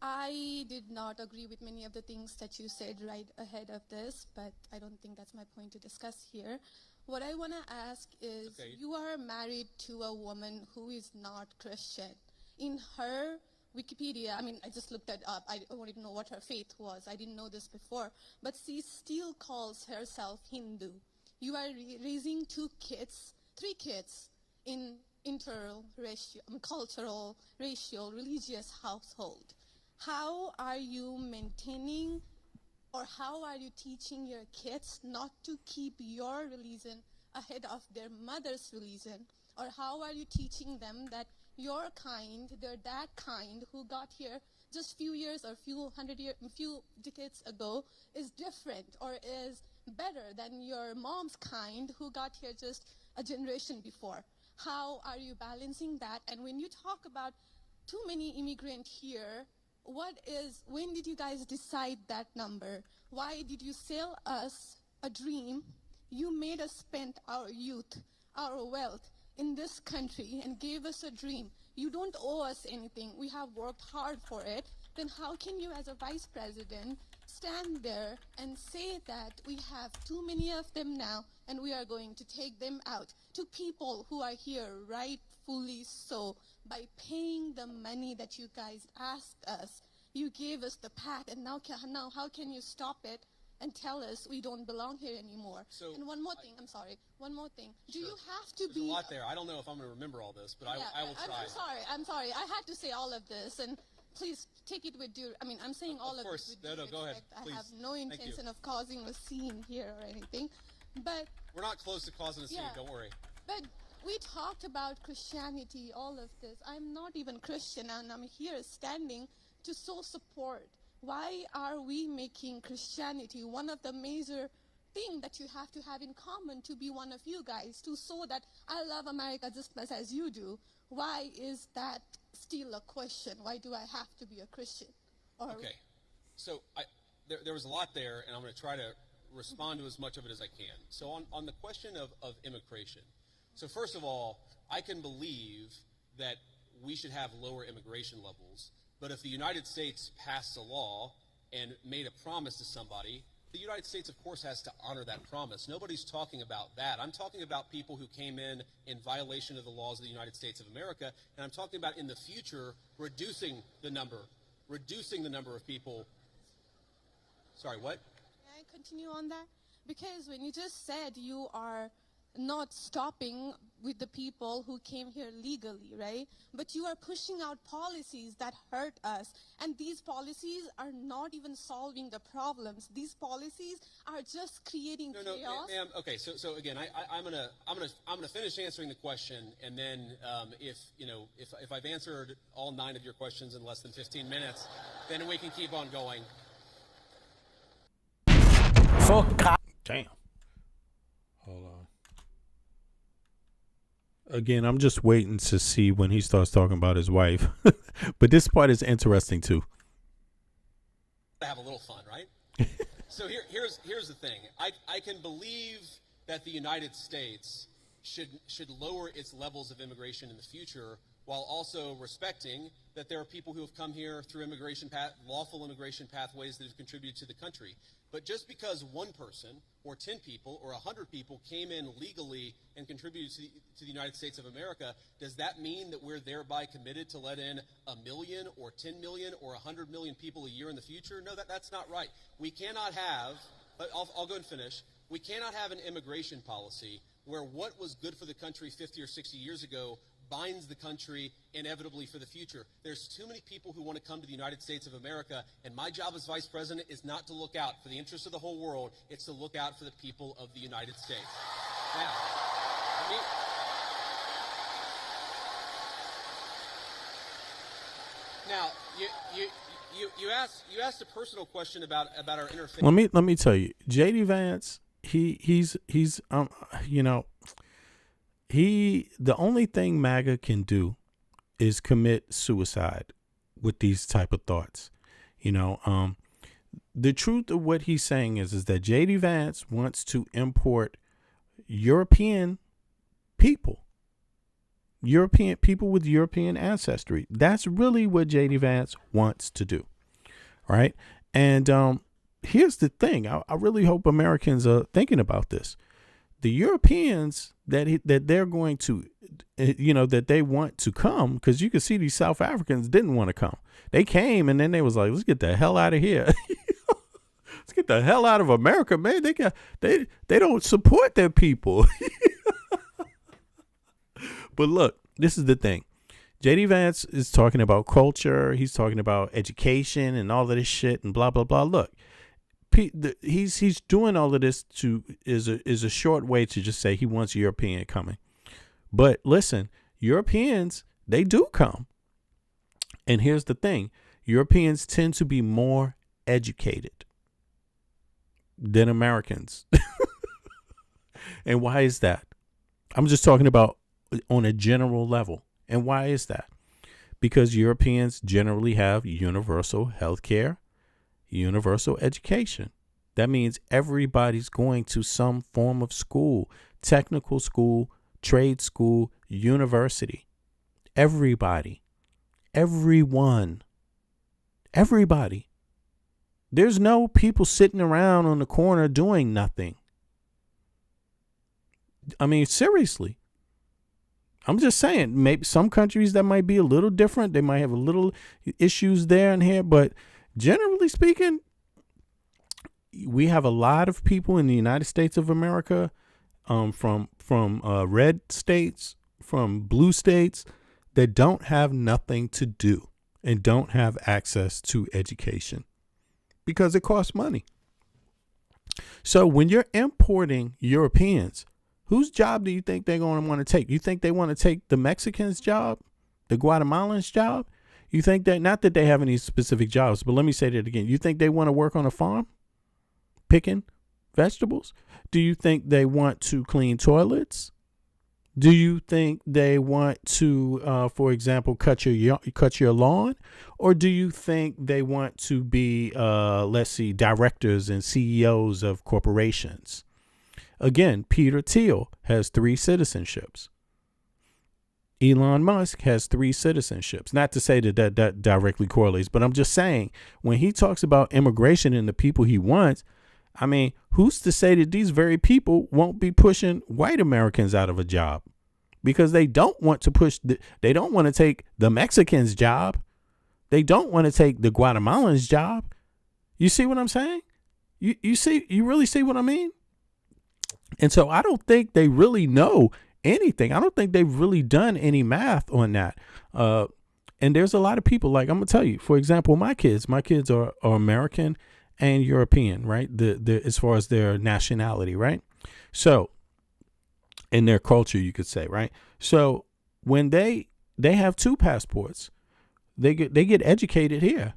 I did not agree with many of the things that you said right ahead of this, but I don't think that's my point to discuss here. What I want to ask is, you are married to a woman who is not Christian. In her Wikipedia, I mean, I just looked it up. I don't even know what her faith was. I didn't know this before. But she still calls herself Hindu. You are raising three kids in cultural, racial, religious household. How are you maintaining, or how are you teaching your kids not to keep your religion ahead of their mother's religion? Or how are you teaching them that your kind, they're that kind who got here just few years or few decades ago is different or is better than your mom's kind who got here just a generation before? How are you balancing that? And when you talk about too many immigrants here, when did you guys decide that number? Why did you sell us a dream? You made us spend our youth, our wealth in this country and gave us a dream. You don't owe us anything. We have worked hard for it. Then how can you as a vice president stand there and say that we have too many of them now and we are going to take them out to people who are here rightfully so by paying the money that you guys asked us? You gave us the path, and now how can you stop it and tell us we don't belong here anymore? And one more thing, one more thing. Do you have to There's a lot there. I don't know if I'm going to remember all this, but I will try. I'm sorry. I had to say all of this, and please take it with due. I mean, I'm saying all of this with due respect. Go ahead. Please. I have no intention of causing a scene here or anything, but we're not close to causing a scene. Don't worry. But we talked about Christianity, all of this. I'm not even Christian, and I'm here standing to so support. Why are we making Christianity one of the major things that you have to have in common to be one of you guys, to show that I love America just as you do? Why is that still a question? Why do I have to be a Christian? Okay, so there was a lot there, and I'm going to try to respond to as much of it as I can. So on the question of immigration, so first of all, I can believe that we should have lower immigration levels, but if the United States passed a law and made a promise to somebody, the United States, of course, has to honor that promise. Nobody's talking about that. I'm talking about people who came in violation of the laws of the United States of America, and I'm talking about in the future reducing the number of people. Sorry, what? Can I continue on that? Because when you just said you are not stopping with the people who came here legally, right? But you are pushing out policies that hurt us, and these policies are not even solving the problems. These policies are just creating chaos. No, ma'am. Okay, so again, I'm gonna finish answering the question, and then if I've answered all 9 of your questions in less than 15 minutes, then we can keep on going. Damn. Hold on. Again, I'm just waiting to see when he starts talking about his wife. But this part is interesting too. Have a little fun, right? So here's the thing. I can believe that the United States should lower its levels of immigration in the future while also respecting that there are people who have come here through lawful immigration pathways that have contributed to the country. But just because one person or 10 people or 100 people came in legally and contributed to the United States of America, does that mean that we're thereby committed to let in 1 million or 10 million or 100 million people a year in the future? No, that's not right. We cannot have, I'll go and finish, we cannot have an immigration policy where what was good for the country 50 or 60 years ago binds the country inevitably for the future. There's too many people who want to come to the United States of America, and my job as vice president is not to look out for the interests of the whole world, it's to look out for the people of the United States. Now, you asked a personal question about our interfaith. Let me tell you, JD Vance, he's the only thing MAGA can do is commit suicide with these type of thoughts. The truth of what he's saying is that JD Vance wants to import European people with European ancestry. That's really what JD Vance wants to do. Right. And here's the thing. I really hope Americans are thinking about this. The Europeans that they're going to, that they want to come, because you can see these South Africans didn't want to come. They came and then they was like, let's get the hell out of here. Let's get the hell out of America, man. They don't support their people. But look, this is the thing. JD Vance is talking about culture. He's talking about education and all of this shit and blah, blah, blah. Look. He's doing all of this is a short way to just say he wants European coming. But listen, Europeans, they do come. And here's the thing. Europeans tend to be more educated than Americans. And why is that? I'm just talking about on a general level. And why is that? Because Europeans generally have universal health care, universal education. That means everybody's going to some form of school, technical school, trade school, university. Everybody, everyone, everybody. There's no people sitting around on the corner doing nothing. I mean, seriously. I'm just saying, maybe some countries that might be a little different. They might have a little issues there and here, but generally speaking, we have a lot of people in the United States of America, from red states, from blue states, that don't have nothing to do and don't have access to education because it costs money. So when you're importing Europeans, whose job do you think they're going to want to take? You think they want to take the Mexicans' job, the Guatemalans' job? You think that, not that they have any specific jobs, but let me say that again. You think they want to work on a farm picking vegetables? Do you think they want to clean toilets? Do you think they want to, for example, cut your lawn? Or do you think they want to be, directors and CEOs of corporations? Again, Peter Thiel has 3 citizenships. Elon Musk has 3 citizenships. Not to say that directly correlates, but I'm just saying when he talks about immigration and the people he wants, I mean, who's to say that these very people won't be pushing white Americans out of a job because they don't want to they don't want to take the Mexicans' job. They don't want to take the Guatemalans' job. You see what I'm saying? You really see what I mean? And so I don't think they really know anything. I don't think they've really done any math on that. And there's a lot of people, like I'm gonna tell you, for example, my kids are American and European, right? The as far as their nationality, right? So in their culture, you could say, right? So when they have 2 passports, they get educated here.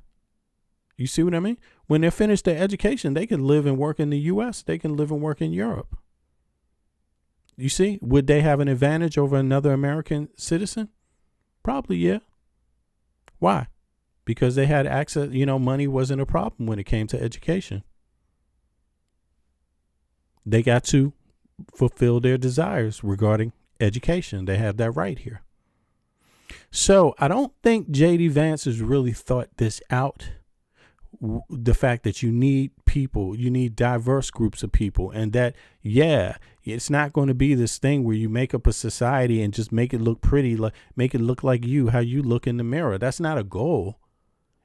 You see what I mean? When they're finished their education, they can live and work in the U.S. They can live and work in Europe. You see, would they have an advantage over another American citizen? Probably, yeah. Why? Because they had access, money wasn't a problem when it came to education. They got to fulfill their desires regarding education. They have that right here. So I don't think JD Vance has really thought this out. The fact that you need people, you need diverse groups of people, and that, yeah, it's not going to be this thing where you make up a society and just make it look pretty, like make it look like how you look in the mirror. That's not a goal.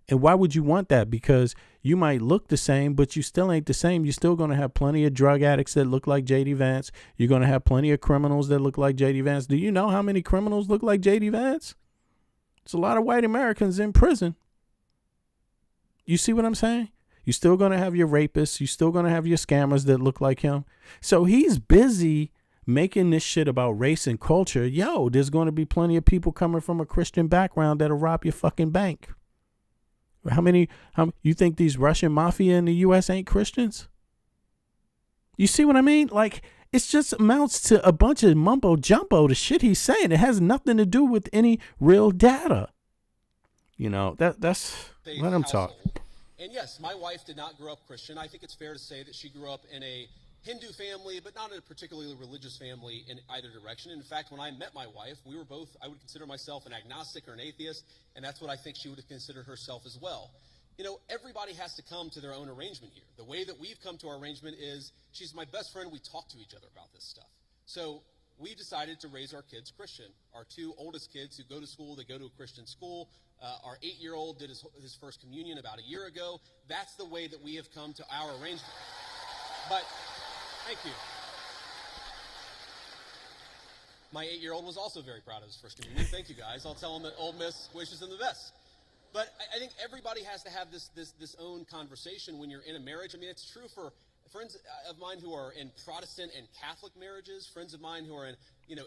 And why would you want that? Because you might look the same, but you still ain't the same. You're still going to have plenty of drug addicts that look like JD Vance. You're going to have plenty of criminals that look like JD Vance. Do you know how many criminals look like JD Vance? It's a lot of white Americans in prison. You see what I'm saying? You're still going to have your rapists. You're still going to have your scammers that look like him. So he's busy making this shit about race and culture. Yo, there's going to be plenty of people coming from a Christian background that'll rob your fucking bank. How you think these Russian mafia in the U.S. ain't Christians? You see what I mean? Like, it just amounts to a bunch of mumbo jumbo, the shit he's saying. It has nothing to do with any real data. You know, that's what I'm talking. And yes, my wife did not grow up Christian. I think it's fair to say that she grew up in a Hindu family, but not in a particularly religious family in either direction. In fact, when I met my wife, we were both, I would consider myself an agnostic or an atheist, and that's what I think she would have considered herself as well. You know, everybody has to come to their own arrangement here. The way that we've come to our arrangement is she's my best friend. We talk to each other about this stuff. So we decided to raise our kids Christian. Our two oldest kids who go to school, they go to a Christian school. Our 8-year-old did his first communion about a year ago. That's the way that we have come to our arrangement. But, thank you. My 8-year-old was also very proud of his first communion. Thank you, guys. I'll tell him that Ole Miss wishes him the best. But I think everybody has to have this own conversation when you're in a marriage. I mean, it's true for friends of mine who are in Protestant and Catholic marriages, friends of mine who are in,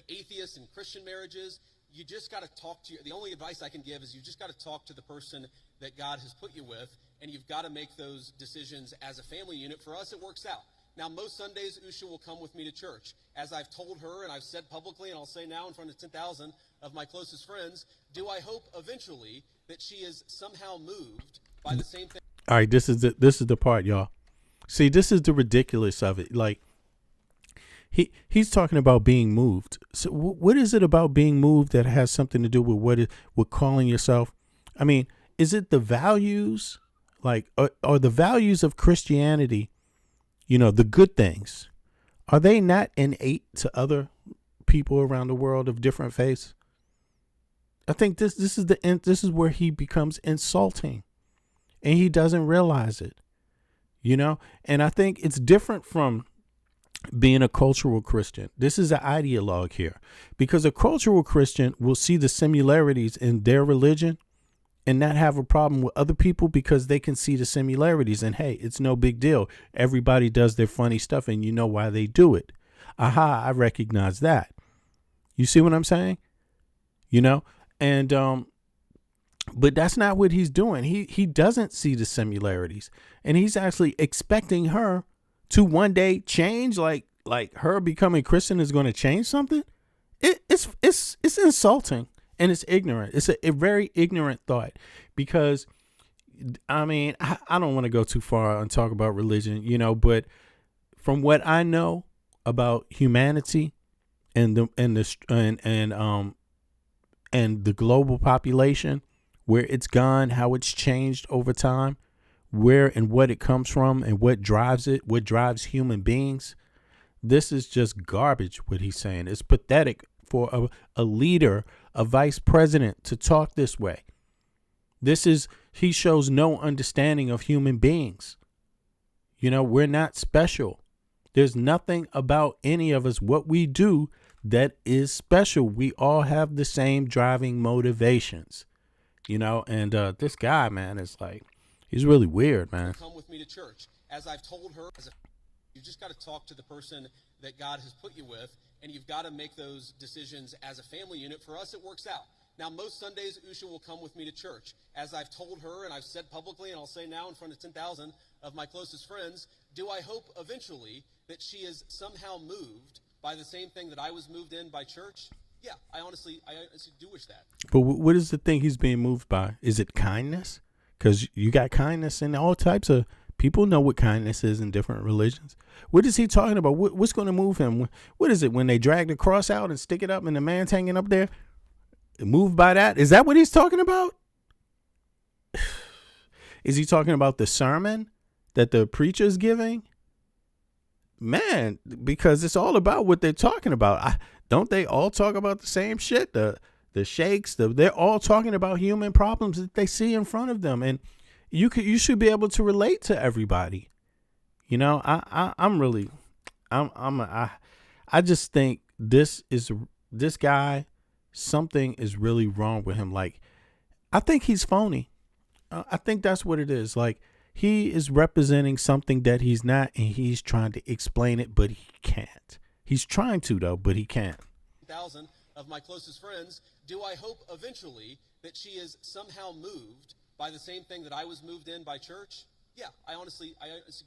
atheist and Christian marriages. You just got to talk to the only advice I can give is you just got to talk to the person that God has put you with, and you've got to make those decisions as a family unit. For us, it works out. Now, most Sundays, Usha will come with me to church. As I've told her, and I've said publicly, and I'll say now in front of 10,000 of my closest friends, do I hope eventually that she is somehow moved by the same thing? All right, this is the part, y'all. See, this is the ridiculous of it. Like, he's talking about being moved. So what is it about being moved that has something to do with with calling yourself? I mean, is it the values, like, are the values of Christianity, the good things, are they not innate to other people around the world of different faiths? I think this is where he becomes insulting, and he doesn't realize it, and I think it's different from being a cultural Christian. This is an ideologue here, because a cultural Christian will see the similarities in their religion and not have a problem with other people because they can see the similarities, and hey, it's no big deal. Everybody does their funny stuff, and you know why they do it. Aha, I recognize that. You see what I'm saying? And but that's not what he's doing. He doesn't see the similarities, and he's actually expecting her to one day change, like her becoming Christian is going to change something. It's insulting, and it's ignorant. It's a very ignorant thought, because I mean, I don't want to go too far and talk about religion, but from what I know about humanity and the global population, where it's gone, how it's changed over time, where and what it comes from and what drives it, what drives human beings. This is just garbage, what he's saying. It's pathetic for a leader, a vice president, to talk this way. He shows no understanding of human beings. We're not special. There's nothing about any of us, what we do, that is special. We all have the same driving motivations, and this guy, man, is like, he's really weird, man. Come with me to church. As I've told her, you just got to talk to the person that God has put you with, and you've got to make those decisions as a family unit. For us, it works out. Now, most Sundays, Usha will come with me to church. As I've told her, and I've said publicly, and I'll say now in front of 10,000 of my closest friends, do I hope eventually that she is somehow moved by the same thing that I was moved in by church? Yeah, I honestly do wish that. But what is the thing he's being moved by? Is it kindness? Because you got kindness in all types of people know what kindness is in different religions. What is he talking about? What's going to move him? What is it when they drag the cross out and stick it up and the man's hanging up there? Moved by that? Is that what he's talking about? Is he talking about the sermon that the preacher's giving? Man, because it's all about what they're talking about. Don't they all talk about the same shit? The sheikhs, they're all talking about human problems that they see in front of them, and you should be able to relate to everybody. You know, I just think this guy, something is really wrong with him. Like, I think he's phony. I think that's what it is. Like, he is representing something that he's not, and he's trying to explain it, but he can't. He's trying to, though, but he can't. 1,000 of my closest friends, do I hope eventually that she is somehow moved by the same thing that I was moved in by church? Yeah, I honestly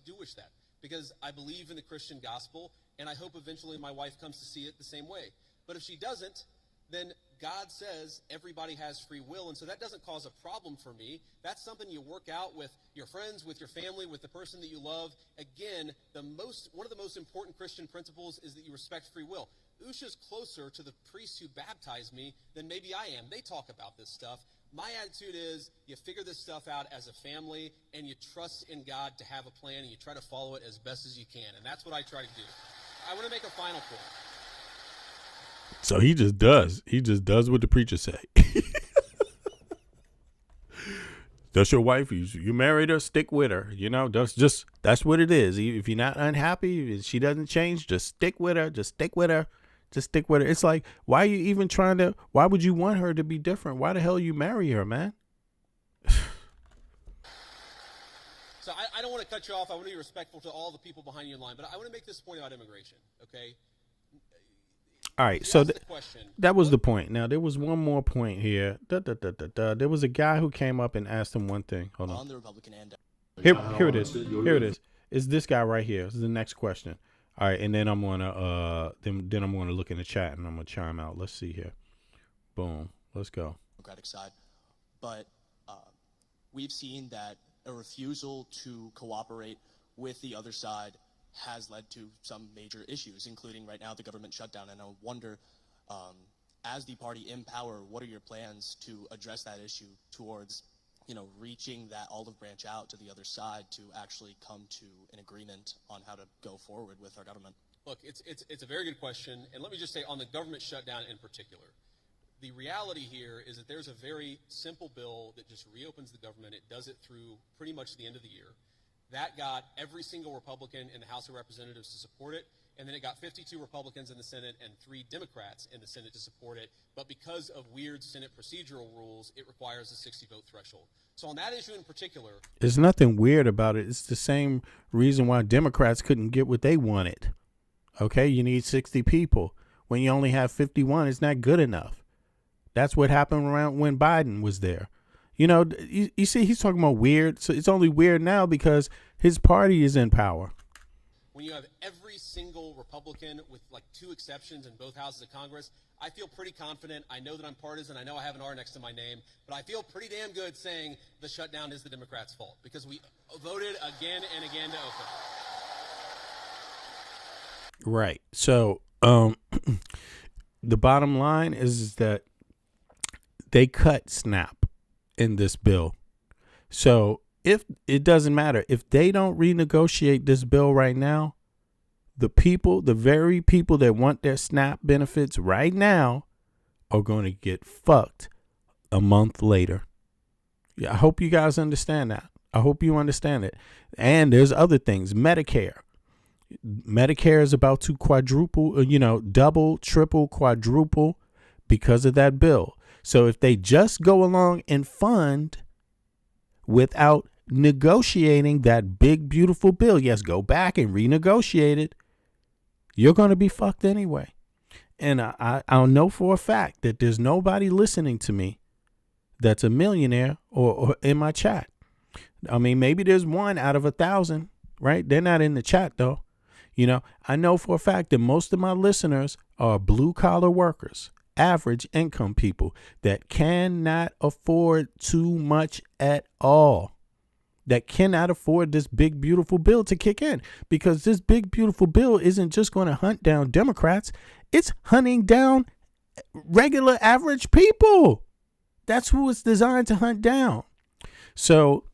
do wish that, because I believe in the Christian gospel, and I hope eventually my wife comes to see it the same way. But if she doesn't, then God says everybody has free will, and so that doesn't cause a problem for me. That's something you work out with your friends, with your family, with the person that you love. Again, one of the most important Christian principles is that you respect free will. Usha's closer to the priests who baptized me than maybe I am. They talk about this stuff. My attitude is you figure this stuff out as a family, and you trust in God to have a plan, and you try to follow it as best as you can, and that's what I try to do. I want to make a final point. So he just does. He just does what the preacher say. That's your wife. You married her, stick with her. You know, that's what it is. If you're not unhappy, if she doesn't change, just stick with her. Just stick with her. Just stick with her. It's like, why are you even why would you want her to be different? Why the hell you marry her, man? So I don't want to cut you off. I want to be respectful to all the people behind you in line, but I want to make this point about immigration, okay? All right, so that was the point. Now, there was one more point here. There was a guy who came up and asked him one thing. Hold on. The Republican end. Here it is. Here it is. It's this guy right here. This is the next question. All right, and then I'm gonna then I'm gonna look in the chat and I'm gonna chime out. Let's see here. Boom. Let's go. Democratic side, but we've seen that a refusal to cooperate with the other side has led to some major issues, including right now the government shutdown. And I wonder, as the party in power, what are your plans to address that issue towards, reaching that olive branch out to the other side to actually come to an agreement on how to go forward with our government? Look, it's a very good question, and let me just say on the government shutdown in particular, the reality here is that there's a very simple bill that just reopens the government. It does it through pretty much the end of the year. That got every single Republican in the House of Representatives to support it, and then it got 52 Republicans in the Senate and 3 Democrats in the Senate to support it. But because of weird Senate procedural rules, it requires a 60-vote threshold. So on that issue in particular, there's nothing weird about it. It's the same reason why Democrats couldn't get what they wanted. Okay, you need 60 people. When you only have 51, it's not good enough. That's what happened around when Biden was there. You see, he's talking about weird. So it's only weird now because his party is in power. When you have every single Republican with like 2 exceptions in both houses of Congress, I feel pretty confident. I know that I'm partisan. I know I have an R next to my name, but I feel pretty damn good saying the shutdown is the Democrats' fault because we voted again and again to open. Right. So the bottom line is that they cut SNAP in this bill. So if it doesn't matter, if they don't renegotiate this bill right now, the very people that want their SNAP benefits right now are going to get fucked a month later. Yeah, I hope you guys understand that. I hope you understand it. And there's other things. Medicare is about to quadruple, double, triple, quadruple because of that bill. So if they just go along and fund without negotiating that big, beautiful bill, yes, go back and renegotiate it, you're going to be fucked anyway. And I'll know for a fact that there's nobody listening to me that's a millionaire or in my chat. I mean, maybe there's 1 out of 1,000, right? They're not in the chat, though. I know for a fact that most of my listeners are blue-collar workers, average income people that cannot afford too much at all, that cannot afford this big, beautiful bill to kick in, because this big, beautiful bill isn't just going to hunt down Democrats. It's hunting down regular average people. That's who it's designed to hunt down. So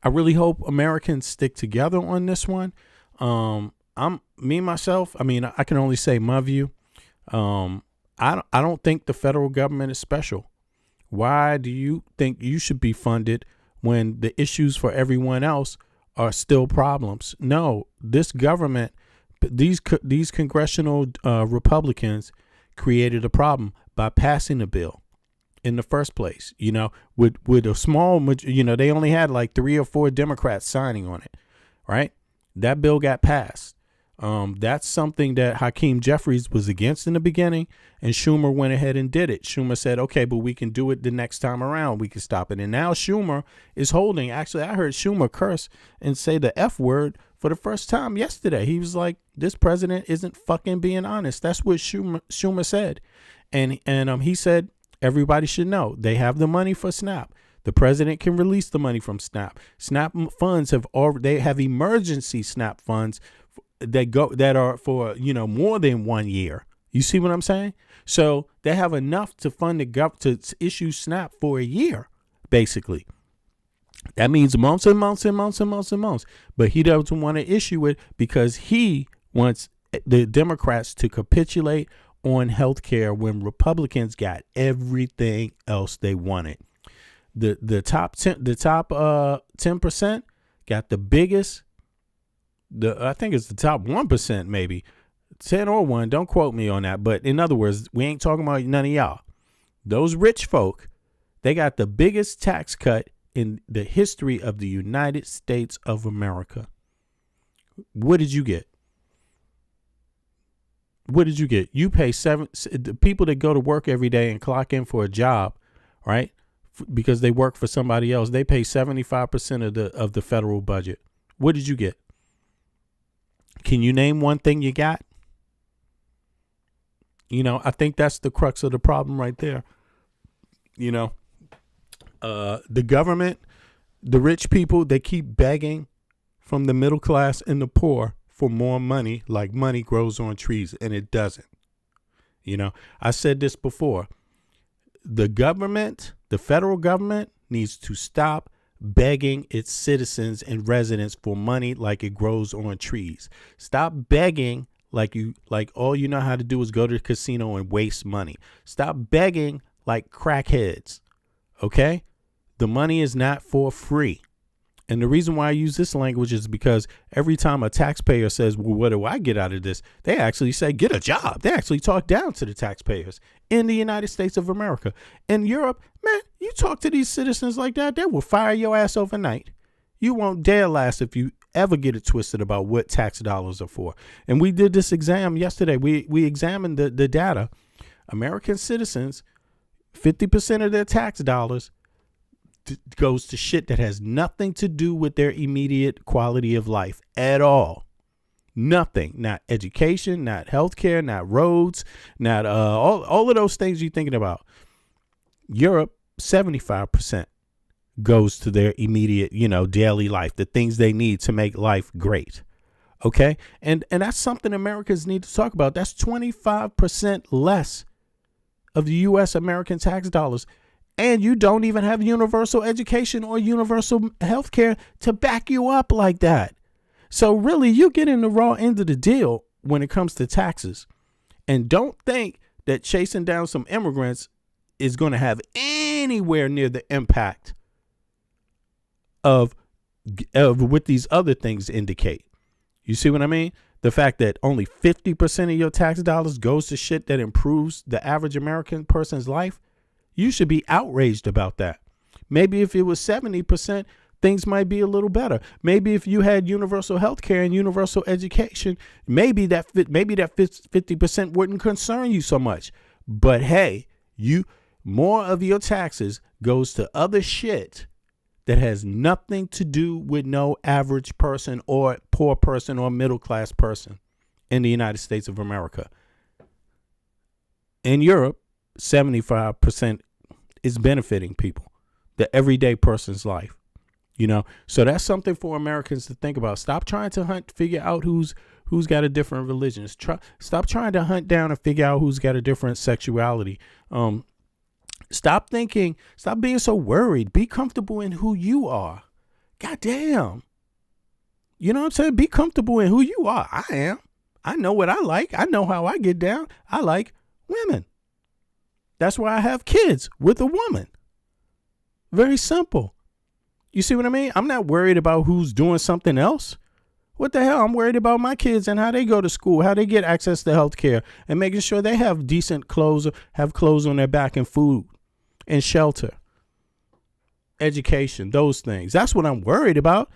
I really hope Americans stick together on this one. Myself, I mean, I can only say my view. I don't think the federal government is special. Why do you think you should be funded when the issues for everyone else are still problems? No, this government, these congressional Republicans created a problem by passing the bill in the first place. You know, with a small, you know, they only had like 3 or 4 Democrats signing on it, right? That bill got passed. That's something that Hakeem Jeffries was against in the beginning, and Schumer went ahead and did it. Schumer said, okay, but we can do it the next time around. We can stop it. And now Schumer is holding. Actually, I heard Schumer curse and say the F word for the first time yesterday. He was like, this president isn't fucking being honest. That's what Schumer said. And he said, everybody should know they have the money for SNAP. The president can release the money from SNAP. SNAP funds they have emergency SNAP funds that are for, you know, more than 1 year. You see what I'm saying? So they have enough to fund the to issue SNAP for a year, basically. That means months and months and months and months and months. But he doesn't want to issue it because he wants the Democrats to capitulate on health care when Republicans got everything else they wanted. The top 10% got the biggest. I think it's the top 1%, maybe 10 or 1. Don't quote me on that. But in other words, we ain't talking about none of y'all. Those rich folk, they got the biggest tax cut in the history of the United States of America. What did you get? What did you get? You pay the people that go to work every day and clock in for a job, right? Because they work for somebody else. They pay 75% of the federal budget. What did you get? Can you name one thing you got? You know, I think that's the crux of the problem right there. You know, the government, the rich people, they keep begging from the middle class and the poor for more money, like money grows on trees, and it doesn't. You know, I said this before. The government, the federal government, needs to stop begging its citizens and residents for money like it grows on trees. Stop begging like all you know how to do is go to the casino and waste money. Stop begging like crackheads. Okay? The money is not for free. And the reason why I use this language is because every time a taxpayer says, well, what do I get out of this? They actually say, get a job. They actually talk down to the taxpayers in the United States of America. In Europe, man, you talk to these citizens like that, they will fire your ass overnight. You won't dare last if you ever get it twisted about what tax dollars are for. And we did this exam yesterday. We examined the data. American citizens, 50% of their tax dollars goes to shit that has nothing to do with their immediate quality of life at all. Nothing. Not education, not healthcare, not roads, not all of those things you're thinking about. Europe, 75% goes to their immediate, you know, daily life, the things they need to make life great. Okay? And that's something Americans need to talk about. That's 25% less of the U.S. American tax dollars. And you don't even have universal education or universal health care to back you up like that. So really, you get in the raw end of the deal when it comes to taxes. And don't think that chasing down some immigrants is going to have anywhere near the impact of what these other things indicate. You see what I mean? The fact that only 50% of your tax dollars goes to shit that improves the average American person's life. You should be outraged about that. Maybe if it was 70%, things might be a little better. Maybe if you had universal health care and universal education, maybe that 50% wouldn't concern you so much. But hey, more of your taxes goes to other shit that has nothing to do with no average person or poor person or middle class person in the United States of America. In Europe, 75% is benefiting people, the everyday person's life, you know. So that's something for Americans to think about. Stop trying to figure out who's who's got a different religion. Stop trying to hunt down and figure out who's got a different sexuality. Stop being so worried. Be comfortable in who you are. God damn. You know what I'm saying? Be comfortable in who you are. I am. I know what I like. I know how I get down. I like women. That's why I have kids with a woman. Very simple. You see what I mean? I'm not worried about who's doing something else. What the hell? I'm worried about my kids and how they go to school, how they get access to health care, and making sure they have decent clothes, have clothes on their back, and food and shelter, education, those things. That's what I'm worried about.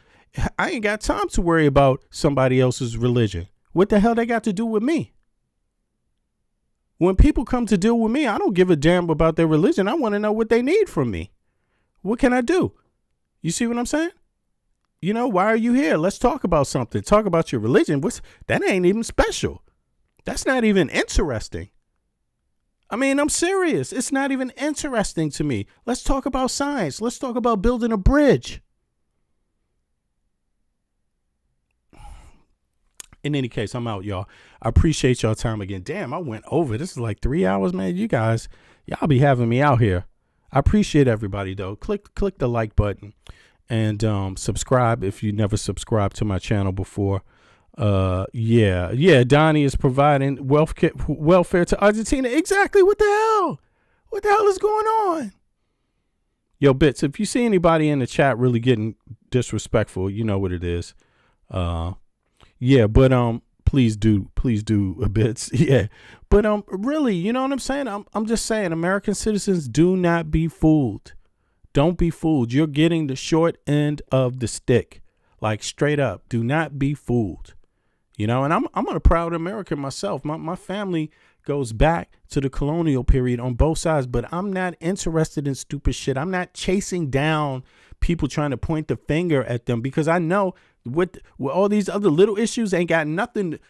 I ain't got time to worry about somebody else's religion. What the hell they got to do with me? When people come to deal with me, I don't give a damn about their religion. I want to know what they need from me. What can I do? You see what I'm saying? You know, why are you here? Let's talk about something. Talk about your religion. That ain't even special. That's not even interesting. I mean, I'm serious. It's not even interesting to me. Let's talk about science. Let's talk about building a bridge. In any case, I'm out, y'all. I appreciate y'all time again. Damn, I went over. This is like 3 hours, man. You guys, y'all be having me out here. I appreciate everybody, though. Click the like button and subscribe if you never subscribed to my channel before. Yeah. Donnie is providing welfare to Argentina. Exactly. What the hell? What the hell is going on? Yo, Bits, if you see anybody in the chat really getting disrespectful, you know what it is. Yeah, but please do Bits. Yeah. But really, you know what I'm saying? I'm just saying, American citizens, do not be fooled. Don't be fooled. You're getting the short end of the stick. Like, straight up. Do not be fooled. You know, and I'm a proud American myself. My family goes back to the colonial period on both sides, but I'm not interested in stupid shit. I'm not chasing down people trying to point the finger at them, because I know with all these other little issues ain't got nothing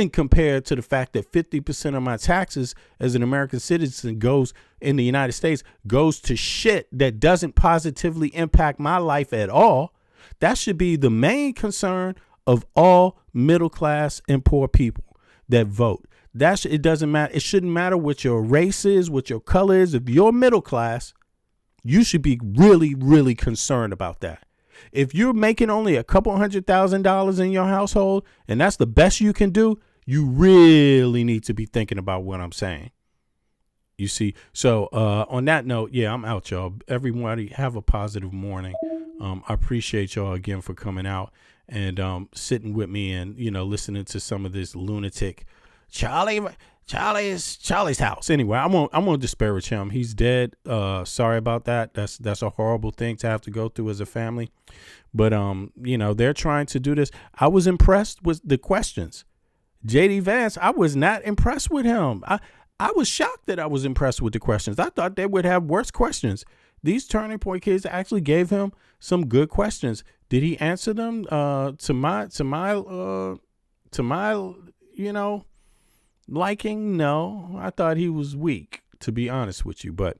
compared to the fact that 50% of my taxes as an American citizen goes in the United States goes to shit that doesn't positively impact my life at all. That should be the main concern of all middle class and poor people that vote. It doesn't matter. It shouldn't matter what your race is, what your color is. If you're middle class, you should be really, really concerned about that. If you're making only a couple $100,000 in your household and that's the best you can do, you really need to be thinking about what I'm saying. You see? So on that note, yeah, I'm out, y'all. Everybody have a positive morning. I appreciate y'all again for coming out and sitting with me and, you know, listening to some of this lunatic Charlie's house. Anyway, I won't disparage him. He's dead. Sorry about that. That's a horrible thing to have to go through as a family. But you know, they're trying to do this. I was impressed with the questions. JD Vance, I was not impressed with him. I was shocked that I was impressed with the questions. I thought they would have worse questions. These Turning Point kids actually gave him some good questions. Did he answer them to my you know, liking? No, I thought he was weak, to be honest with you. But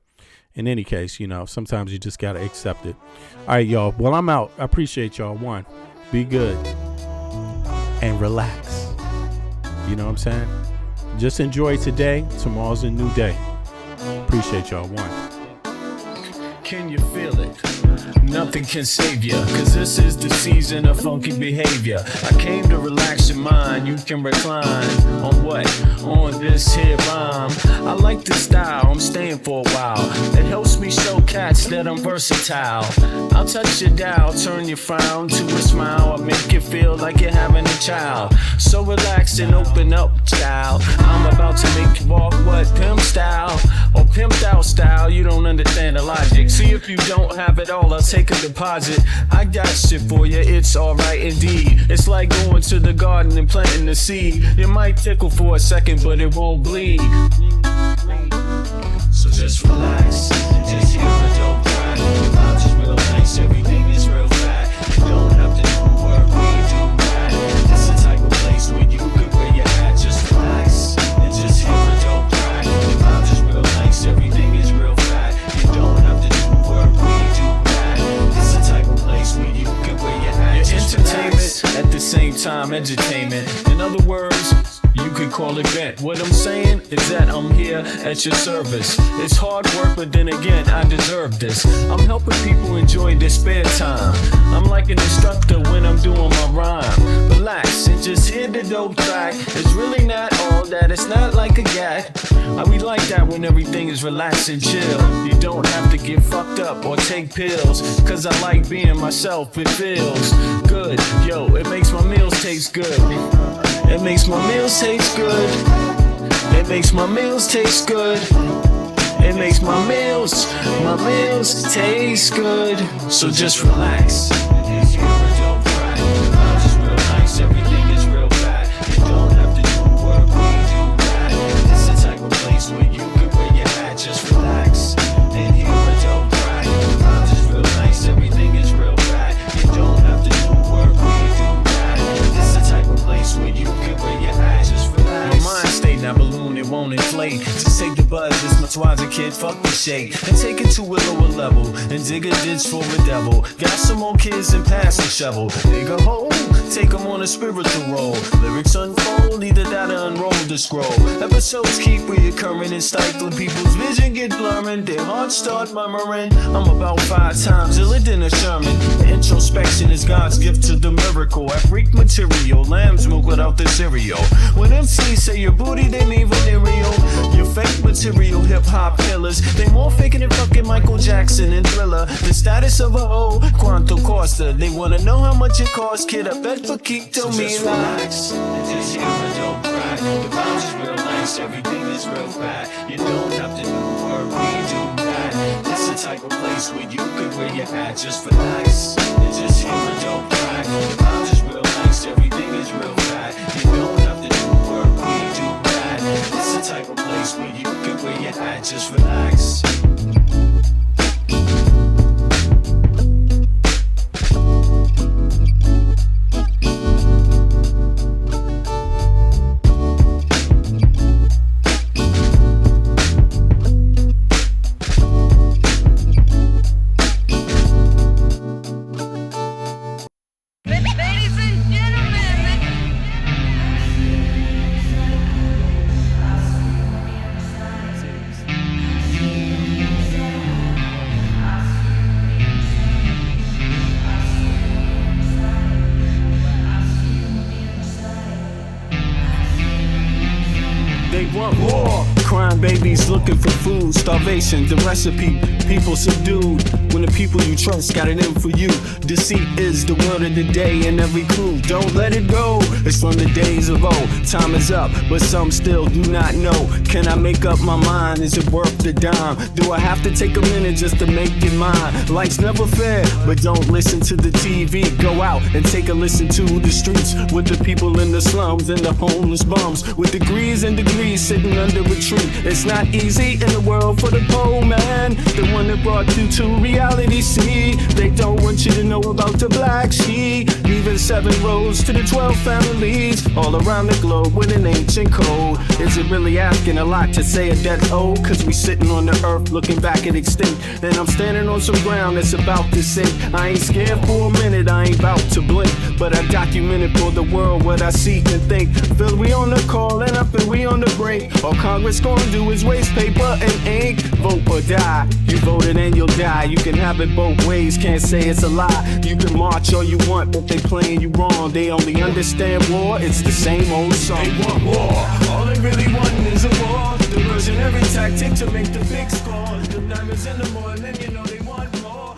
in any case, you know, sometimes you just got to accept it. All right, y'all. Well, I'm out. I appreciate y'all. One, be good and relax. You know what I'm saying? Just enjoy today. Tomorrow's a new day. Appreciate y'all. One. Can you feel it? Nothing can save ya, cause this is the season of funky behavior. I came to relax your mind, you can recline. On what? On this here rhyme. I like the style, I'm staying for a while. It helps me show cats that I'm versatile. I'll touch your dial, turn your frown to a smile. I'll make you feel like you're having a child. So relax and open up, child. I'm about to make you walk what? Pimp style or pimped out style. You don't understand the logic. See if you don't have it all, I'll take a deposit. I got shit for you, it's alright indeed. It's like going to the garden and planting the seed. It might tickle for a second, but it won't bleed. So just relax, just hear a dope crack. Your vibes is real nice, everything is real fat. You don't have to do work, we do that. It's the type of place where you could wear your hat. Just relax, and just hear a dope crack. Your vibes is real nice, everything is real fat. You don't have to do work, we do that. It's the type of place where you can wear your hat. Your entertainment at the same time edutainment. In other words, you could call it vent. What I'm saying is that I'm here at your service. It's hard work, but then again, I deserve this. I'm helping people enjoy their spare time. I'm like an instructor when I'm doing my rhyme. Relax and just hear the dope track. It's really not all that, it's not like a gag. We like that when everything is relaxed and chill. You don't have to get fucked up or take pills, cause I like being myself, it feels good. Yo, it makes my meals taste good. It makes my meals taste good. It makes my meals taste good. It makes my meals taste good. So just relax. It's here a dope track. The vibes is real nice, everything is real bad. You don't have to do work, we do that. It's the type of place where you can wear your hat. Just relax. And hear a dope track. The vibes is real nice, everything is real bad. You don't have to do work, we do that. It's the type of place where you can wear your hat. Just relax. My mind state, that balloon, it won't inflate. Just take the buzz, this much wiser kid, fuck the shade. And take it to a lower level, and dig a ditch for a devil. Got some more kids and pass the shovel. Dig a hole, take them on a spiritual roll. Lyrics unfold, lead the data, unroll the scroll. Episodes keep reoccurring and stifling. People's vision get blurring, their hearts start murmuring. I'm about 5 times iller than a Sherman. The introspection is God's gift to the miracle. I freak material, lamb's milk without the cereal. When MCs say your booty, they mean venereal. Your fake material hip-hop killers, they more faking than fucking Michael Jackson and Thriller. The status of a hoe, Quanto Costa. They wanna know how much it costs, kid, I bet for keep to me. Just relax, and just hear a dope track. The vibes is real nice, everything is real bad. You don't have to do work, we do that. It's the type of place where you could wear your hat. Just relax, and just hear a dope track. The vibes is real nice, everything is real bad. You don't have to do work, we do that. It's the type of place where you could wear your hat. Just relax. They want war. Crying babies looking for food. Starvation, the recipe. People subdued. When the people you trust got it in for you. Deceit is the word of the day and every clue. Don't let it go. It's from the days of old. Time is up, but some still do not know. Can I make up my mind? Is it worth the dime? Do I have to take a minute just to make it mine? Life's never fair, but don't listen to the TV. Go out and take a listen to the streets with the people in the slums and the homeless bums with degrees and degrees sitting under a tree. It's not easy in the world for the poor man, the one that brought you to reality. See, they don't want you to know about the black sheep, leaving 7 roads to the 12 families all around the globe with an ancient code. Is it really asking a lot to say a death old? Cause we sitting on the earth looking back at extinct. Then I'm standing on some ground that's about to sink. I ain't scared for a minute, I ain't about to blink, but I documented for the world what I see and think. Feel we on the call and up and we on the brink. All Congress gonna do is waste paper and ink. Vote or die. You voted and you'll die. You can have it both ways, can't say it's a lie. You can march all you want, but they playing you wrong. They only understand war, it's the same old song. They want war, all they really want is a war. Diversion every tactic to make the big score. The diamonds in the morning, you know they want more.